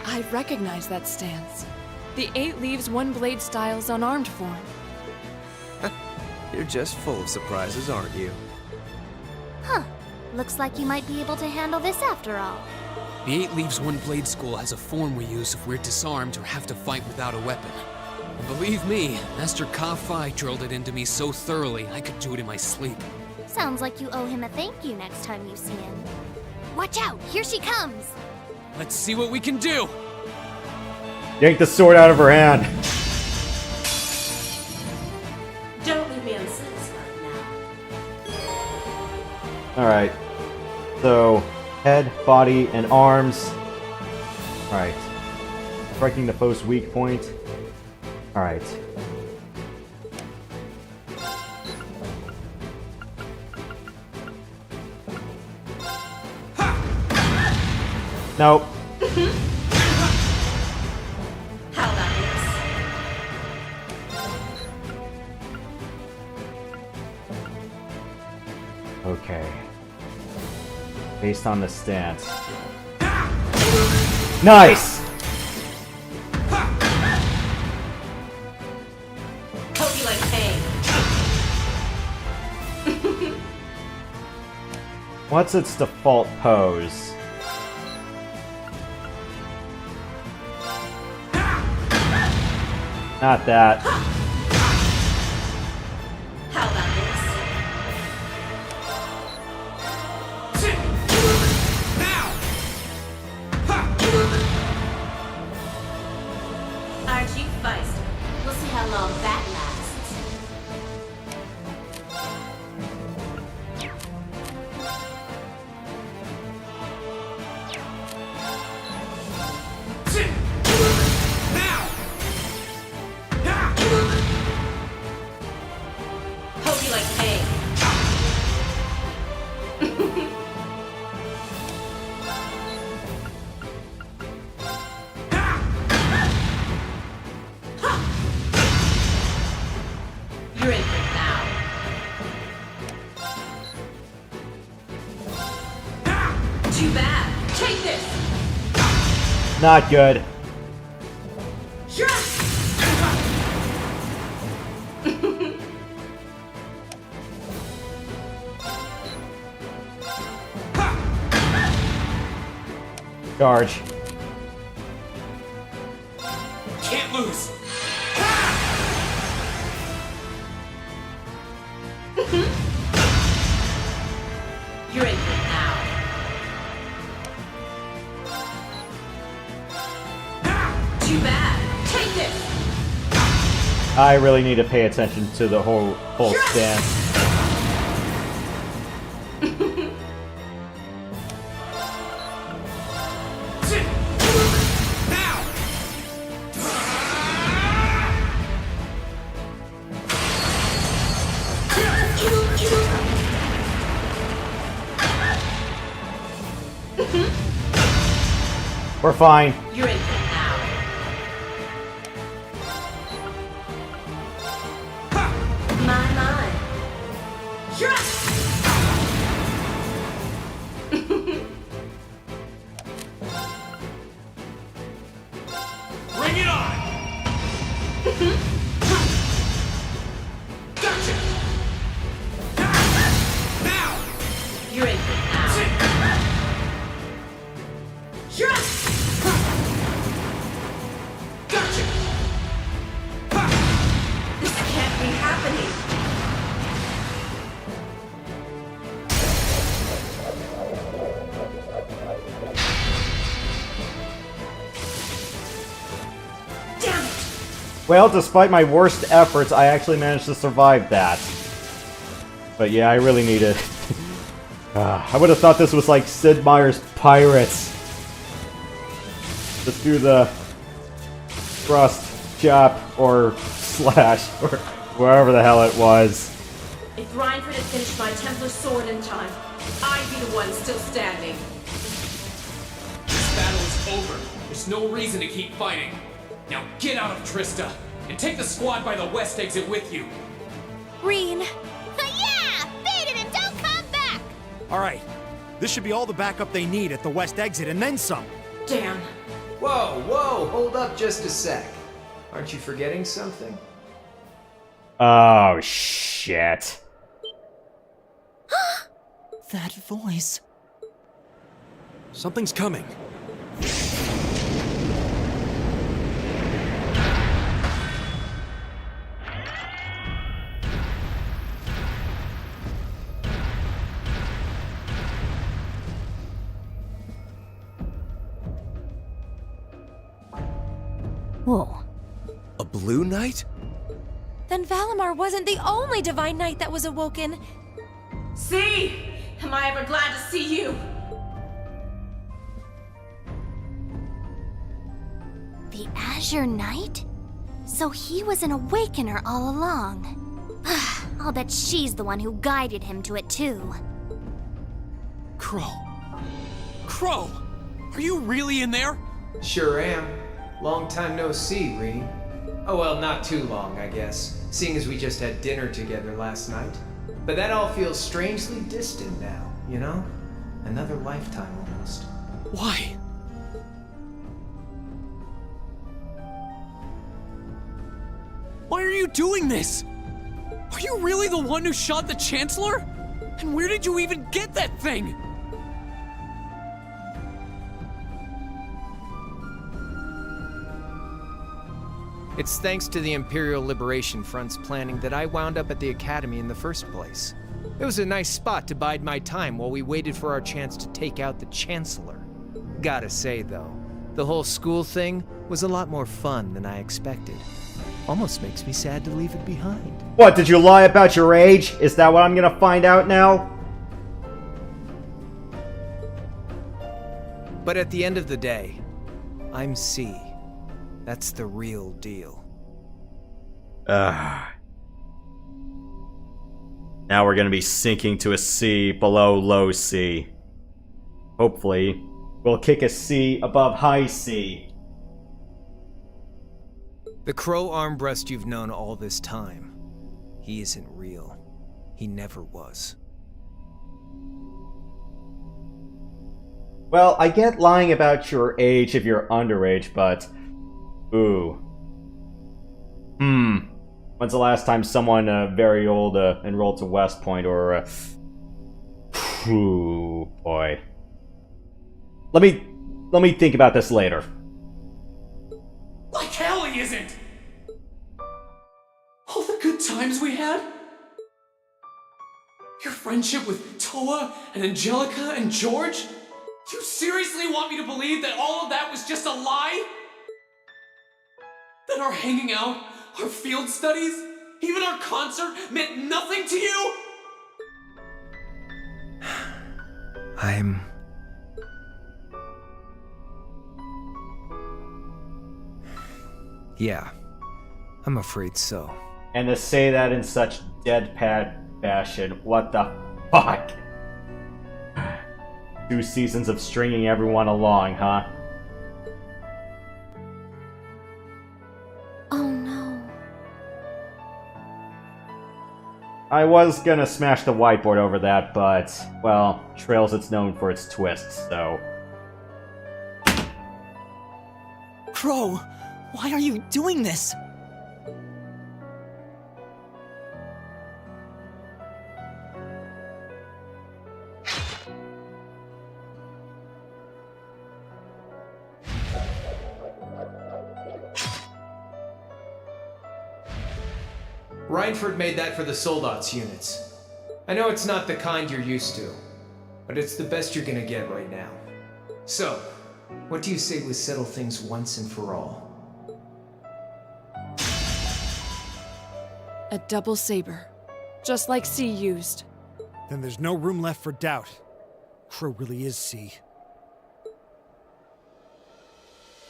I recognize that stance. The 8 leaves 1 blade style's unarmed form. You're just full of surprises, aren't you? Huh. Looks like you might be able to handle this after all. The 8 Leaves 1 Blade School has a form we use if we're disarmed or have to fight without a weapon. And believe me, Master Ka-Fi drilled it into me so thoroughly I could do it in my sleep. Sounds like you owe him a thank you next time you see him. Watch out! Here she comes! Let's see what we can do! Yank the sword out of her hand. Don't leave me unsatisfied now. Alright. So, head, body, and arms. Alright. Striking the foe's weak point. Alright. Nope. How about this? Okay. Based on the stance. Nice! Hope you like What's its default pose? Not that. How about this? Aren't you feisty? We'll see how long that lasts. Hope you like pain. You're in for it now. Too bad. Take this. Not good. Charge. Can't lose. You're in for it now. Too bad. Take this. I really need to pay attention to the whole stance. We're fine. You're in for it now. My. Bring it on! Gotcha! Now! You're in for it now. Gotcha! This can't be happening. Damn it! Well, despite my worst efforts, I actually managed to survive that. But yeah, I really need it. I would have thought this was like Sid Meier's Pirates. Just do the thrust, chop, or slash, or wherever the hell it was. If Reinford had finished my Templar sword in time, I'd be the one still standing. This battle is over. There's no reason to keep fighting. Now get out of Trista, and take the squad by the west exit with you. Reen. Yeah! Baited and don't come back! Alright, this should be all the backup they need at the west exit and then some. Damn. Whoa, hold up just a sec. Aren't you forgetting something? Oh, shit. That voice. Something's coming. Whoa. A blue knight? Then Valimar wasn't the only divine knight that was awoken. See? Am I ever glad to see you? The Azure Knight? So he was an awakener all along. I'll bet she's the one who guided him to it too. Crow. Crow! Are you really in there? Sure am. Long time no see, Reen. Oh well, not too long, I guess, seeing as we just had dinner together last night. But that all feels strangely distant now, you know? Another lifetime almost. Why? Why are you doing this? Are you really the one who shot the Chancellor? And where did you even get that thing? It's thanks to the Imperial Liberation Front's planning that I wound up at the Academy in the first place. It was a nice spot to bide my time while we waited for our chance to take out the Chancellor. Gotta say, though, the whole school thing was a lot more fun than I expected. Almost makes me sad to leave it behind. What, did you lie about your age? Is that what I'm gonna find out now? But at the end of the day, I'm C. That's the real deal. Now we're gonna be sinking to a C below low C. Hopefully, we'll kick a C above high C. The Crow Armbrust you've known all this time, he isn't real. He never was. Well, I get lying about your age if you're underage, but... Ooh. When's the last time someone very old enrolled to West Point or... Ooh, boy. Let me think about this later. Like hell he isn't! All the good times we had? Your friendship with Toa and Angelica and George? You seriously want me to believe that all of that was just a lie? That our hanging out, our field studies, even our concert meant nothing to you? Yeah, I'm afraid so. And to say that in such deadpan fashion, what the fuck? 2 seasons of stringing everyone along, huh? Oh no. I was gonna smash the whiteboard over that, but, well, Trails it's known for its twists, so... Crow, why are you doing this? Reinford made that for the Soldats units. I know it's not the kind you're used to, but it's the best you're gonna get right now. So, what do you say we settle things once and for all? A double saber. Just like C used. Then there's no room left for doubt. Crow really is C.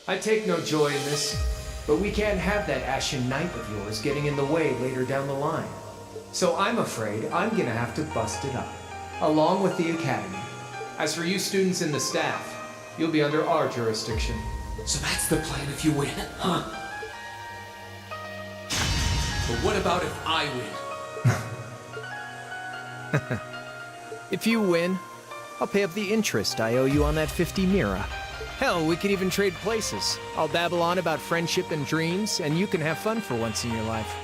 I take no joy in this, but we can't have that Ashen Knight of yours getting in the way later down the line. So I'm afraid I'm gonna have to bust it up, along with the Academy. As for you students and the staff, you'll be under our jurisdiction. So that's the plan if you win, huh? But what about if I win? If you win, I'll pay up the interest I owe you on that 50 Mira. Hell, we could even trade places. I'll babble on about friendship and dreams, and you can have fun for once in your life.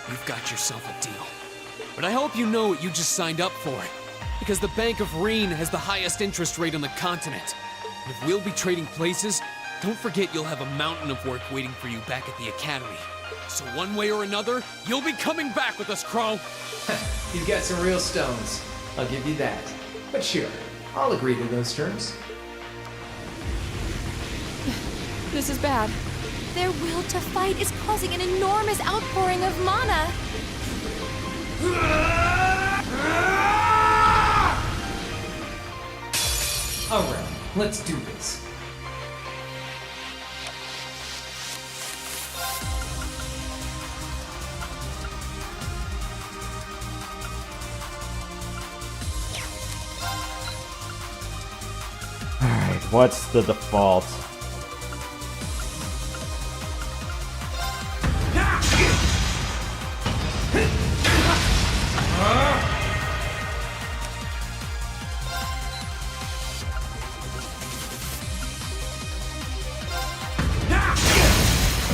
You've got yourself a deal. But I hope you know what you just signed up for. Because the Bank of Reen has the highest interest rate on the continent. And if we'll be trading places, don't forget you'll have a mountain of work waiting for you back at the Academy. So one way or another, you'll be coming back with us, Crow. You've got some real stones. I'll give you that. But sure, I'll agree to those terms. This is bad. Their will to fight is causing an enormous outpouring of mana. Alright, let's do this. Alright, what's the default?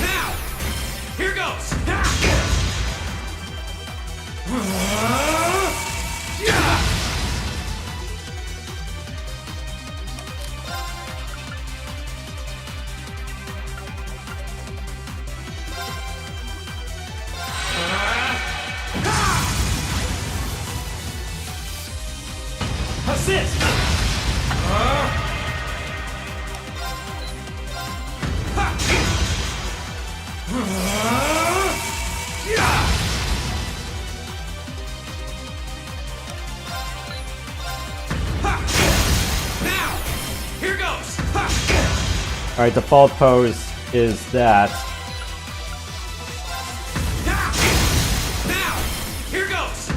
Now! Here goes! Alright, default pose is that. Now! Here goes!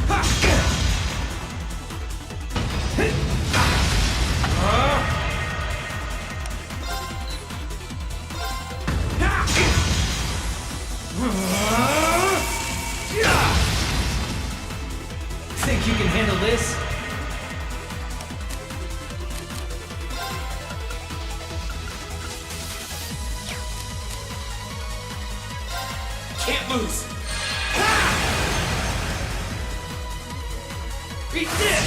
Think you can handle this? Can't lose! Beat this!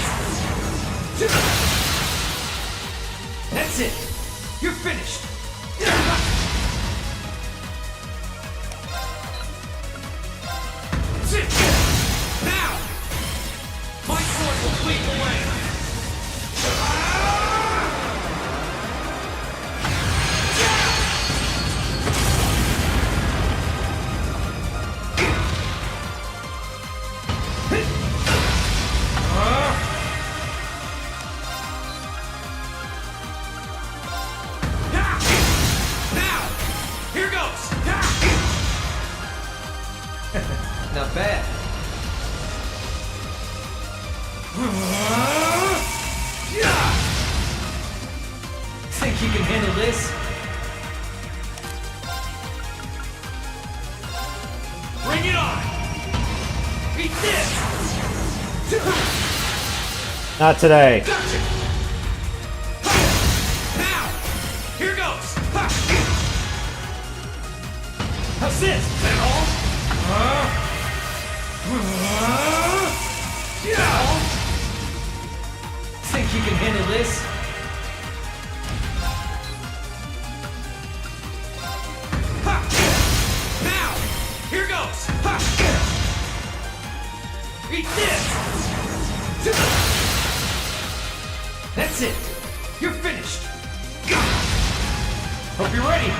That's it! You're finished! Now! My sword will lead the way! Now! Here goes! Not bad. Think you can handle this? Bring it on! Beat this! Not today. Gotcha! Now! Here goes! How's this? Is that all? Think you can handle this? Now! Here goes! Beat this! That's it! You're finished! Hope you're ready!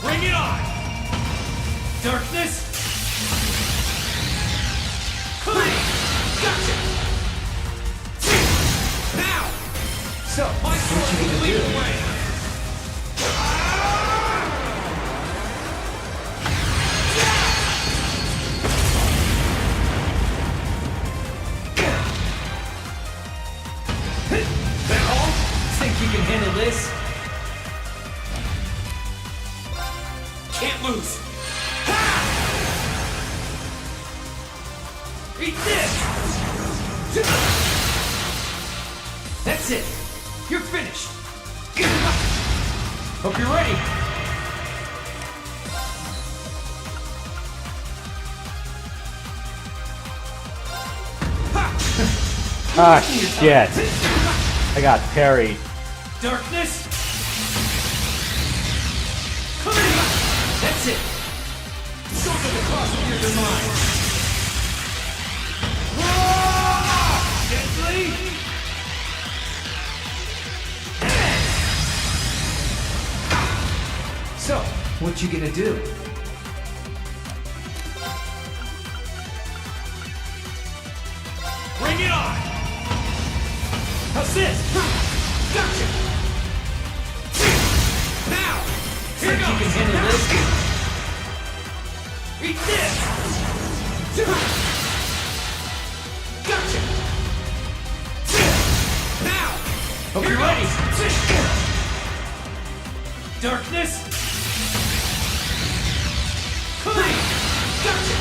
Bring it on! Darkness! Clean! Gotcha! Now! So, My sword will lead the way! That all? Think you can handle this? Can't lose! Beat this! That's it! You're finished! Hope you're ready! Ah, shit. I got parried. Darkness! Clean! That's it! So to the cross of your demise! Gently! So, what you gonna do? Bring it on! How's this? Gotcha! Now! Here Think goes! you can handle this? Eat this! Gotcha! Now! Hope Here you're ready! goes! Darkness! Clean! Gotcha!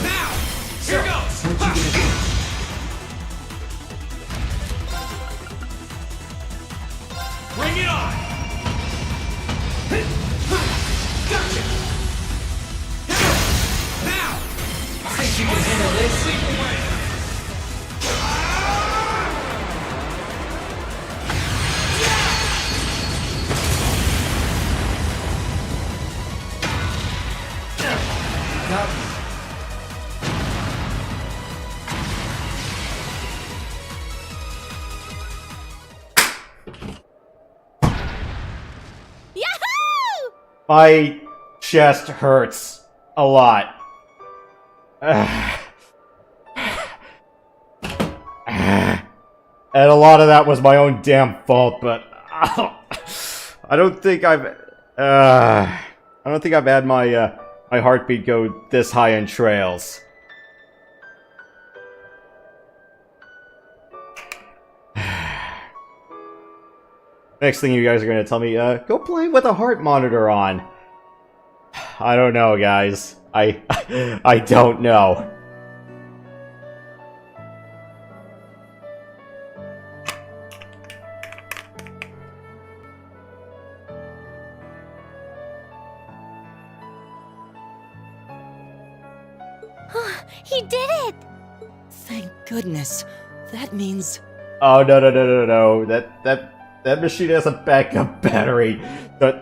Now! Here goes! What you gonna do? Bring it on! Gotcha! Now! Think you can handle this? Lead the way! Got me. Yahoo! I chest hurts a lot. And a lot of that was my own damn fault, but I don't think I've had my my heartbeat go this high in trails. Next thing you guys are gonna tell me, go play with a heart monitor on. I don't know, guys. I don't know. He did it! Thank goodness. That means... Oh, no. That machine has a backup battery.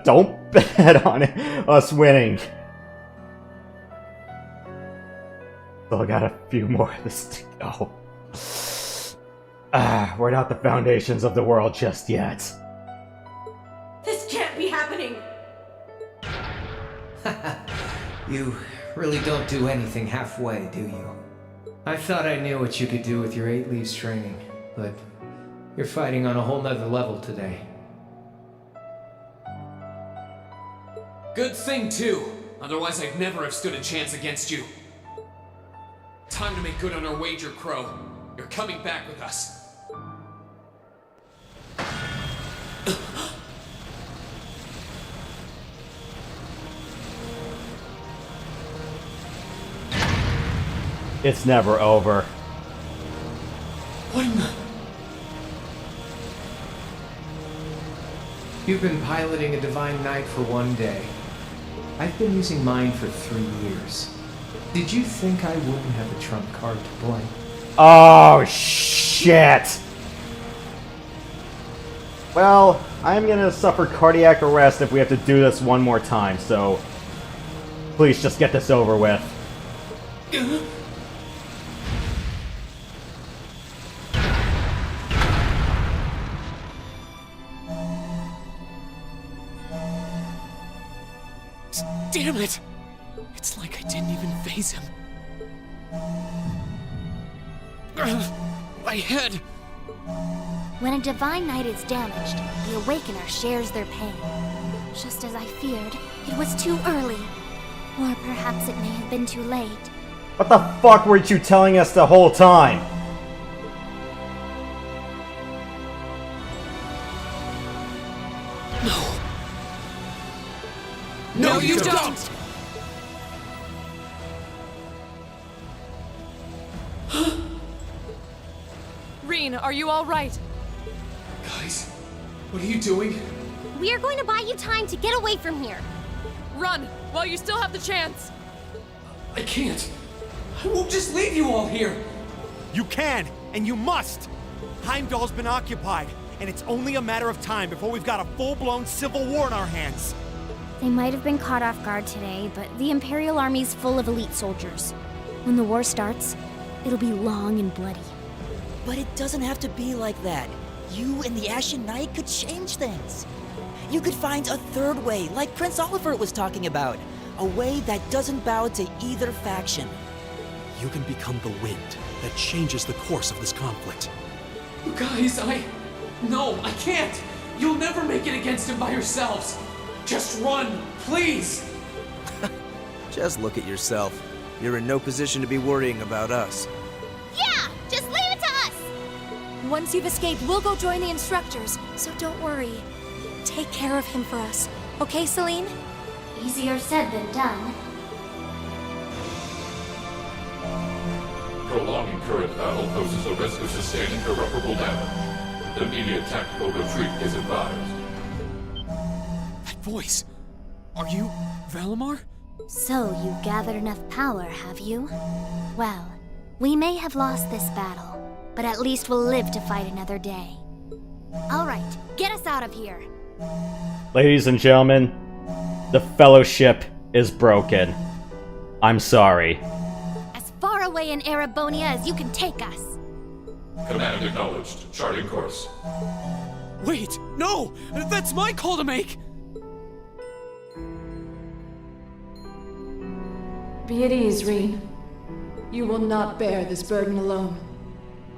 Don't bet on us winning. Still got a few more of this to go. We're not the foundations of the world just yet. This can't be happening! You really don't do anything halfway, do you? I thought I knew what you could do with your 8 leaves training, but you're fighting on a whole nother level today. Good thing, too. Otherwise, I'd never have stood a chance against you. Time to make good on our wager, Crow. You're coming back with us. It's never over. What in the... You've been piloting a Divine Knight for 1 day. I've been using mine for 3 years. Did you think I wouldn't have a trump card to play? Oh, shit! Well, I'm gonna suffer cardiac arrest if we have to do this one more time, so... Please just get this over with. Damn it! It's like I didn't even phase him. My head! When a Divine Knight is damaged, the Awakener shares their pain. Just as I feared, it was too early. Or perhaps it may have been too late. What the fuck weren't you telling us the whole time? No, you don't! Reen, are you alright? Guys, what are you doing? We are going to buy you time to get away from here. Run, while you still have the chance! I can't. I won't just leave you all here. You can, and you must! Heimdall's been occupied, and it's only a matter of time before we've got a full-blown civil war in our hands. They might have been caught off guard today, but the Imperial Army's full of elite soldiers. When the war starts, it'll be long and bloody. But it doesn't have to be like that. You and the Ashen Knight could change things. You could find a third way, like Prince Oliver was talking about. A way that doesn't bow to either faction. You can become the wind that changes the course of this conflict. You guys, No, I can't! You'll never make it against him by yourselves! Just run, please! Just look at yourself. You're in no position to be worrying about us. Yeah! Just leave it to us! Once you've escaped, we'll go join the instructors, so don't worry. Take care of him for us. Okay, Celine? Easier said than done. Prolonging current battle poses a risk of sustaining irreparable damage. Immediate tactical retreat is advised. That voice! Are you Valimar? So you gathered enough power, have you? Well, we may have lost this battle, but at least we'll live to fight another day. All right, get us out of here. Ladies and gentlemen, the Fellowship is broken. I'm sorry. As far away in Erebonia as you can take us. Command acknowledged. Charting course. Wait, no! That's my call to make! Be at ease, Reen. You will not bear this burden alone.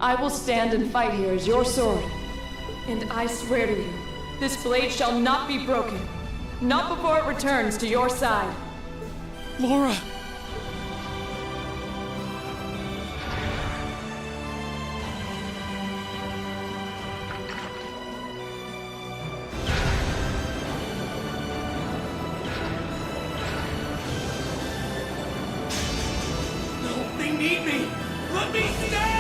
I will stand and fight here as your sword. And I swear to you, this blade shall not be broken. Not before it returns to your side. Laura! No, they need me! Let me stay!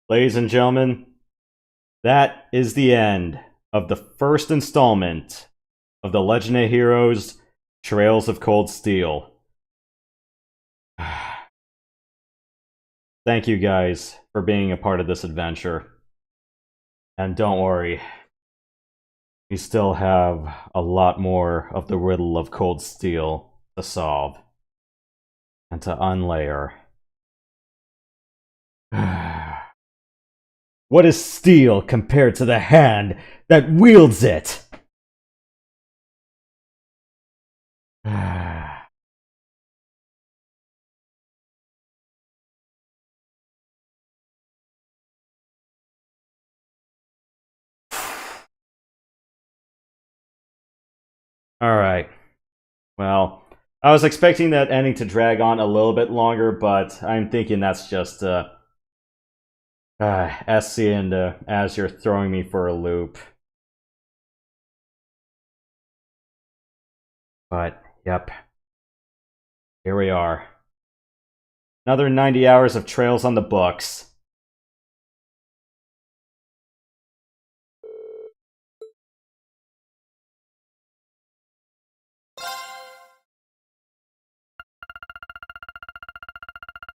Ladies and gentlemen, that is the end of the first installment of the Legend of Heroes Trails of Cold Steel. Thank you guys for being a part of this adventure. And don't worry, we still have a lot more of the riddle of Cold Steel to solve and to unlayer. What is steel compared to the hand that wields it? Alright. Well, I was expecting that ending to drag on a little bit longer, but I'm thinking that's just SC and Azure throwing me for a loop. But, yep. Here we are. Another 90 hours of trails on the books.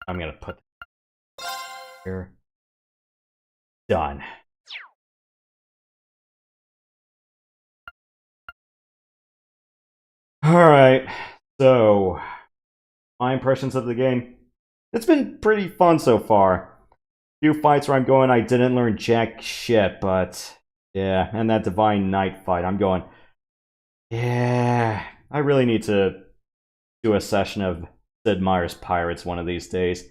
I'm gonna put here. Done. Alright, so my impressions of the game. It's been pretty fun so far. Few fights where I'm going, I didn't learn jack shit, but yeah, and that Divine Knight fight, I'm going, yeah, I really need to do a session of Sid Meier's Pirates one of these days.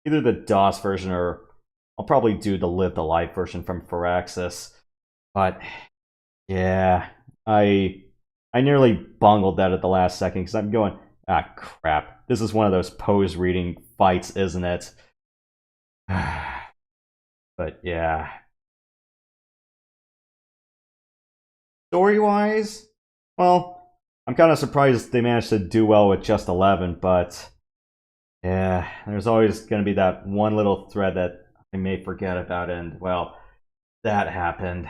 Either the DOS version or I'll probably do the Live the Life version from Firaxis. But yeah, I nearly bungled that at the last second because I'm going, ah crap, this is one of those pose reading fights, isn't it? But yeah. Story-wise, well, I'm kind of surprised they managed to do well with just 11, but yeah, there's always going to be that one little thread that I may forget about, and well, that happened.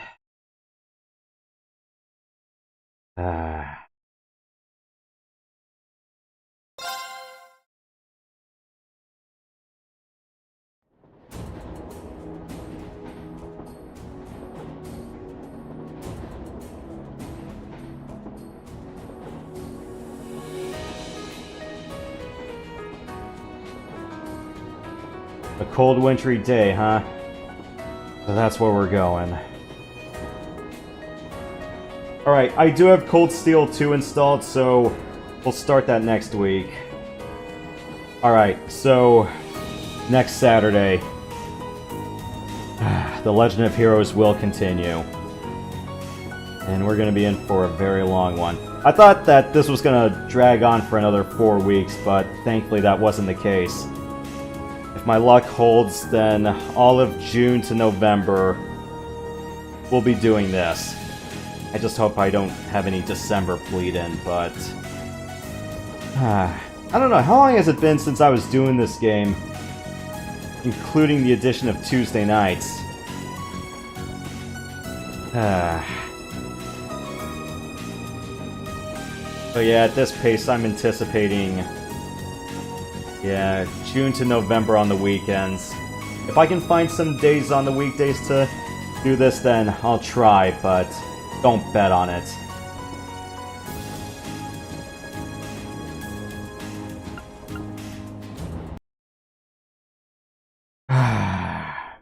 A cold wintry day, huh? So that's where we're going. Alright, I do have Cold Steel 2 installed, so we'll start that next week. Alright, so next Saturday, the Legend of Heroes will continue. And we're going to be in for a very long one. I thought that this was going to drag on for another 4 weeks, but thankfully that wasn't the case. If my luck holds, then all of June to November we'll be doing this. I just hope I don't have any December bleed in, but I don't know, how long has it been since I was doing this game, including the addition of Tuesday nights? So yeah, at this pace I'm anticipating, yeah, June to November on the weekends. If I can find some days on the weekdays to do this, then I'll try, but don't bet on it.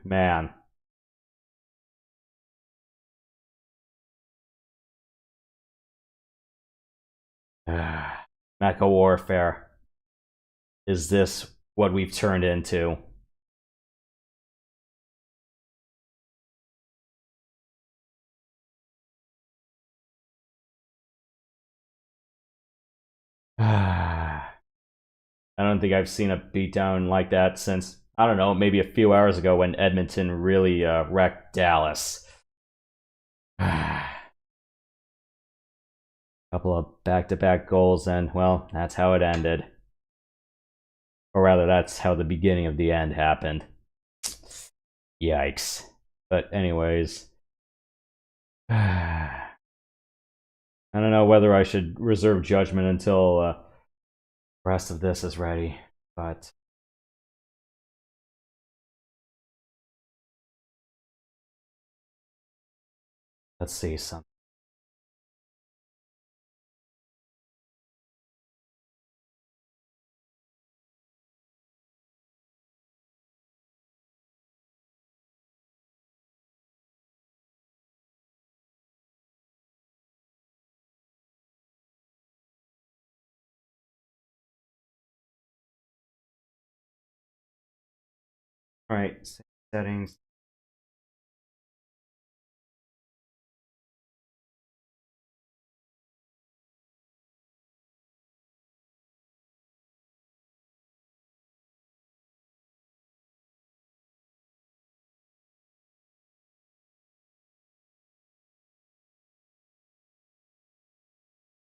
Man. Mecha warfare. Is this what we've turned into? I don't think I've seen a beatdown like that since, I don't know, maybe a few hours ago when Edmonton really wrecked Dallas. Couple of back-to-back goals, and, well, that's how it ended. Or rather, that's how the beginning of the end happened. Yikes. But anyways... I don't know whether I should reserve judgment until the rest of this is ready, but... Let's see something. Alright, settings.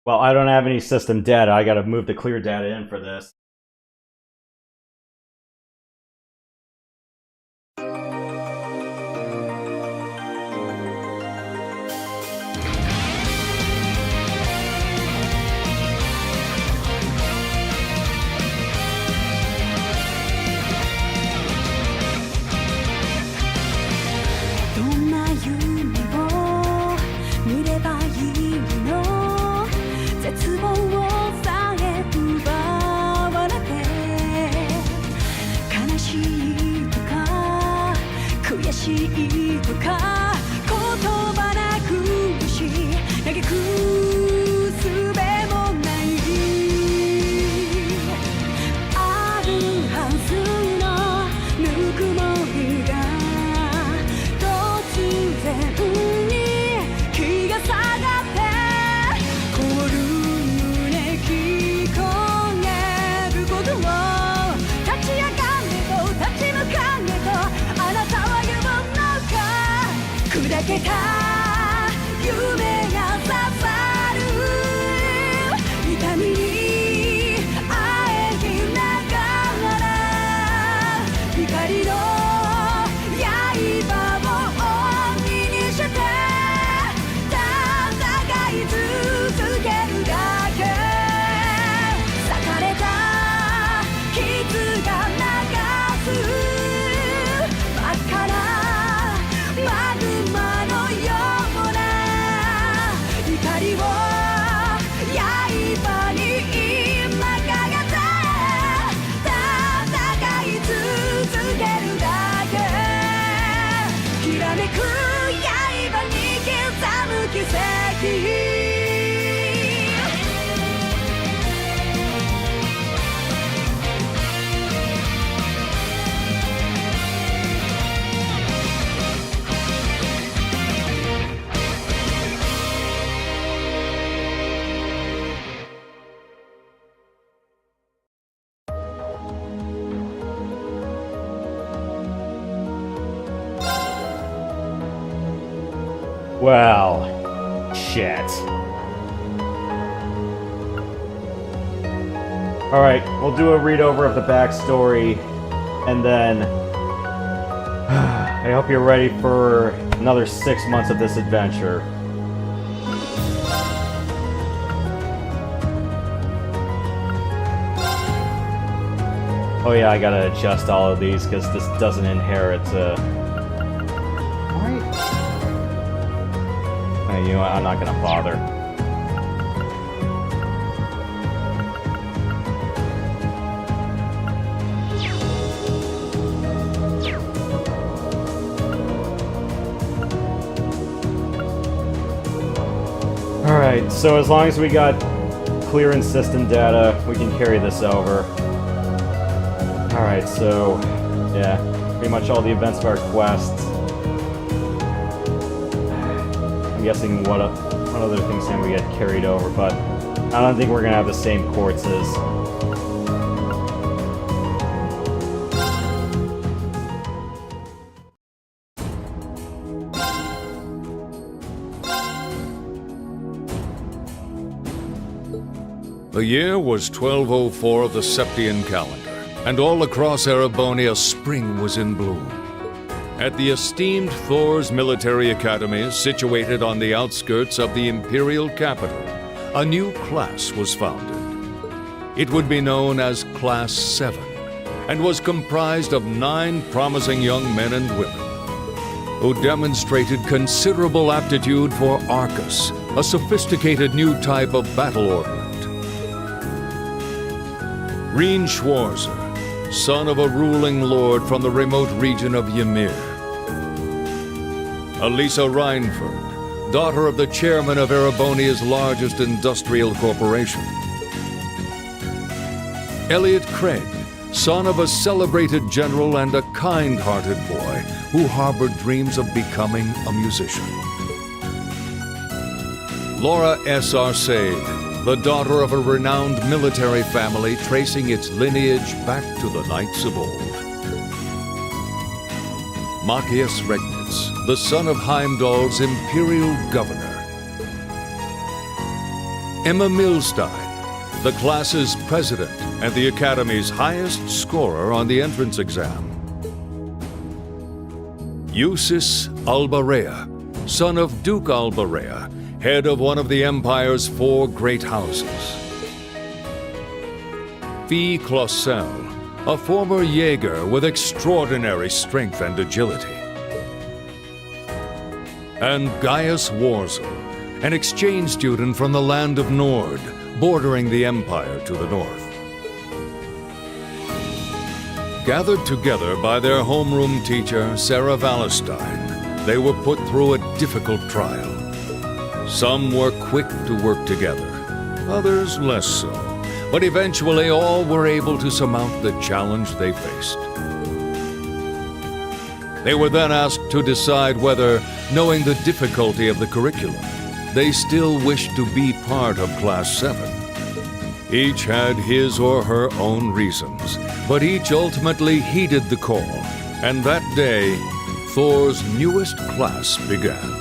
Well, I don't have any system data. I gotta move the clear data in for this. Well, shit. Alright, we'll do a read-over of the backstory, and then... I hope you're ready for another 6 months of this adventure. Oh yeah, I gotta adjust all of these, because this doesn't inherit, you know what, I'm not gonna bother. Alright, so as long as we got clearance system data, we can carry this over. Alright, so, yeah, pretty much all the events of our quests. I'm guessing what other things can we get carried over, but I don't think we're gonna have the same quartz as... The year was 1204 of the Septian calendar. and all across Erebonia spring was in bloom. At the esteemed Thor's Military Academy, situated on the outskirts of the Imperial capital, a new class was founded. It would be known as Class 7, and was comprised of 9 promising young men and women who demonstrated considerable aptitude for Arcus, a sophisticated new type of battle ornament. Reen Schwarzer, son of a ruling lord from the remote region of Ymir. Elisa Reinford, daughter of the chairman of Erebonia's largest industrial corporation. Elliot Craig, son of a celebrated general and a kind-hearted boy who harbored dreams of becoming a musician. Laura S. Arcade, the daughter of a renowned military family tracing its lineage back to the knights of old. Machias Regnitz, the son of Heimdall's imperial governor. Emma Milstein, the class's president and the Academy's highest scorer on the entrance exam. Eusis Albarea, son of Duke Albarea, head of one of the Empire's 4 great houses. Fee Clausel, a former Jaeger with extraordinary strength and agility. And Gaius Warzel, an exchange student from the land of Nord, bordering the Empire to the north. Gathered together by their homeroom teacher, Sarah Wallerstein, they were put through a difficult trial. Some were quick to work together, others less so, but eventually all were able to surmount the challenge they faced. They were then asked to decide whether, knowing the difficulty of the curriculum, they still wished to be part of Class 7. Each had his or her own reasons, but each ultimately heeded the call, and that day, Thor's newest class began.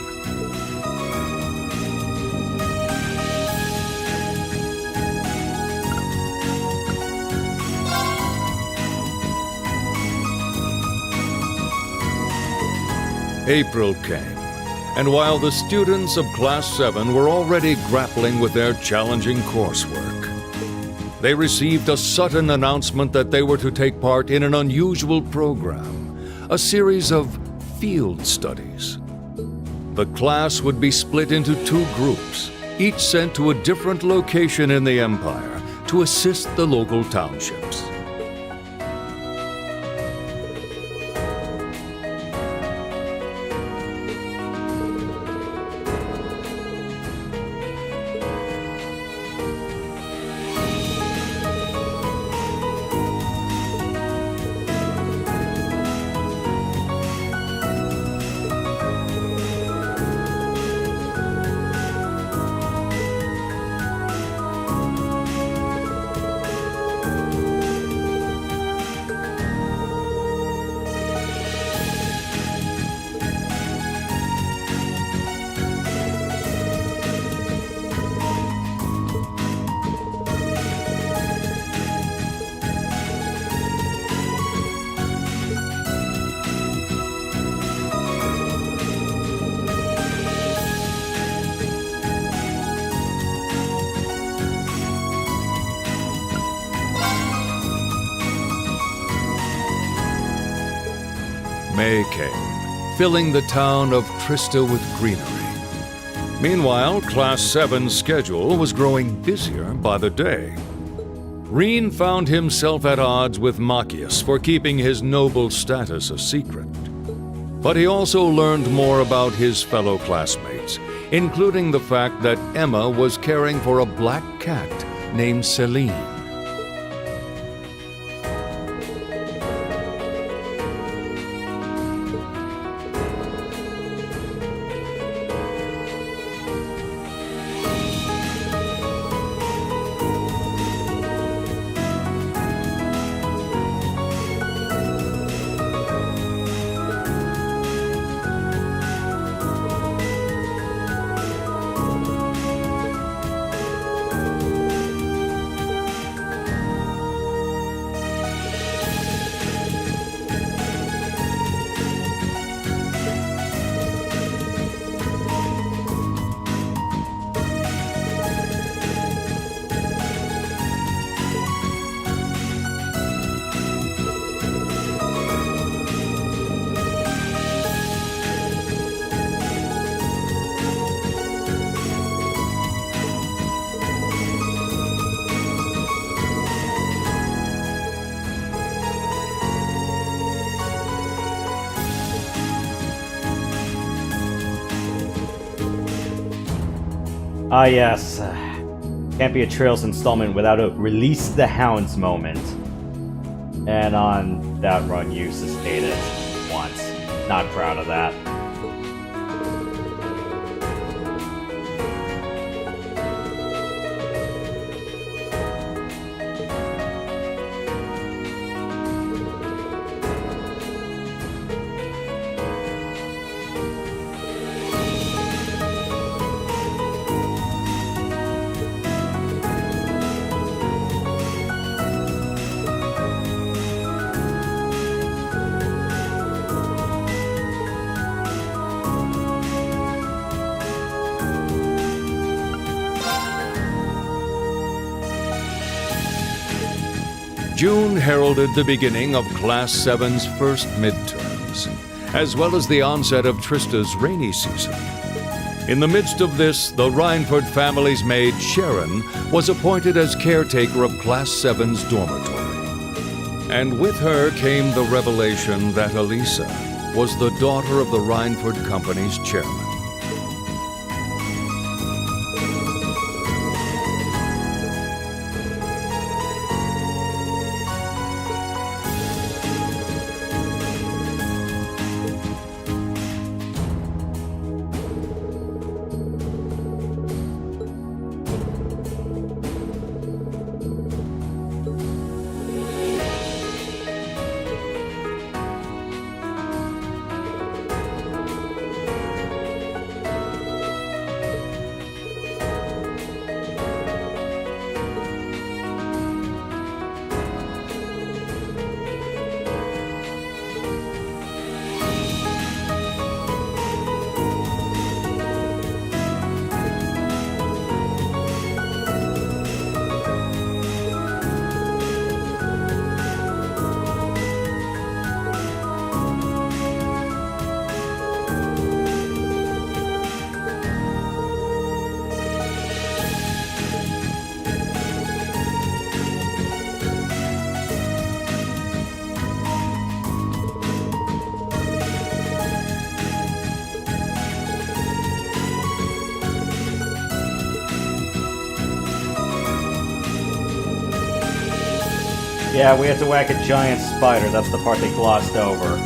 April came, and while the students of Class 7 were already grappling with their challenging coursework, they received a sudden announcement that they were to take part in an unusual program, a series of field studies. The class would be split into 2 groups, each sent to a different location in the Empire to assist the local townships. May came, filling the town of Trista with greenery. Meanwhile, Class 7's schedule was growing busier by the day. Reen found himself at odds with Machias for keeping his noble status a secret. But he also learned more about his fellow classmates, including the fact that Emma was caring for a black cat named Celine. Ah, yes. Can't be a Trails installment without a Release the Hounds moment. And on that run, you sustained it once. Not proud of that. June heralded the beginning of Class 7's first midterms, as well as the onset of Trista's rainy season. In the midst of this, the Rhineford family's maid, Sharon, was appointed as caretaker of Class 7's dormitory. And with her came the revelation that Elisa was the daughter of the Rhineford Company's chairman. Yeah, we had to whack a giant spider. That's the part they glossed over.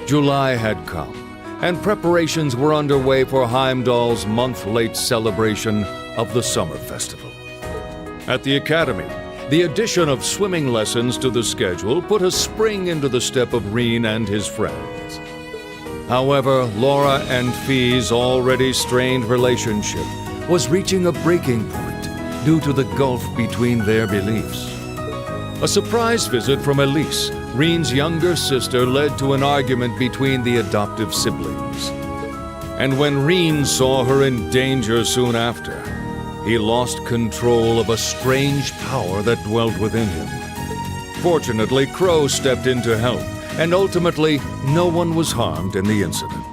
July had come, and preparations were underway for Heimdall's month-late celebration of the Summer Festival. At the Academy, the addition of swimming lessons to the schedule put a spring into the step of Reen and his friends. However, Laura and Fee's already strained relationship was reaching a breaking point due to the gulf between their beliefs. A surprise visit from Elise, Reen's younger sister, led to an argument between the adoptive siblings. And when Reen saw her in danger soon after, he lost control of a strange power that dwelt within him. Fortunately, Crow stepped in to help, and ultimately, no one was harmed in the incident.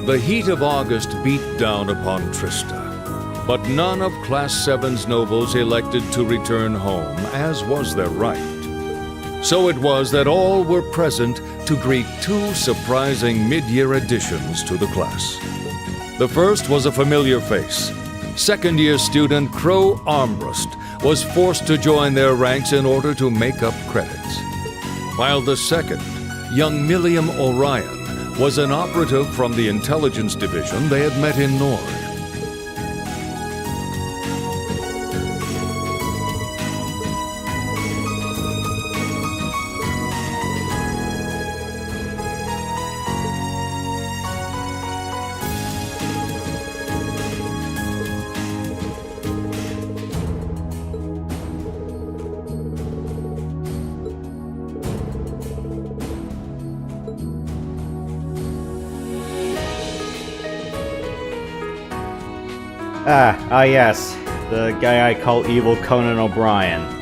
The heat of August beat down upon Trista, but none of Class 7's nobles elected to return home, as was their right. So it was that all were present to greet two surprising mid-year additions to the class. The first was a familiar face. Second-year student Crow Armbrust was forced to join their ranks in order to make up credits, while the second, young Milliam Orion, was an operative from the intelligence division they had met in Nord. Yes. The guy I call Evil Conan O'Brien.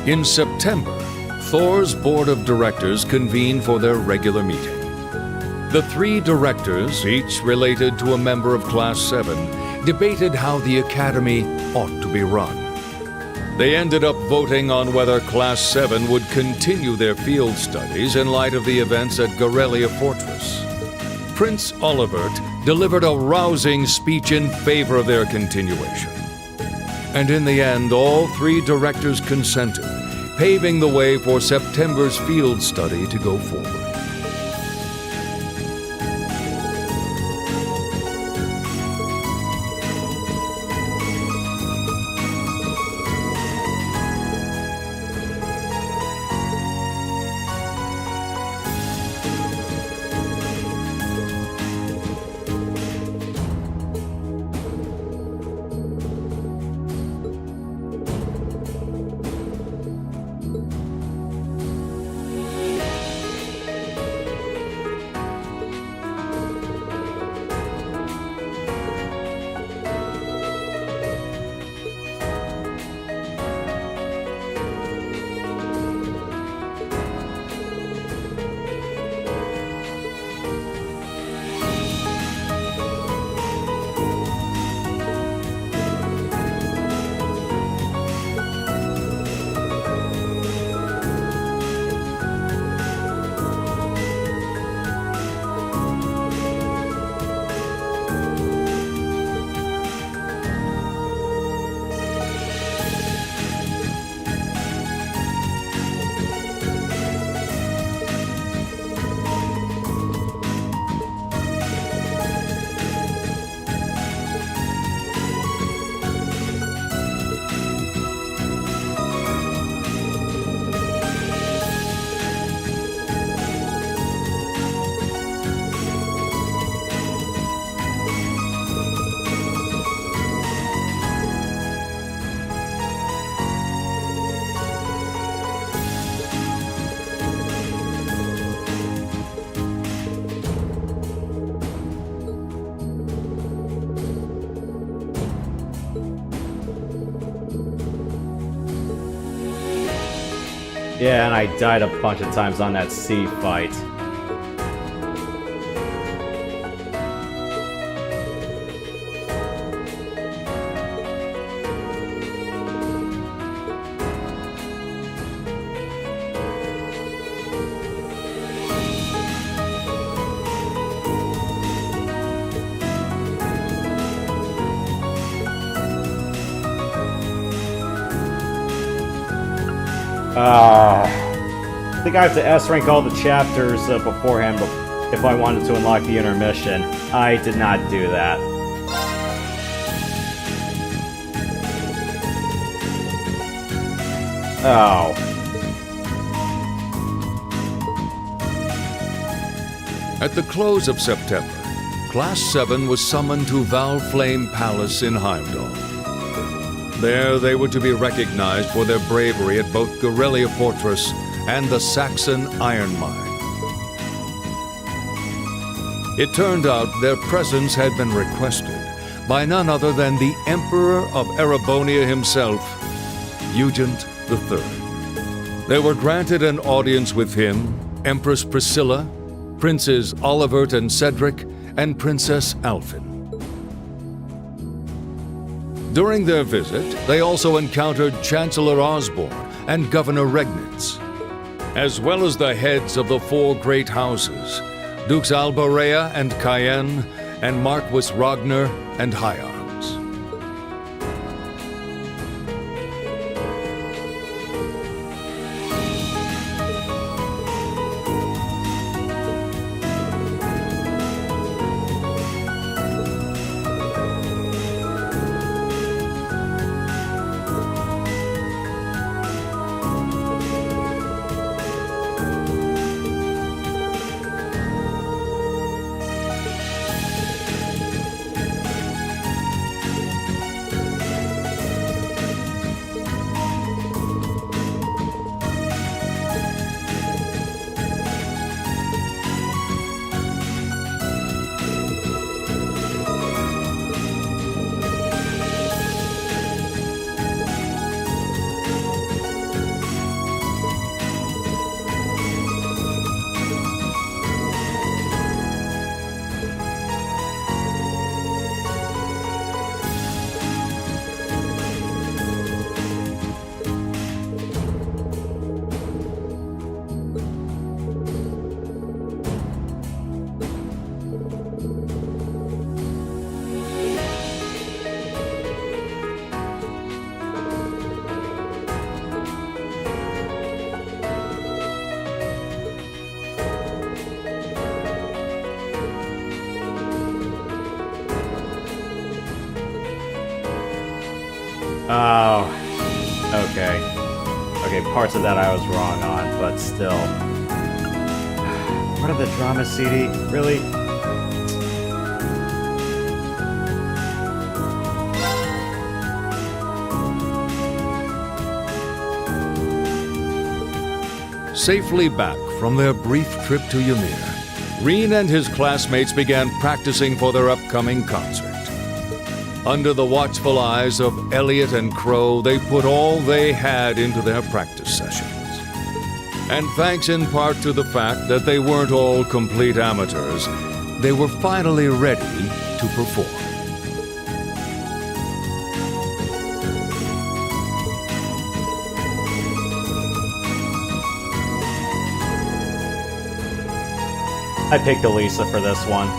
In September, Thor's board of directors convened for their regular meeting. The three directors, each related to a member of Class 7, debated how the Academy ought to be run. They ended up voting on whether Class 7 would continue their field studies in light of the events at Gorelia Fortress. Prince Olivert delivered a rousing speech in favor of their continuation. And in the end, all three directors consented, paving the way for September's field study to go forward. Yeah, and I died a bunch of times on that sea fight. I think I have to S-rank all the chapters beforehand if I wanted to unlock the intermission. I did not do that. Oh. At the close of September, Class 7 was summoned to Valflame Palace in Heimdall. There they were to be recognized for their bravery at both Gorelia Fortress and the Saxon Iron Mine. It turned out their presence had been requested by none other than the Emperor of Erebonia himself, Eugent III. They were granted an audience with him, Empress Priscilla, Princes Olivert and Cedric, and Princess Alfin. During their visit, they also encountered Chancellor Osborne and Governor Regnitz, as well as the heads of the four great houses, Dukes Alborea and Cayenne, and Marquis Ragnar and Hyarms. Oh, okay. Okay, parts of that I was wrong on, but still. What are the drama CD? Really? Safely back from their brief trip to Ymir, Reen and his classmates began practicing for their upcoming concert. Under the watchful eyes of Elliot and Crow, they put all they had into their practice sessions. And thanks in part to the fact that they weren't all complete amateurs, they were finally ready to perform. I picked Elisa for this one.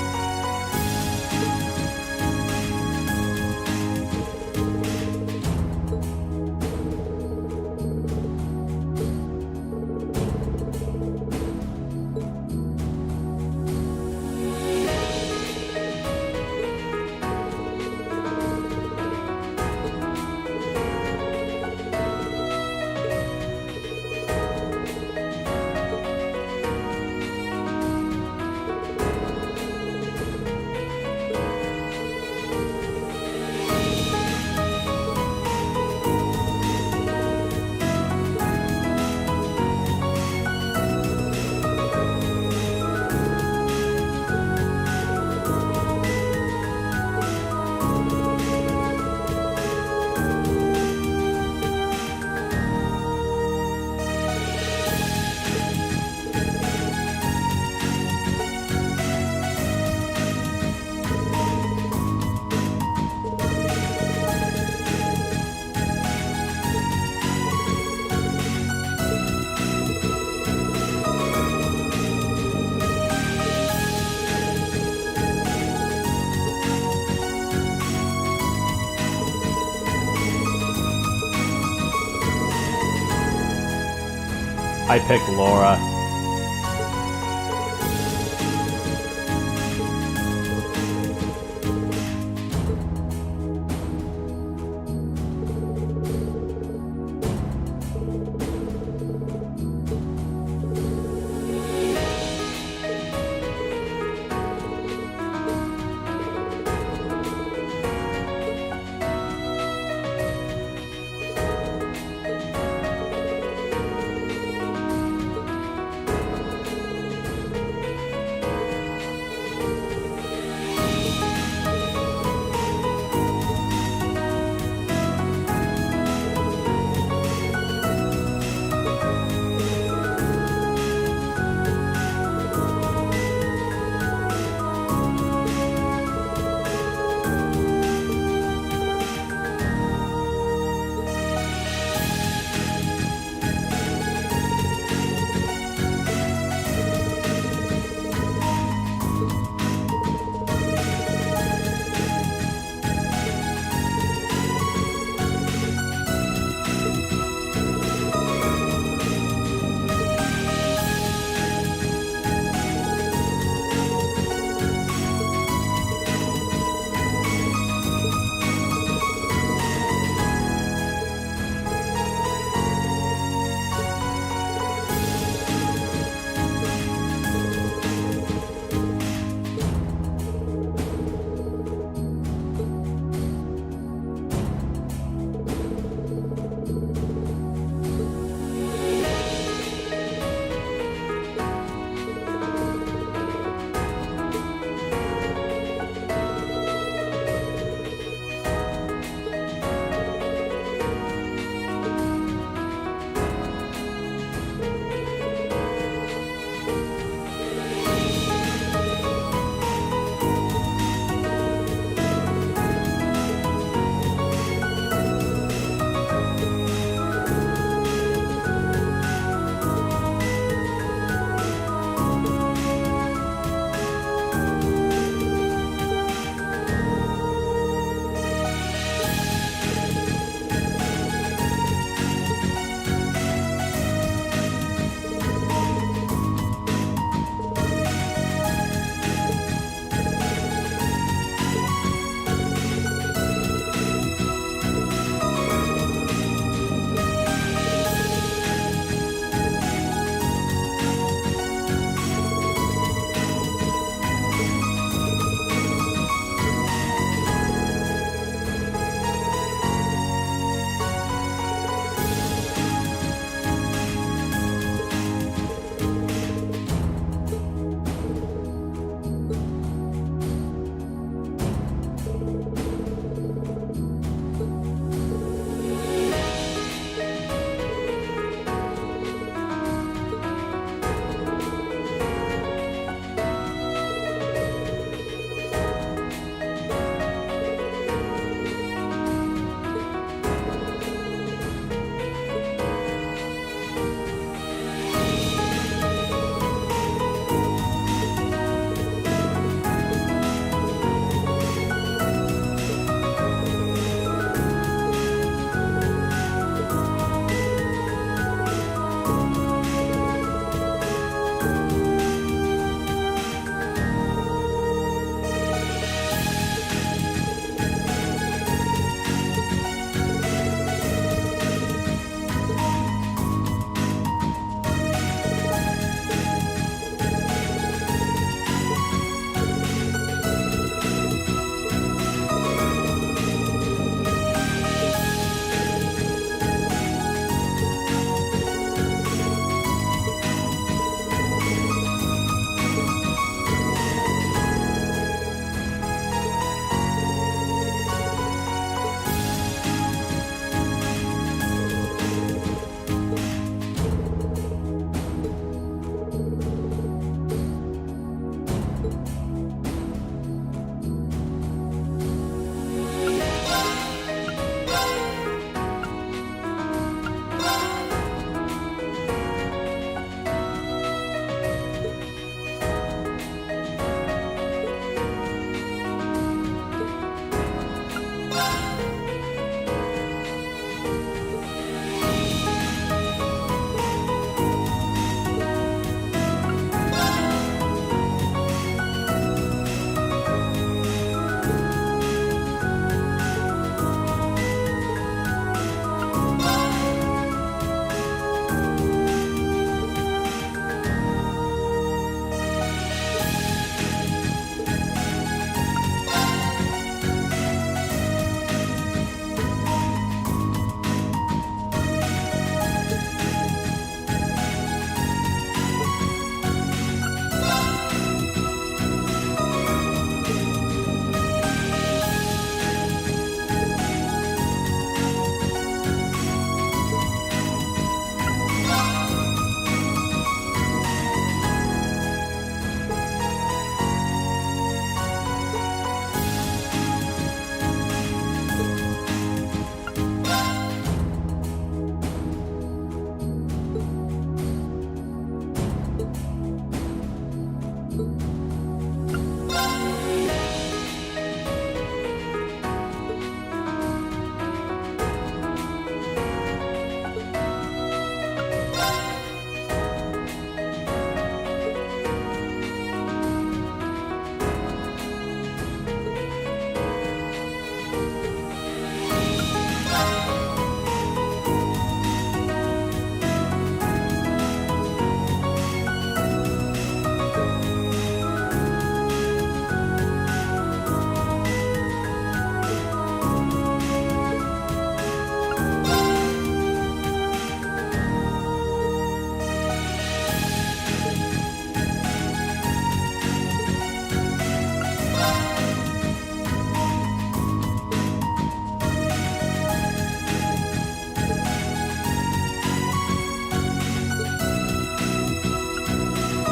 I picked Laura.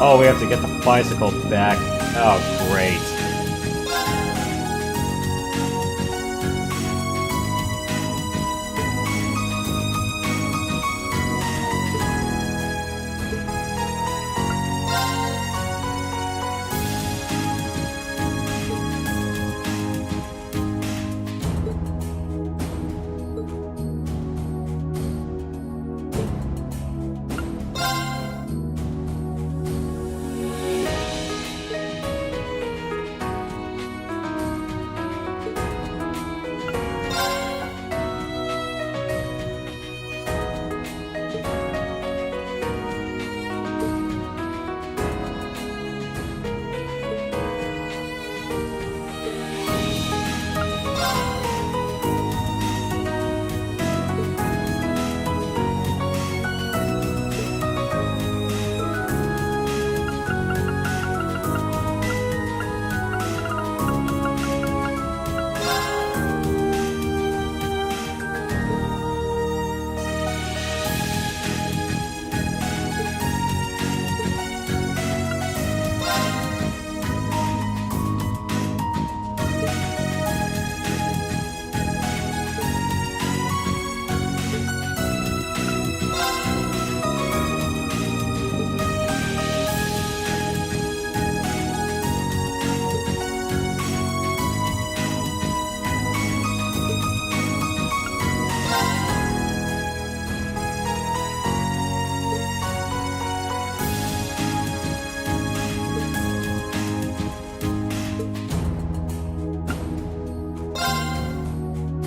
Oh, we have to get the bicycle back. Oh, great.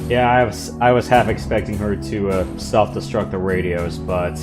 Yeah, I was half expecting her to self-destruct the radios, but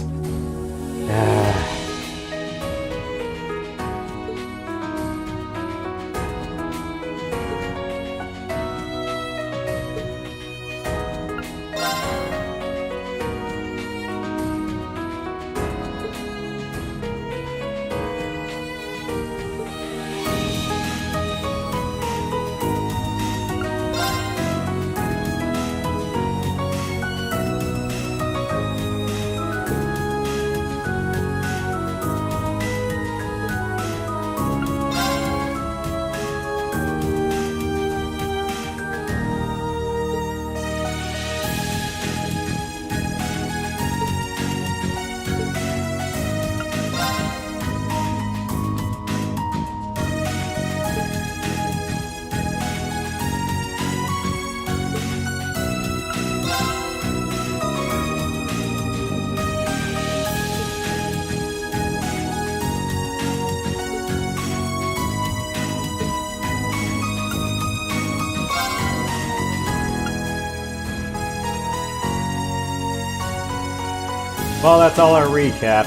well, that's all our recaps.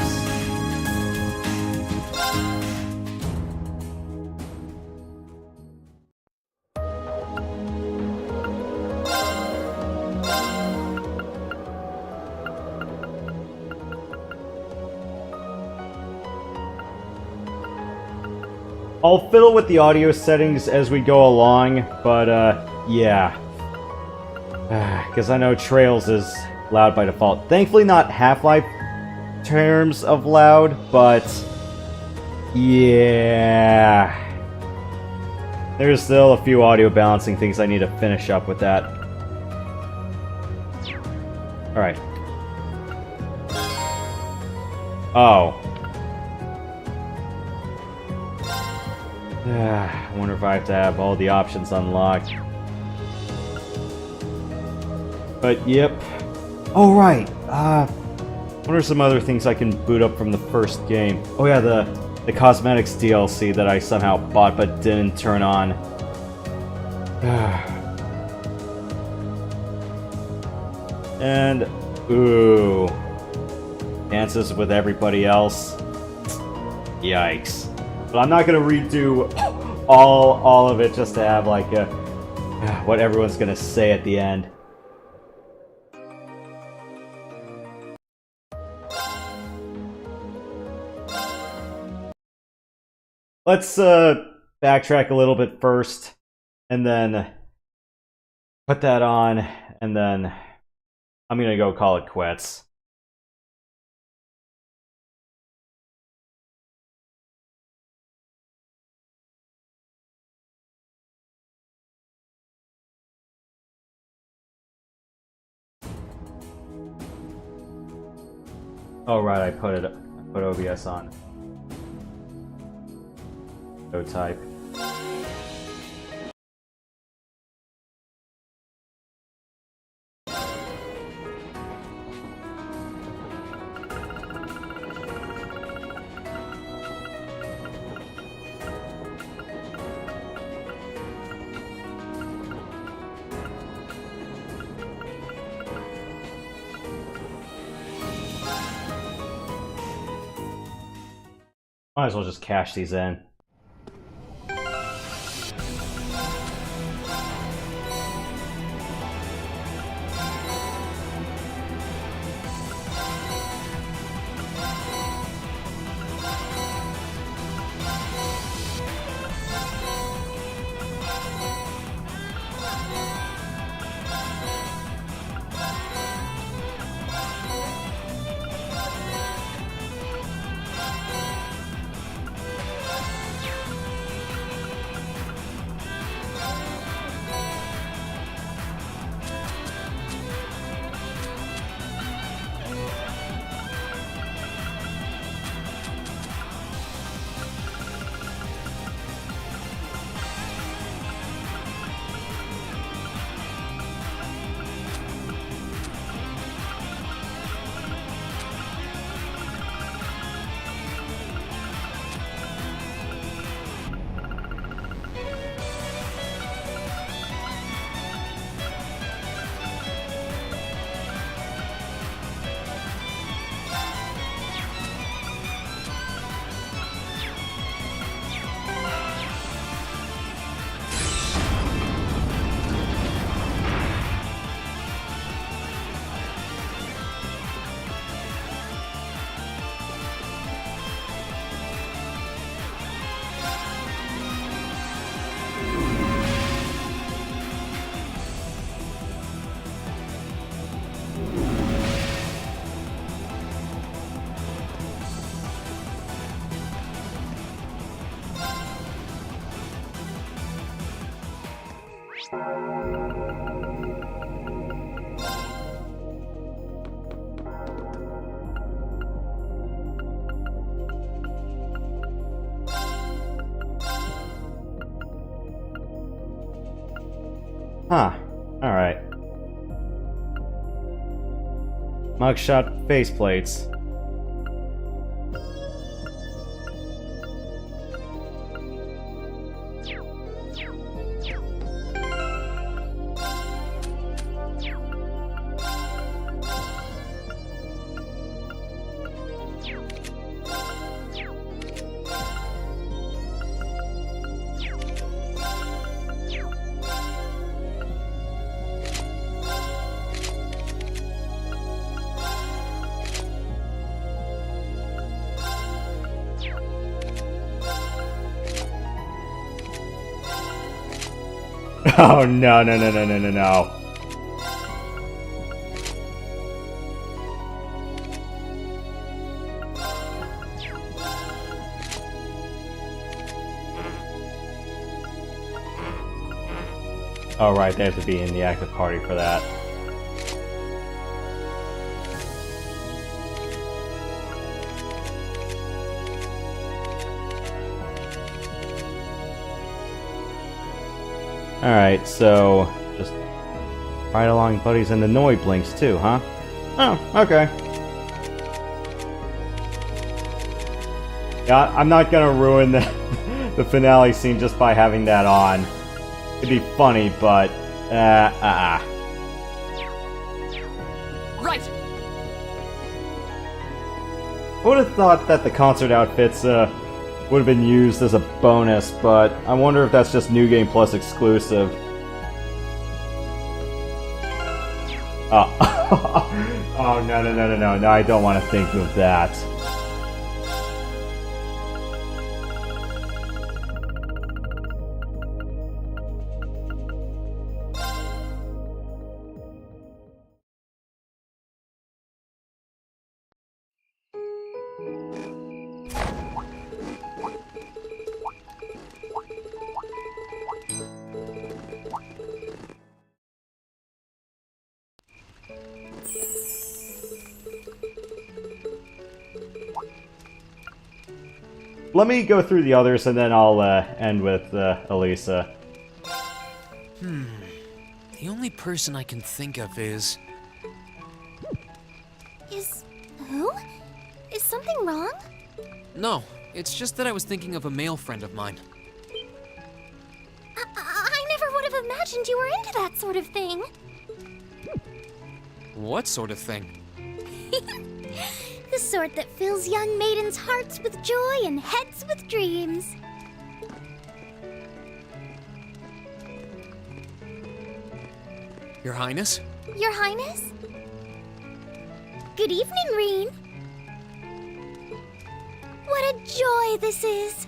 I'll fiddle with the audio settings as we go along, but yeah. Because I know Trails is loud by default. Thankfully not Half-Life terms of loud, but yeah. There's still a few audio balancing things I need to finish up with that. Alright. Oh. I wonder if I have to have all the options unlocked. But yep. Oh right. What are some other things I can boot up from the first game? Oh yeah, the cosmetics DLC that I somehow bought but didn't turn on. And ooh, dances with everybody else. Yikes. But I'm not gonna redo all of it just to have like a what everyone's gonna say at the end. Let's backtrack a little bit first, and then put that on, and then I'm gonna go call it quits. Oh right, I put OBS on. No type. Might as well just cash these in. Huh. Alright. Mugshot faceplates. Oh no no no no no no no. Oh right, they have to be in the active party for that. Alright, so just ride along buddies and the Noi blinks too, huh? Oh, okay. Yeah, I'm not gonna ruin the finale scene just by having that on. It'd be funny, but Right. I would have thought that the concert outfits would have been used as a bonus, but I wonder if that's just New Game Plus exclusive. Oh, oh no no no no no no! I don't want to think of that. let me go through the others, and then I'll end with Elisa. The only person I can think of is... Is... who? Is something wrong? No, it's just that I was thinking of a male friend of mine. I never would have imagined you were into that sort of thing. What sort of thing? The sort that fills young maidens' hearts with joy and heads with dreams. Your Highness? Your Highness? Good evening, Reen. What a joy this is!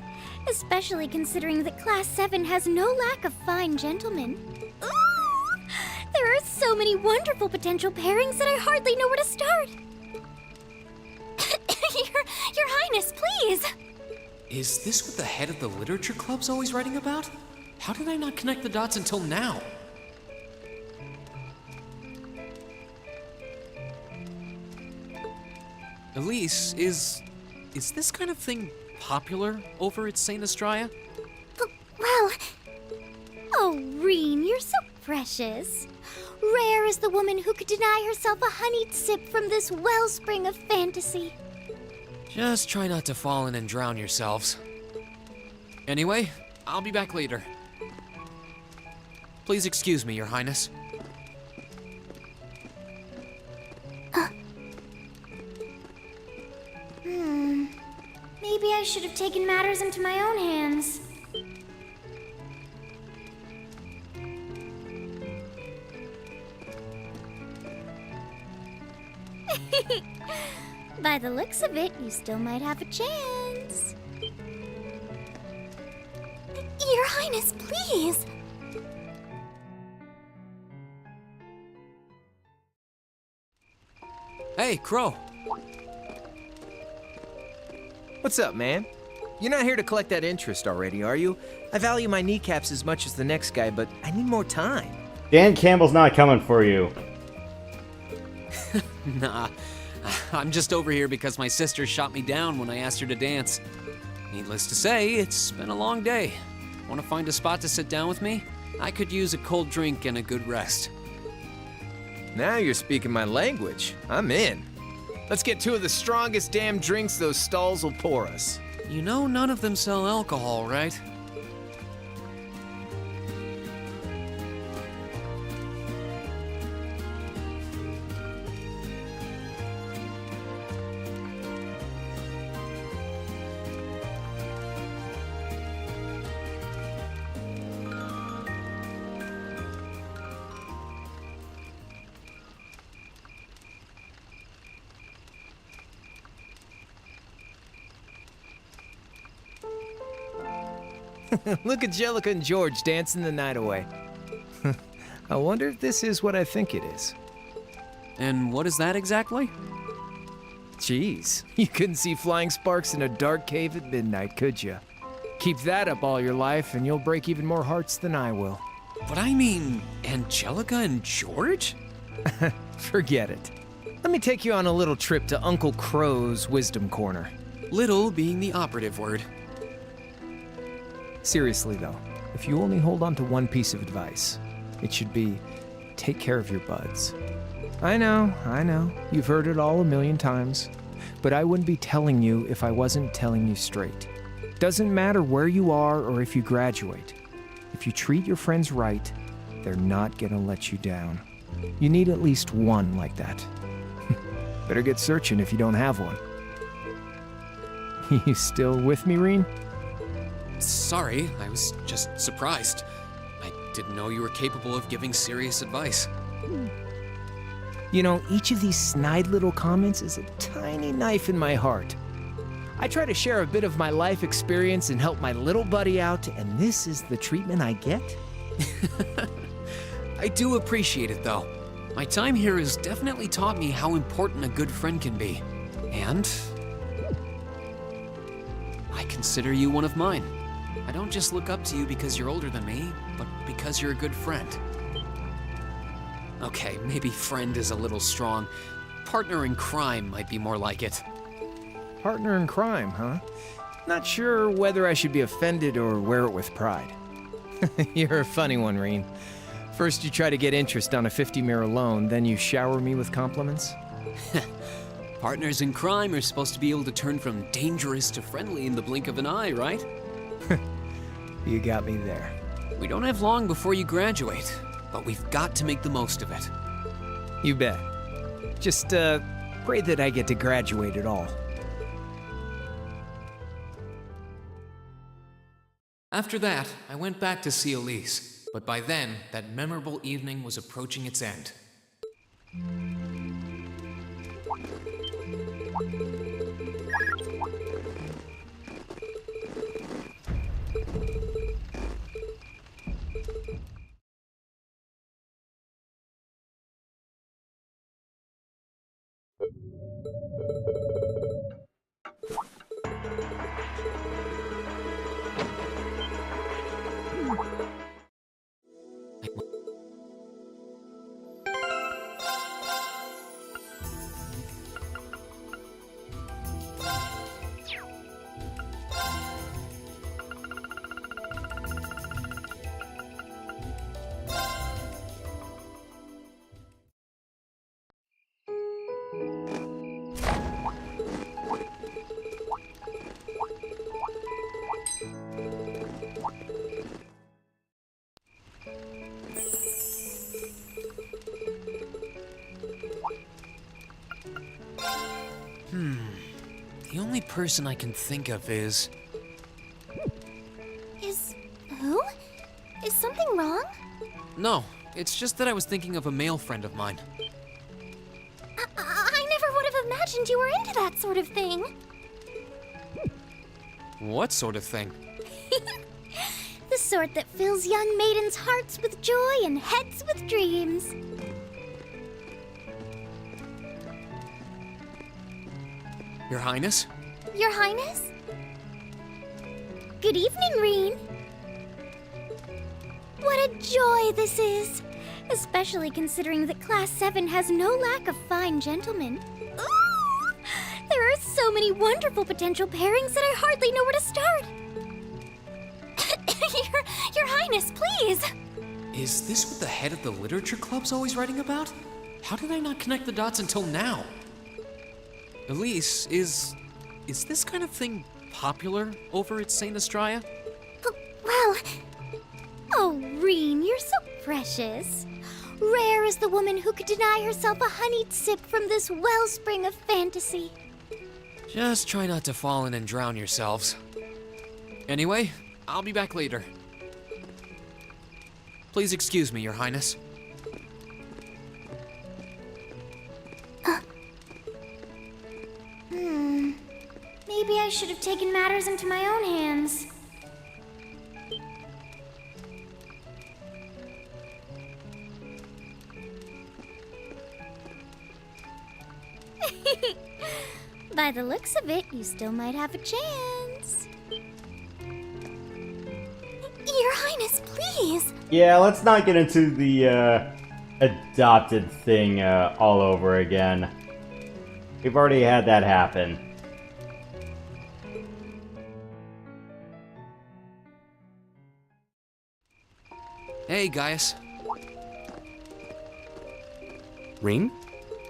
Especially considering that Class 7 has no lack of fine gentlemen. Ooh! There are so many wonderful potential pairings that I hardly know where to start. Your Highness, please! Is this what the head of the literature club's always writing about? How did I not connect the dots until now? Elise, is this kind of thing popular over at St. Estrella? Well... Oh, Reen, you're so precious. Rare is the woman who could deny herself a honeyed sip from this wellspring of fantasy. Just try not to fall in and drown yourselves. Anyway, I'll be back later. Please excuse me, Your Highness. Maybe I should have taken matters into my own hands. By the looks of it, you still might have a chance. Your Highness, please! Hey, Crow. What's up, man? You're not here to collect that interest already, are you? I value my kneecaps as much as the next guy, but I need more time. Dan Campbell's not coming for you. Nah, I'm just over here because my sister shot me down when I asked her to dance. Needless to say, it's been a long day. Want to find a spot to sit down with me? I could use a cold drink and a good rest. Now you're speaking my language. I'm in. Let's get two of the strongest damn drinks those stalls will pour us. You know none of them sell alcohol, right? Look at Jellica and George dancing the night away. I wonder if this is what I think it is. And what is that exactly? Jeez, you couldn't see flying sparks in a dark cave at midnight, could you? Keep that up all your life and you'll break even more hearts than I will. But I mean, Angelica and George? Forget it. Let me take you on a little trip to Uncle Crow's Wisdom Corner. Little being the operative word. Seriously though, if you only hold on to one piece of advice, it should be, take care of your buds. I know, you've heard it all a million times, but I wouldn't be telling you if I wasn't telling you straight. Doesn't matter where you are or if you graduate. If you treat your friends right, they're not gonna let you down. You need at least one like that. Better get searching if you don't have one. You still with me, Reen? Sorry, I was just surprised. I didn't know you were capable of giving serious advice. You know, each of these snide little comments is a tiny knife in my heart. I try to share a bit of my life experience and help my little buddy out, and this is the treatment I get? I do appreciate it, though. My time here has definitely taught me how important a good friend can be. And I consider you one of mine. I don't just look up to you because you're older than me, but because you're a good friend. Okay, maybe friend is a little strong. Partner in crime might be more like it. Partner in crime, huh? Not sure whether I should be offended or wear it with pride. You're a funny one, Reen. First you try to get interest on a 50 mirror loan, then you shower me with compliments. Partners in crime are supposed to be able to turn from dangerous to friendly in the blink of an eye, right? You got me there. We don't have long before you graduate, but we've got to make the most of it. You bet. Just, pray that I get to graduate at all. After that, I went back to see Elise, but by then, that memorable evening was approaching its end. The only person I can think of is... Who? Is something wrong? No, it's just that I was thinking of a male friend of mine. I never would have imagined you were into that sort of thing. What sort of thing? The sort that fills young maidens' hearts with joy and heads with dreams. Your Highness? Your Highness? Good evening, Reen. What a joy this is, especially considering that Class 7 has no lack of fine gentlemen. Ooh! There are so many wonderful potential pairings that I hardly know where to start. Your Highness, please! Is this what the head of the literature club's always writing about? How did I not connect the dots until now? Elise, is this kind of thing popular over at St. Estrella? Well... Oh, Reen, you're so precious. Rare is the woman who could deny herself a honeyed sip from this wellspring of fantasy. Just try not to fall in and drown yourselves. Anyway, I'll be back later. Please excuse me, Your Highness. Maybe I should have taken matters into my own hands. By the looks of it, you still might have a chance. Your Highness, please! Yeah, let's not get into the adopted thing all over again. We've already had that happen. Hey, Gaius. Reen?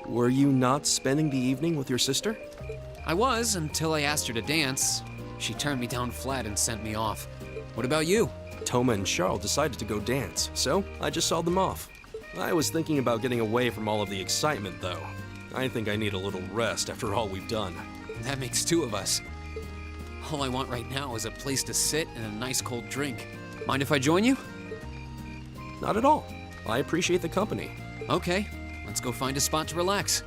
Were you not spending the evening with your sister? I was, until I asked her to dance. She turned me down flat and sent me off. What about you? Toma and Charles decided to go dance, so I just saw them off. I was thinking about getting away from all of the excitement, though. I think I need a little rest after all we've done. That makes two of us. All I want right now is a place to sit and a nice cold drink. Mind if I join you? Not at all. I appreciate the company. Okay, let's go find a spot to relax.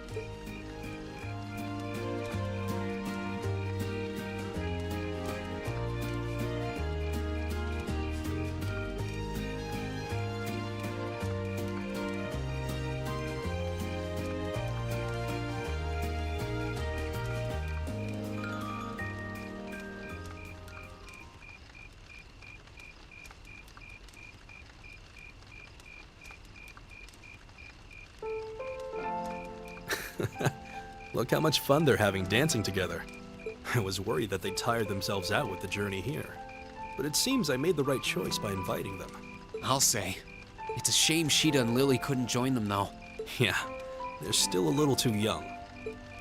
Look how much fun they're having dancing together. I was worried that they'd tire themselves out with the journey here. But it seems I made the right choice by inviting them. I'll say. It's a shame Sheeta and Lily couldn't join them, though. Yeah, they're still a little too young.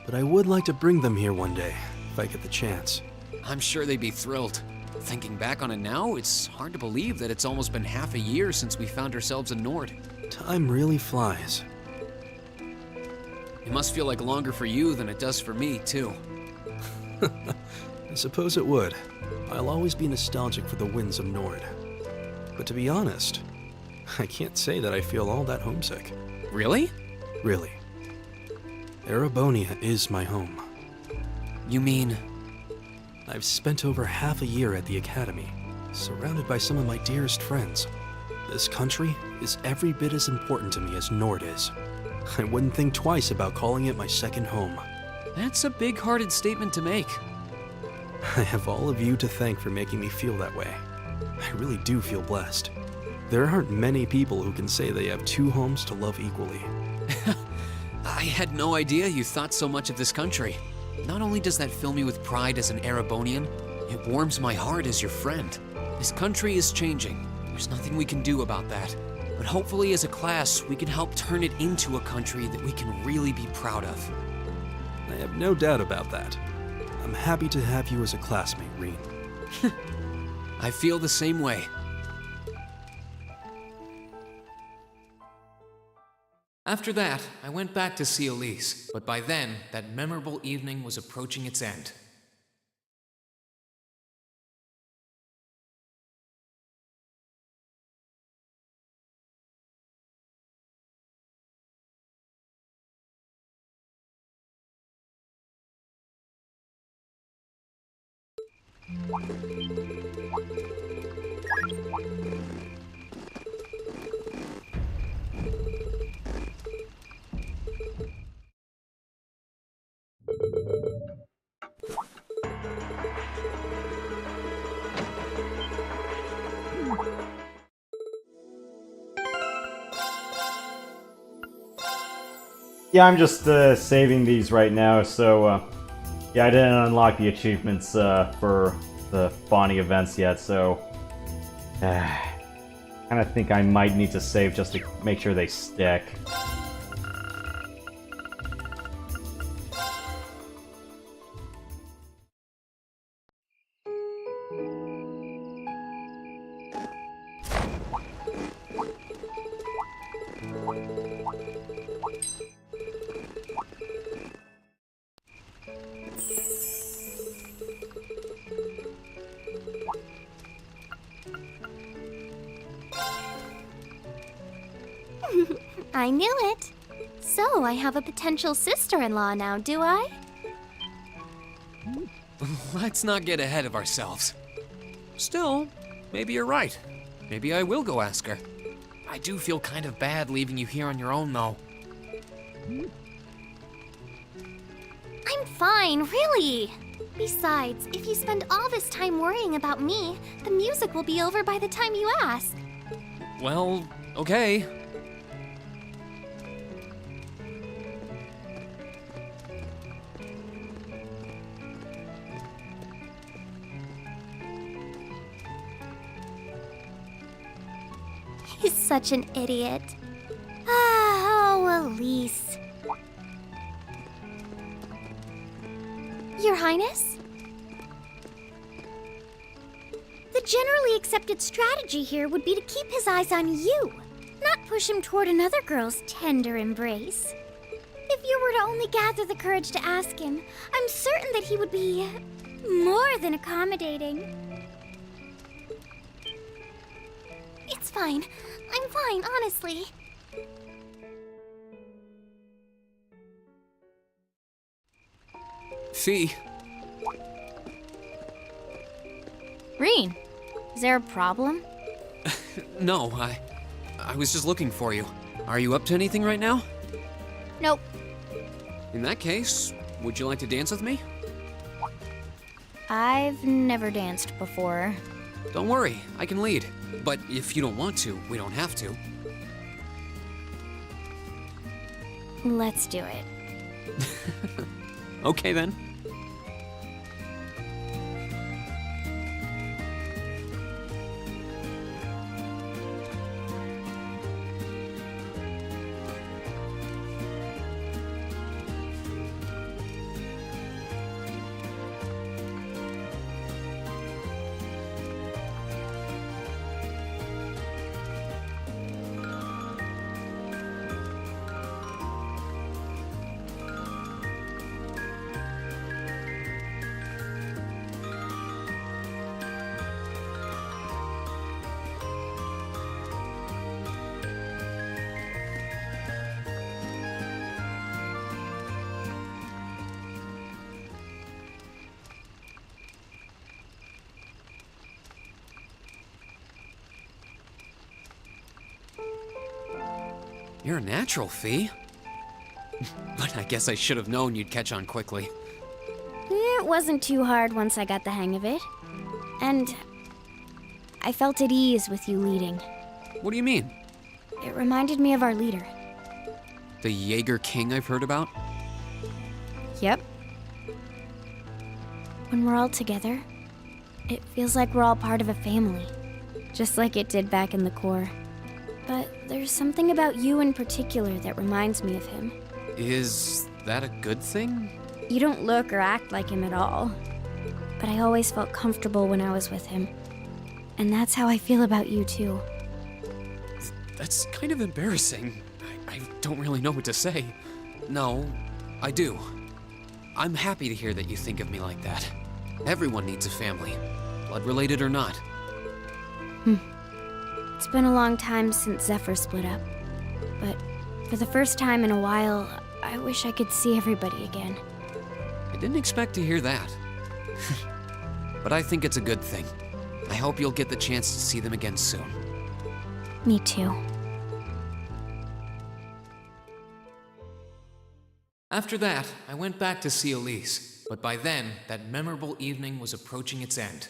But I would like to bring them here one day, if I get the chance. I'm sure they'd be thrilled. Thinking back on it now, it's hard to believe that it's almost been half a year since we found ourselves in Nord. Time really flies. It must feel like longer for you than it does for me, too. I suppose it would. I'll always be nostalgic for the winds of Nord. But to be honest, I can't say that I feel all that homesick. Really? Really. Erebonia is my home. You mean? I've spent over half a year at the academy, surrounded by some of my dearest friends. This country is every bit as important to me as Nord is. I wouldn't think twice about calling it my second home. That's a big-hearted statement to make. I have all of you to thank for making me feel that way. I really do feel blessed. There aren't many people who can say they have two homes to love equally. I had no idea you thought so much of this country. Not only does that fill me with pride as an Erebonian, it warms my heart as your friend. This country is changing. There's nothing we can do about that. But hopefully as a class, we can help turn it into a country that we can really be proud of. I have no doubt about that. I'm happy to have you as a classmate, Reen. I feel the same way. After that, I went back to see Elise, but by then, that memorable evening was approaching its end. Yeah, I'm just saving these right now, so yeah, I didn't unlock the achievements for the bonding events yet, so kind of think I might need to save just to make sure they stick. I knew it. So, I have a potential sister-in-law now, do I? Let's not get ahead of ourselves. Still, maybe you're right. Maybe I will go ask her. I do feel kind of bad leaving you here on your own, though. I'm fine, really. Besides, if you spend all this time worrying about me, the music will be over by the time you ask. Well, okay. He's such an idiot. Oh, Elise. Your Highness? The generally accepted strategy here would be to keep his eyes on you, not push him toward another girl's tender embrace. If you were to only gather the courage to ask him, I'm certain that he would be more than accommodating. It's fine. I'm fine, honestly. Fee. Reen, is there a problem? No, I was just looking for you. Are you up to anything right now? Nope. In that case, would you like to dance with me? I've never danced before. Don't worry, I can lead. But if you don't want to, we don't have to. Let's do it. Okay then. You're a natural, Fee. But I guess I should have known you'd catch on quickly. It wasn't too hard once I got the hang of it. And I felt at ease with you leading. What do you mean? It reminded me of our leader. The Jaeger King I've heard about? Yep. When we're all together, it feels like we're all part of a family. Just like it did back in the Corps. But there's something about you in particular that reminds me of him. Is that a good thing? You don't look or act like him at all. But I always felt comfortable when I was with him. And that's how I feel about you too. That's kind of embarrassing. I don't really know what to say. No, I do. I'm happy to hear that you think of me like that. Everyone needs a family, blood-related or not. It's been a long time since Zephyr split up. But for the first time in a while, I wish I could see everybody again. I didn't expect to hear that. But I think it's a good thing. I hope you'll get the chance to see them again soon. Me too. After that, I went back to see Elise, but by then, that memorable evening was approaching its end.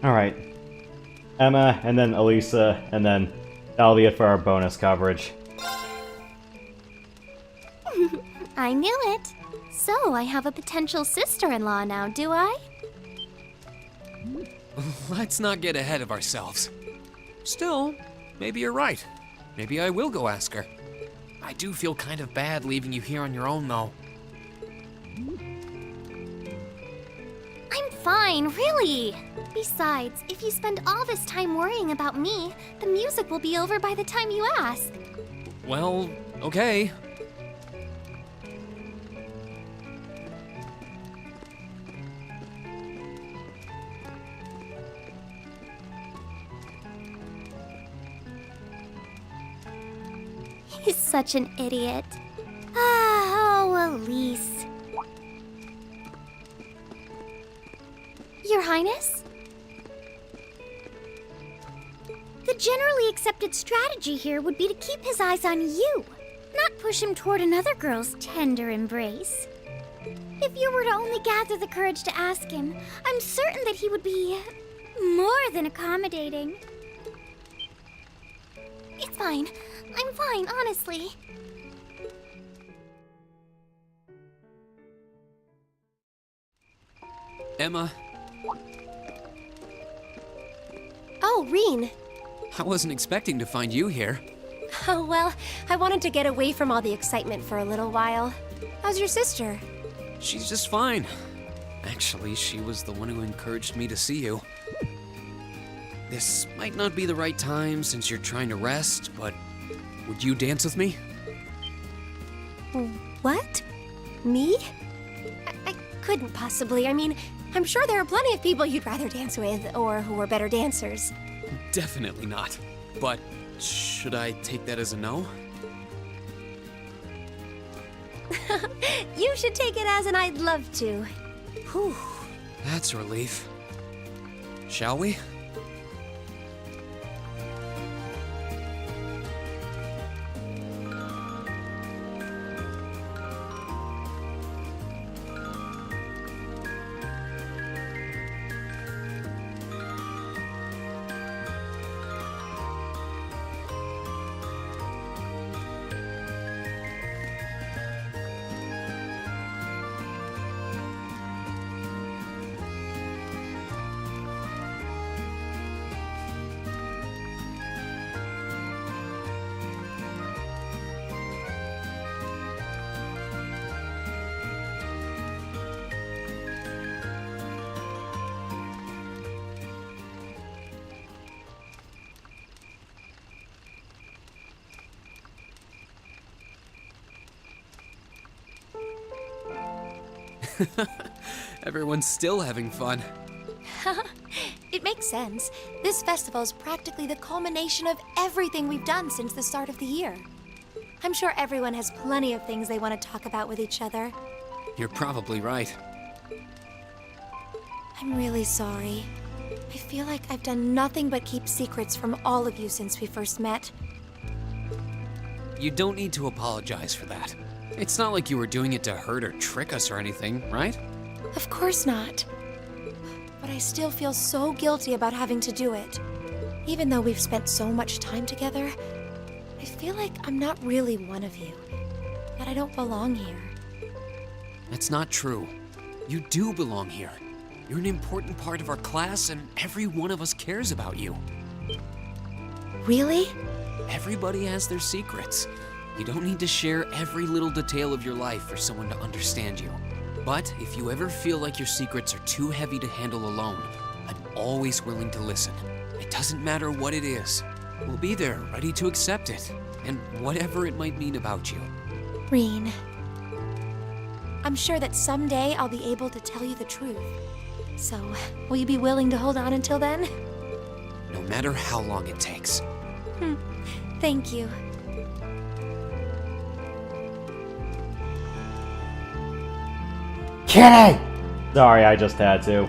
Alright. Emma, and then Elisa, and then that'll be it for our bonus coverage. I knew it. So, I have a potential sister-in-law now, do I? Let's not get ahead of ourselves. Still, maybe you're right. Maybe I will go ask her. I do feel kind of bad leaving you here on your own, though. I'm fine, really. Besides, if you spend all this time worrying about me, the music will be over by the time you ask. Well, okay. He's such an idiot. Oh, Elise. Your Highness? The generally accepted strategy here would be to keep his eyes on you, not push him toward another girl's tender embrace. If you were to only gather the courage to ask him, I'm certain that he would be more than accommodating. It's fine. I'm fine, honestly. Emma, Oh, Reen. I wasn't expecting to find you here. Oh, well, I wanted to get away from all the excitement for a little while. How's your sister? She's just fine. Actually, she was the one who encouraged me to see you. This might not be the right time since you're trying to rest, but would you dance with me? What? Me? I couldn't possibly. I mean, I'm sure there are plenty of people you'd rather dance with, or who are better dancers. Definitely not. But should I take that as a no? You should take it as an I'd love to. Whew, that's a relief. Shall we? Everyone's still having fun. It makes sense. This festival is practically the culmination of everything we've done since the start of the year. I'm sure everyone has plenty of things they want to talk about with each other. You're probably right. I'm really sorry. I feel like I've done nothing but keep secrets from all of you since we first met. You don't need to apologize for that. It's not like you were doing it to hurt or trick us or anything, right? Of course not. But I still feel so guilty about having to do it. Even though we've spent so much time together, I feel like I'm not really one of you. That I don't belong here. That's not true. You do belong here. You're an important part of our class, and every one of us cares about you. Really? Everybody has their secrets. You don't need to share every little detail of your life for someone to understand you. But if you ever feel like your secrets are too heavy to handle alone, I'm always willing to listen. It doesn't matter what it is. We'll be there, ready to accept it, and whatever it might mean about you. Reen, I'm sure that someday I'll be able to tell you the truth. So, will you be willing to hold on until then? No matter how long it takes. Thank you. Kitty! Sorry, I just had to.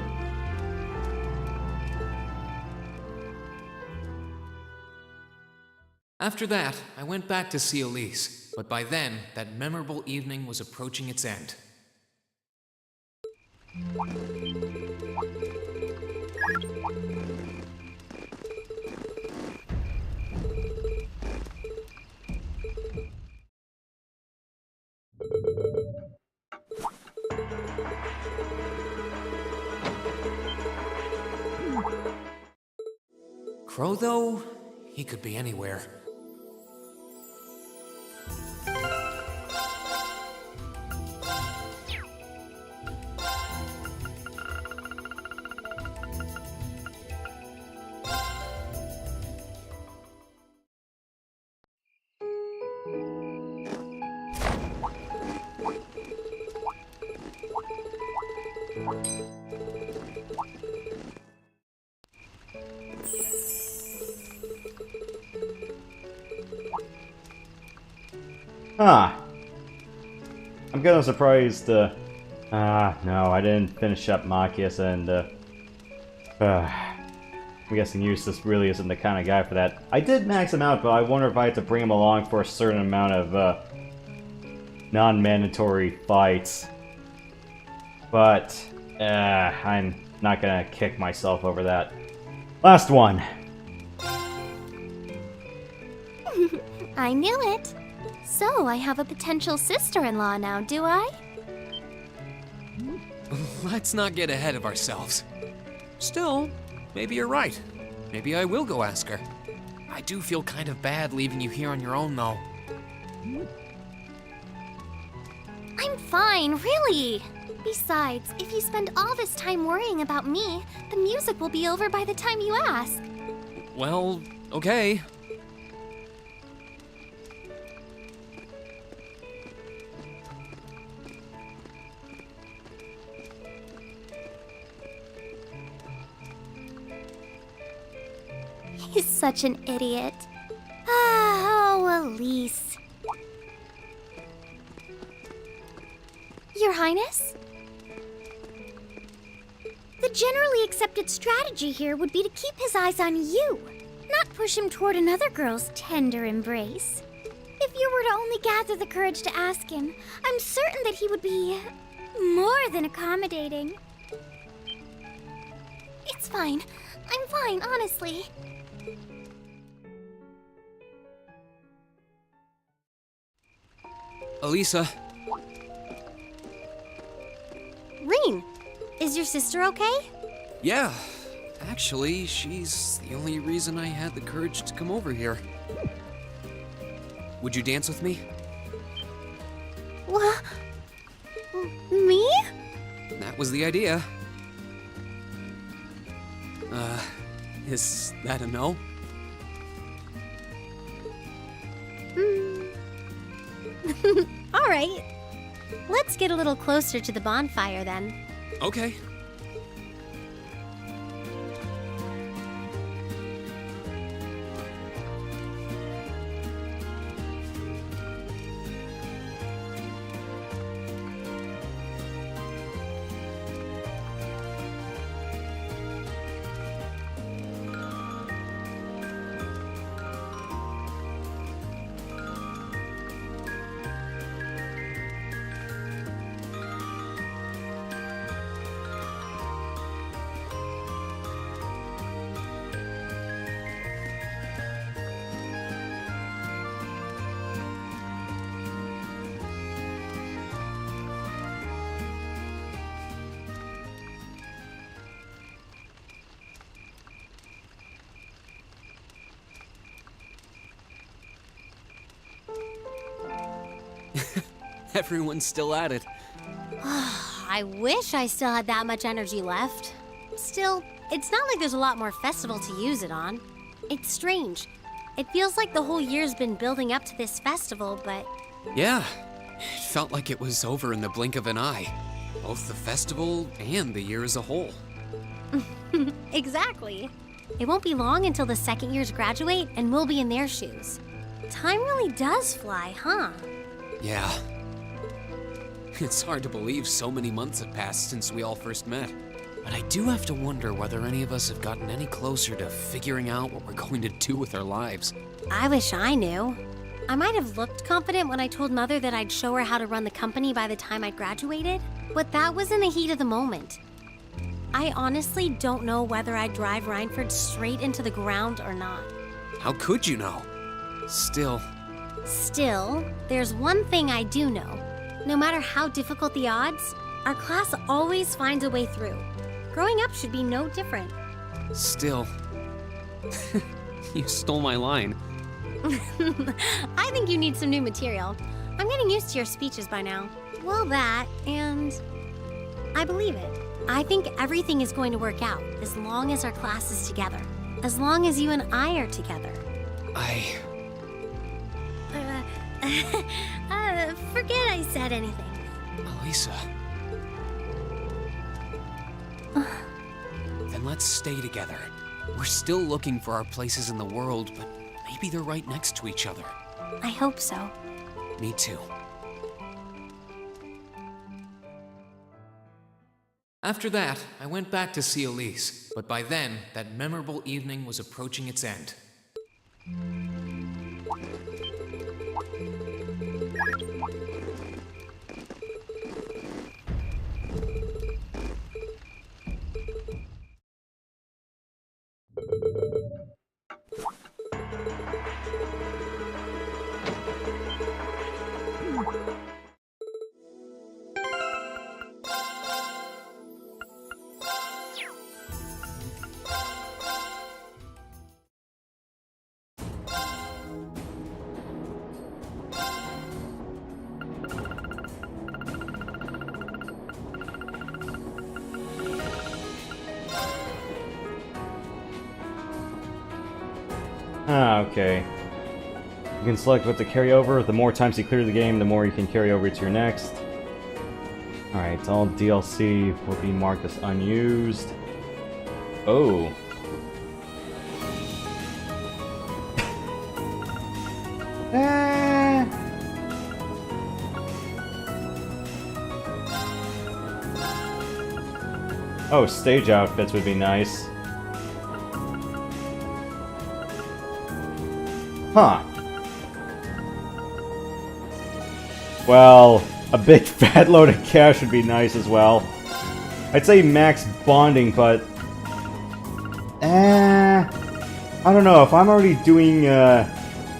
After that, I went back to see Elise, but by then, that memorable evening was approaching its end. Crow, though, he could be anywhere. Huh. I'm kinda surprised, no, I didn't finish up Machias, and, I'm guessing Eustace really isn't the kind of guy for that. I did max him out, but I wonder if I had to bring him along for a certain amount of, non-mandatory fights. But, I'm not gonna kick myself over that. Last one! I knew it. So, I have a potential sister-in-law now, do I? Let's not get ahead of ourselves. Still, maybe you're right. Maybe I will go ask her. I do feel kind of bad leaving you here on your own, though. I'm fine, really. Besides, if you spend all this time worrying about me, the music will be over by the time you ask. Well, okay. He's such an idiot. Oh, Elise. Your Highness? The generally accepted strategy here would be to keep his eyes on you, not push him toward another girl's tender embrace. If you were to only gather the courage to ask him, I'm certain that he would be more than accommodating. It's fine. I'm fine, honestly. Elisa. Reen, is your sister okay? Yeah. Actually, she's the only reason I had the courage to come over here. Would you dance with me? What? Me? That was the idea. Is that a no? All right. Let's get a little closer to the bonfire then. Okay. Everyone's still at it. I wish I still had that much energy left. Still, it's not like there's a lot more festival to use it on. It's strange. It feels like the whole year's been building up to this festival, but... Yeah, it felt like it was over in the blink of an eye. Both the festival and the year as a whole. Exactly. It won't be long until the second years graduate and we'll be in their shoes. Time really does fly, huh? Yeah. It's hard to believe so many months have passed since we all first met. But I do have to wonder whether any of us have gotten any closer to figuring out what we're going to do with our lives. I wish I knew. I might have looked confident when I told Mother that I'd show her how to run the company by the time I graduated, but that was in the heat of the moment. I honestly don't know whether I'd drive Rhineford straight into the ground or not. How could you know? Still, there's one thing I do know. No matter how difficult the odds, our class always finds a way through. Growing up should be no different. still. You stole my line. I think you need some new material. I'm getting used to your speeches by now. Well, that, and I believe it. I think everything is going to work out as long as our class is together. As long as you and I are together. Forget I said anything. Elisa. Then let's stay together. We're still looking for our places in the world, but maybe they're right next to each other. I hope so. Me too. After that, I went back to see Elise, but by then, that memorable evening was approaching its end. Okay. You can select what to carry over. The more times you clear the game, the more you can carry over to your next. Alright, all DLC will be marked as unused. Oh. Oh, stage outfits would be nice. Huh. Well, a big fat load of cash would be nice as well. I'd say max bonding, but... I don't know. If I'm already doing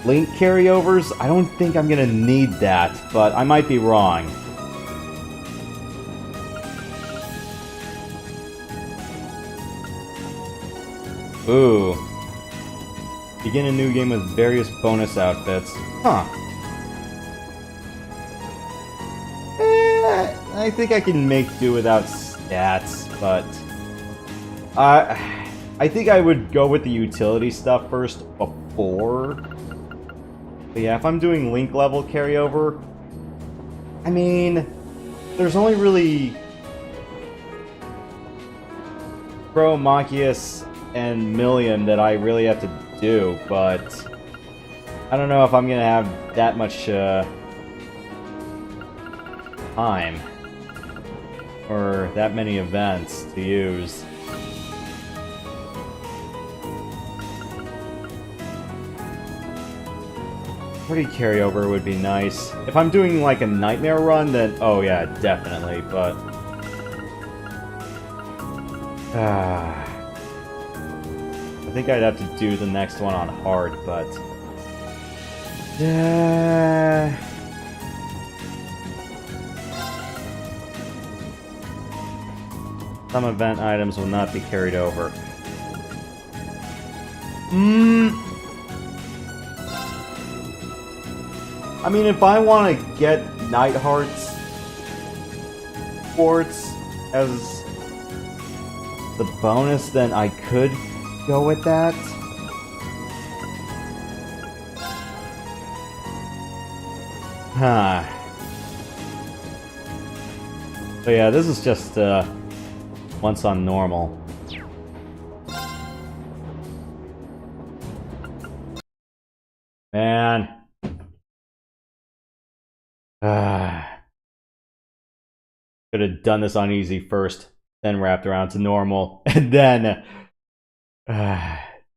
link carryovers, I don't think I'm gonna need that, but I might be wrong. Ooh. Begin a new game with various bonus outfits. Huh. I think I can make do without stats, but... I think I would go with the utility stuff first before. But yeah, if I'm doing link level carryover... I mean... there's only really Pro, Machias, and Million that I really have to do, but I don't know if I'm gonna have that much time or that many events to use. Pretty carryover would be nice. If I'm doing like a nightmare run, then oh yeah, definitely, but I think I'd have to do the next one on hard, but some event items will not be carried over. I mean, if I want to get Nightheart's Sports as the bonus, then I could go with that. Huh. So yeah, this is just once on normal. Man. Could have done this on easy first, then wrapped around to normal, and then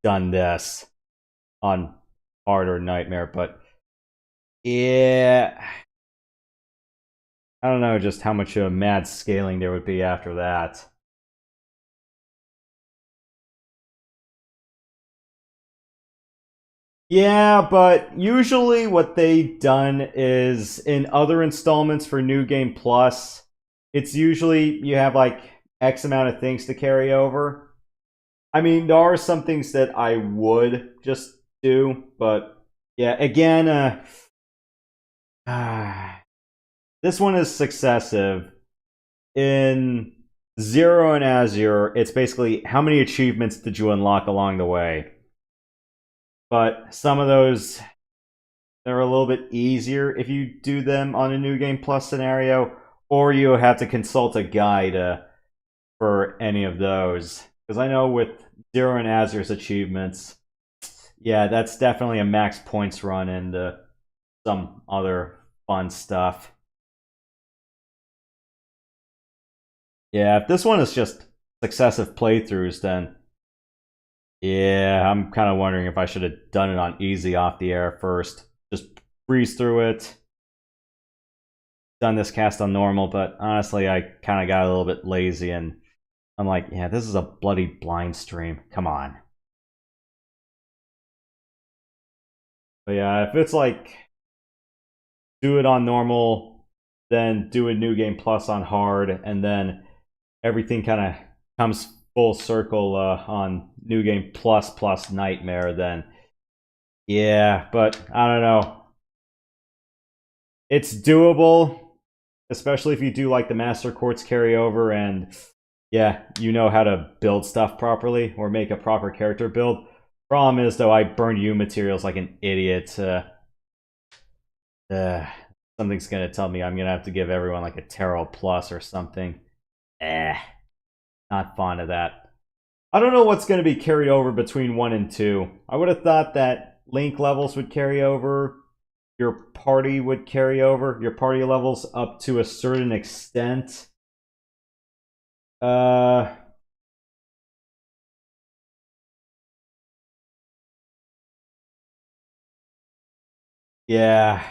done this on hard or nightmare, but yeah, I don't know just how much mad scaling there would be after that. Yeah, but usually what they've done is in other installments for New Game Plus, it's usually you have like X amount of things to carry over. I mean, there are some things that I would just do, but yeah, again, this one is successive. In Zero and Azure, it's basically how many achievements did you unlock along the way. But some of those, they're a little bit easier if you do them on a New Game Plus scenario, or you have to consult a guide for any of those. Because I know with Zero and Azure's achievements, yeah, that's definitely a max points run and some other fun stuff. Yeah, if this one is just successive playthroughs, then yeah, I'm kind of wondering if I should have done it on easy off the air first. Just breeze through it. Done this cast on normal, but honestly, I kind of got a little bit lazy and I'm like, yeah, this is a bloody blind stream. Come on. But yeah, if it's like, do it on normal, then do a New Game Plus on hard, and then everything kind of comes full circle on New Game Plus plus Nightmare, then yeah, but I don't know. It's doable, especially if you do like the Master Quartz carryover and yeah, you know how to build stuff properly or make a proper character build. Problem is, though, I burned you materials like an idiot. Something's gonna tell me I'm gonna have to give everyone like a Tarot Plus or something. Not fond of that. I don't know what's gonna be carried over between 1 and 2. I would have thought that Link levels would carry over. Your party would carry over. Your party levels up to a certain extent. Yeah.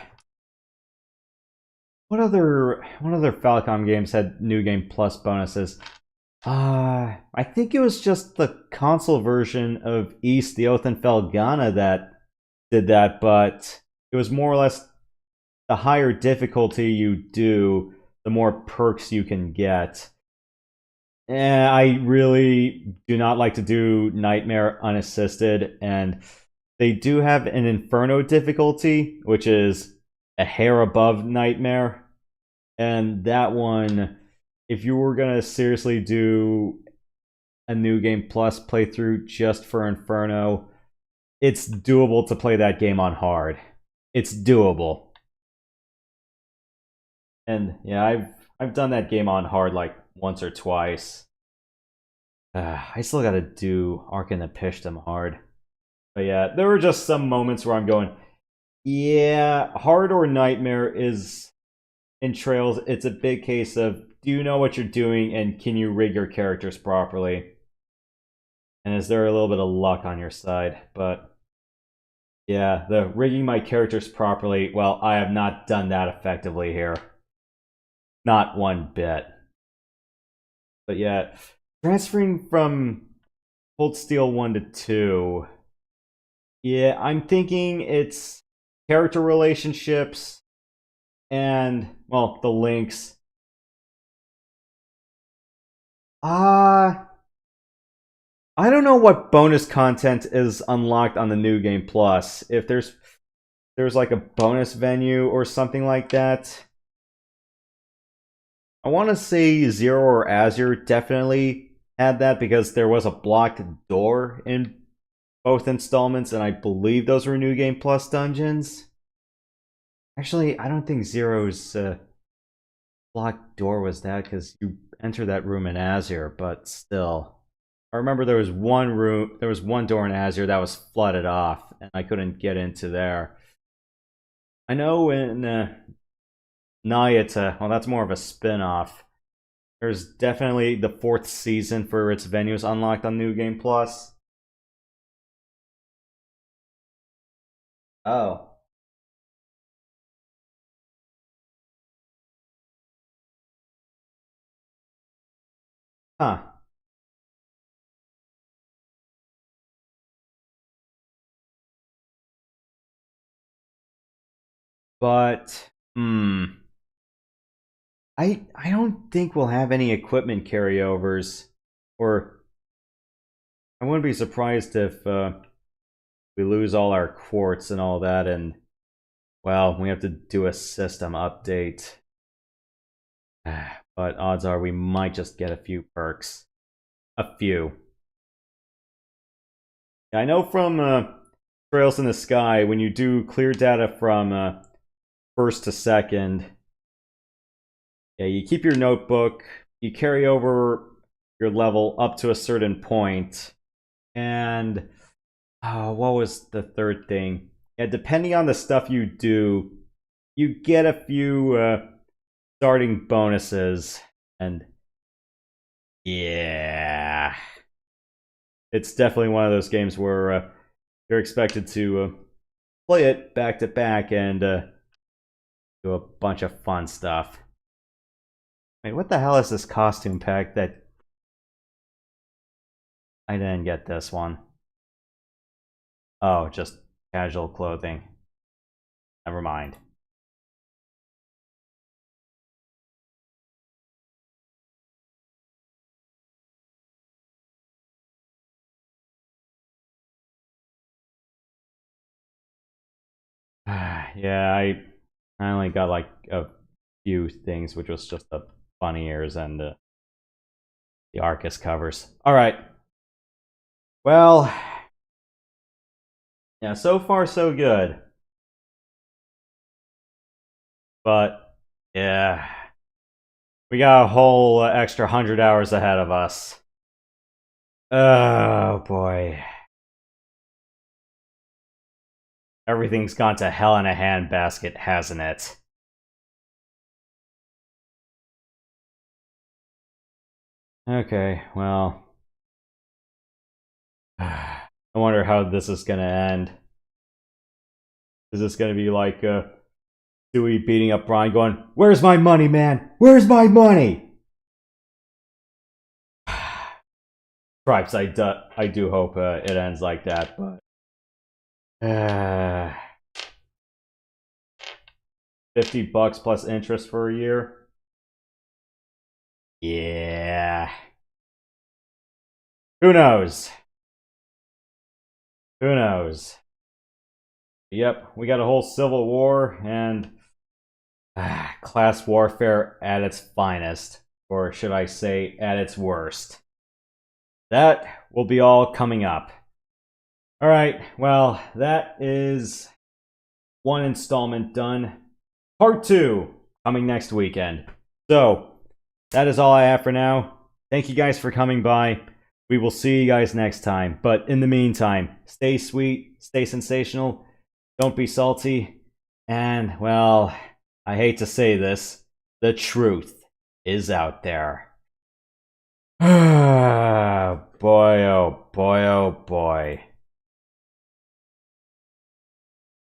What other Falcom games had New Game Plus bonuses? I think it was just the console version of East, the Oath and Felghana that did that, but it was more or less the higher difficulty you do, the more perks you can get. I really do not like to do Nightmare unassisted, and they do have an Inferno difficulty, which is a hair above Nightmare. And that one, if you were going to seriously do a New Game Plus playthrough just for Inferno, it's doable to play that game on hard. It's doable. And yeah, I've done that game on hard like once or twice. I still gotta do Ark and the Pishdom hard. But yeah, there were just some moments where I'm going, yeah, hard or nightmare is in Trails. It's a big case of, do you know what you're doing and can you rig your characters properly? And is there a little bit of luck on your side? But yeah, the rigging my characters properly, well, I have not done that effectively here. Not one bit. But yeah, transferring from Cold Steel 1 to 2, yeah, I'm thinking it's character relationships and, well, the links. I don't know what bonus content is unlocked on the New Game Plus. If there's like a bonus venue or something like that. I want to say Zero or Azure definitely had that because there was a blocked door in both installments, and I believe those were New Game Plus dungeons. Actually, I don't think Zero's blocked door was that because you enter that room in Azure, but still. I remember there was one door in Azure that was flooded off, and I couldn't get into there. I know in Nayata, well, that's more of a spin-off. There's definitely the 4th season for its venues unlocked on New Game Plus. Oh. Huh. But, I don't think we'll have any equipment carryovers, or I wouldn't be surprised if we lose all our quartz and all that, and well, we have to do a system update. But odds are we might just get a few perks. A few. I know from Trails in the Sky, when you do clear data from first to second, yeah, you keep your notebook, you carry over your level up to a certain point, and what was the third thing? Yeah, depending on the stuff you do, you get a few starting bonuses, and yeah, it's definitely one of those games where you're expected to play it back to back and do a bunch of fun stuff. Wait, what the hell is this costume pack that I didn't get this one? Oh, just casual clothing. Never mind. Yeah, I only got like a few things, which was just the bunny ears and the Arcus covers. All right. Well, yeah, so far so good. But yeah, we got a whole extra 100 hours ahead of us. Oh boy. Everything's gone to hell in a handbasket, hasn't it? Okay, well. I wonder how this is gonna end. Is this gonna be like Stewie beating up Brian going, "Where's my money, man? Where's my money?" Stripes, I do hope it ends like that, but 50 bucks plus interest for a year. Yeah. Who knows? Who knows? Yep, we got a whole civil war and class warfare at its finest, or should I say at its worst. That will be all coming up. Alright, well, that is one installment done. Part 2 coming next weekend. So, that is all I have for now. Thank you guys for coming by. We will see you guys next time. But in the meantime, stay sweet, stay sensational, don't be salty, and, well, I hate to say this, the truth is out there. Boy, oh boy, oh boy.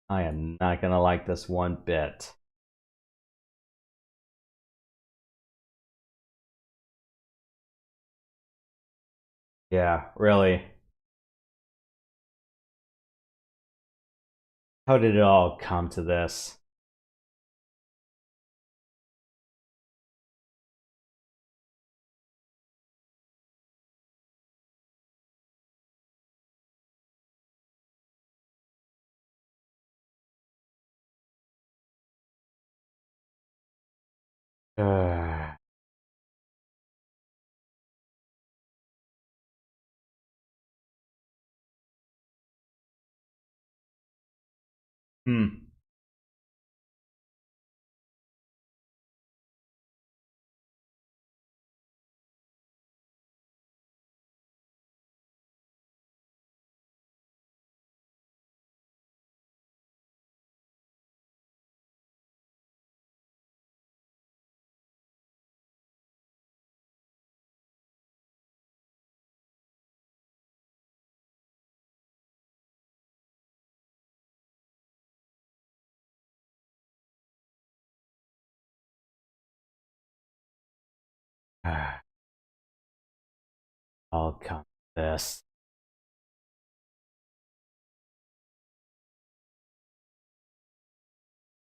I am not gonna like this one bit. Yeah, really. How did it all come to this? Hmm. I'll come to this.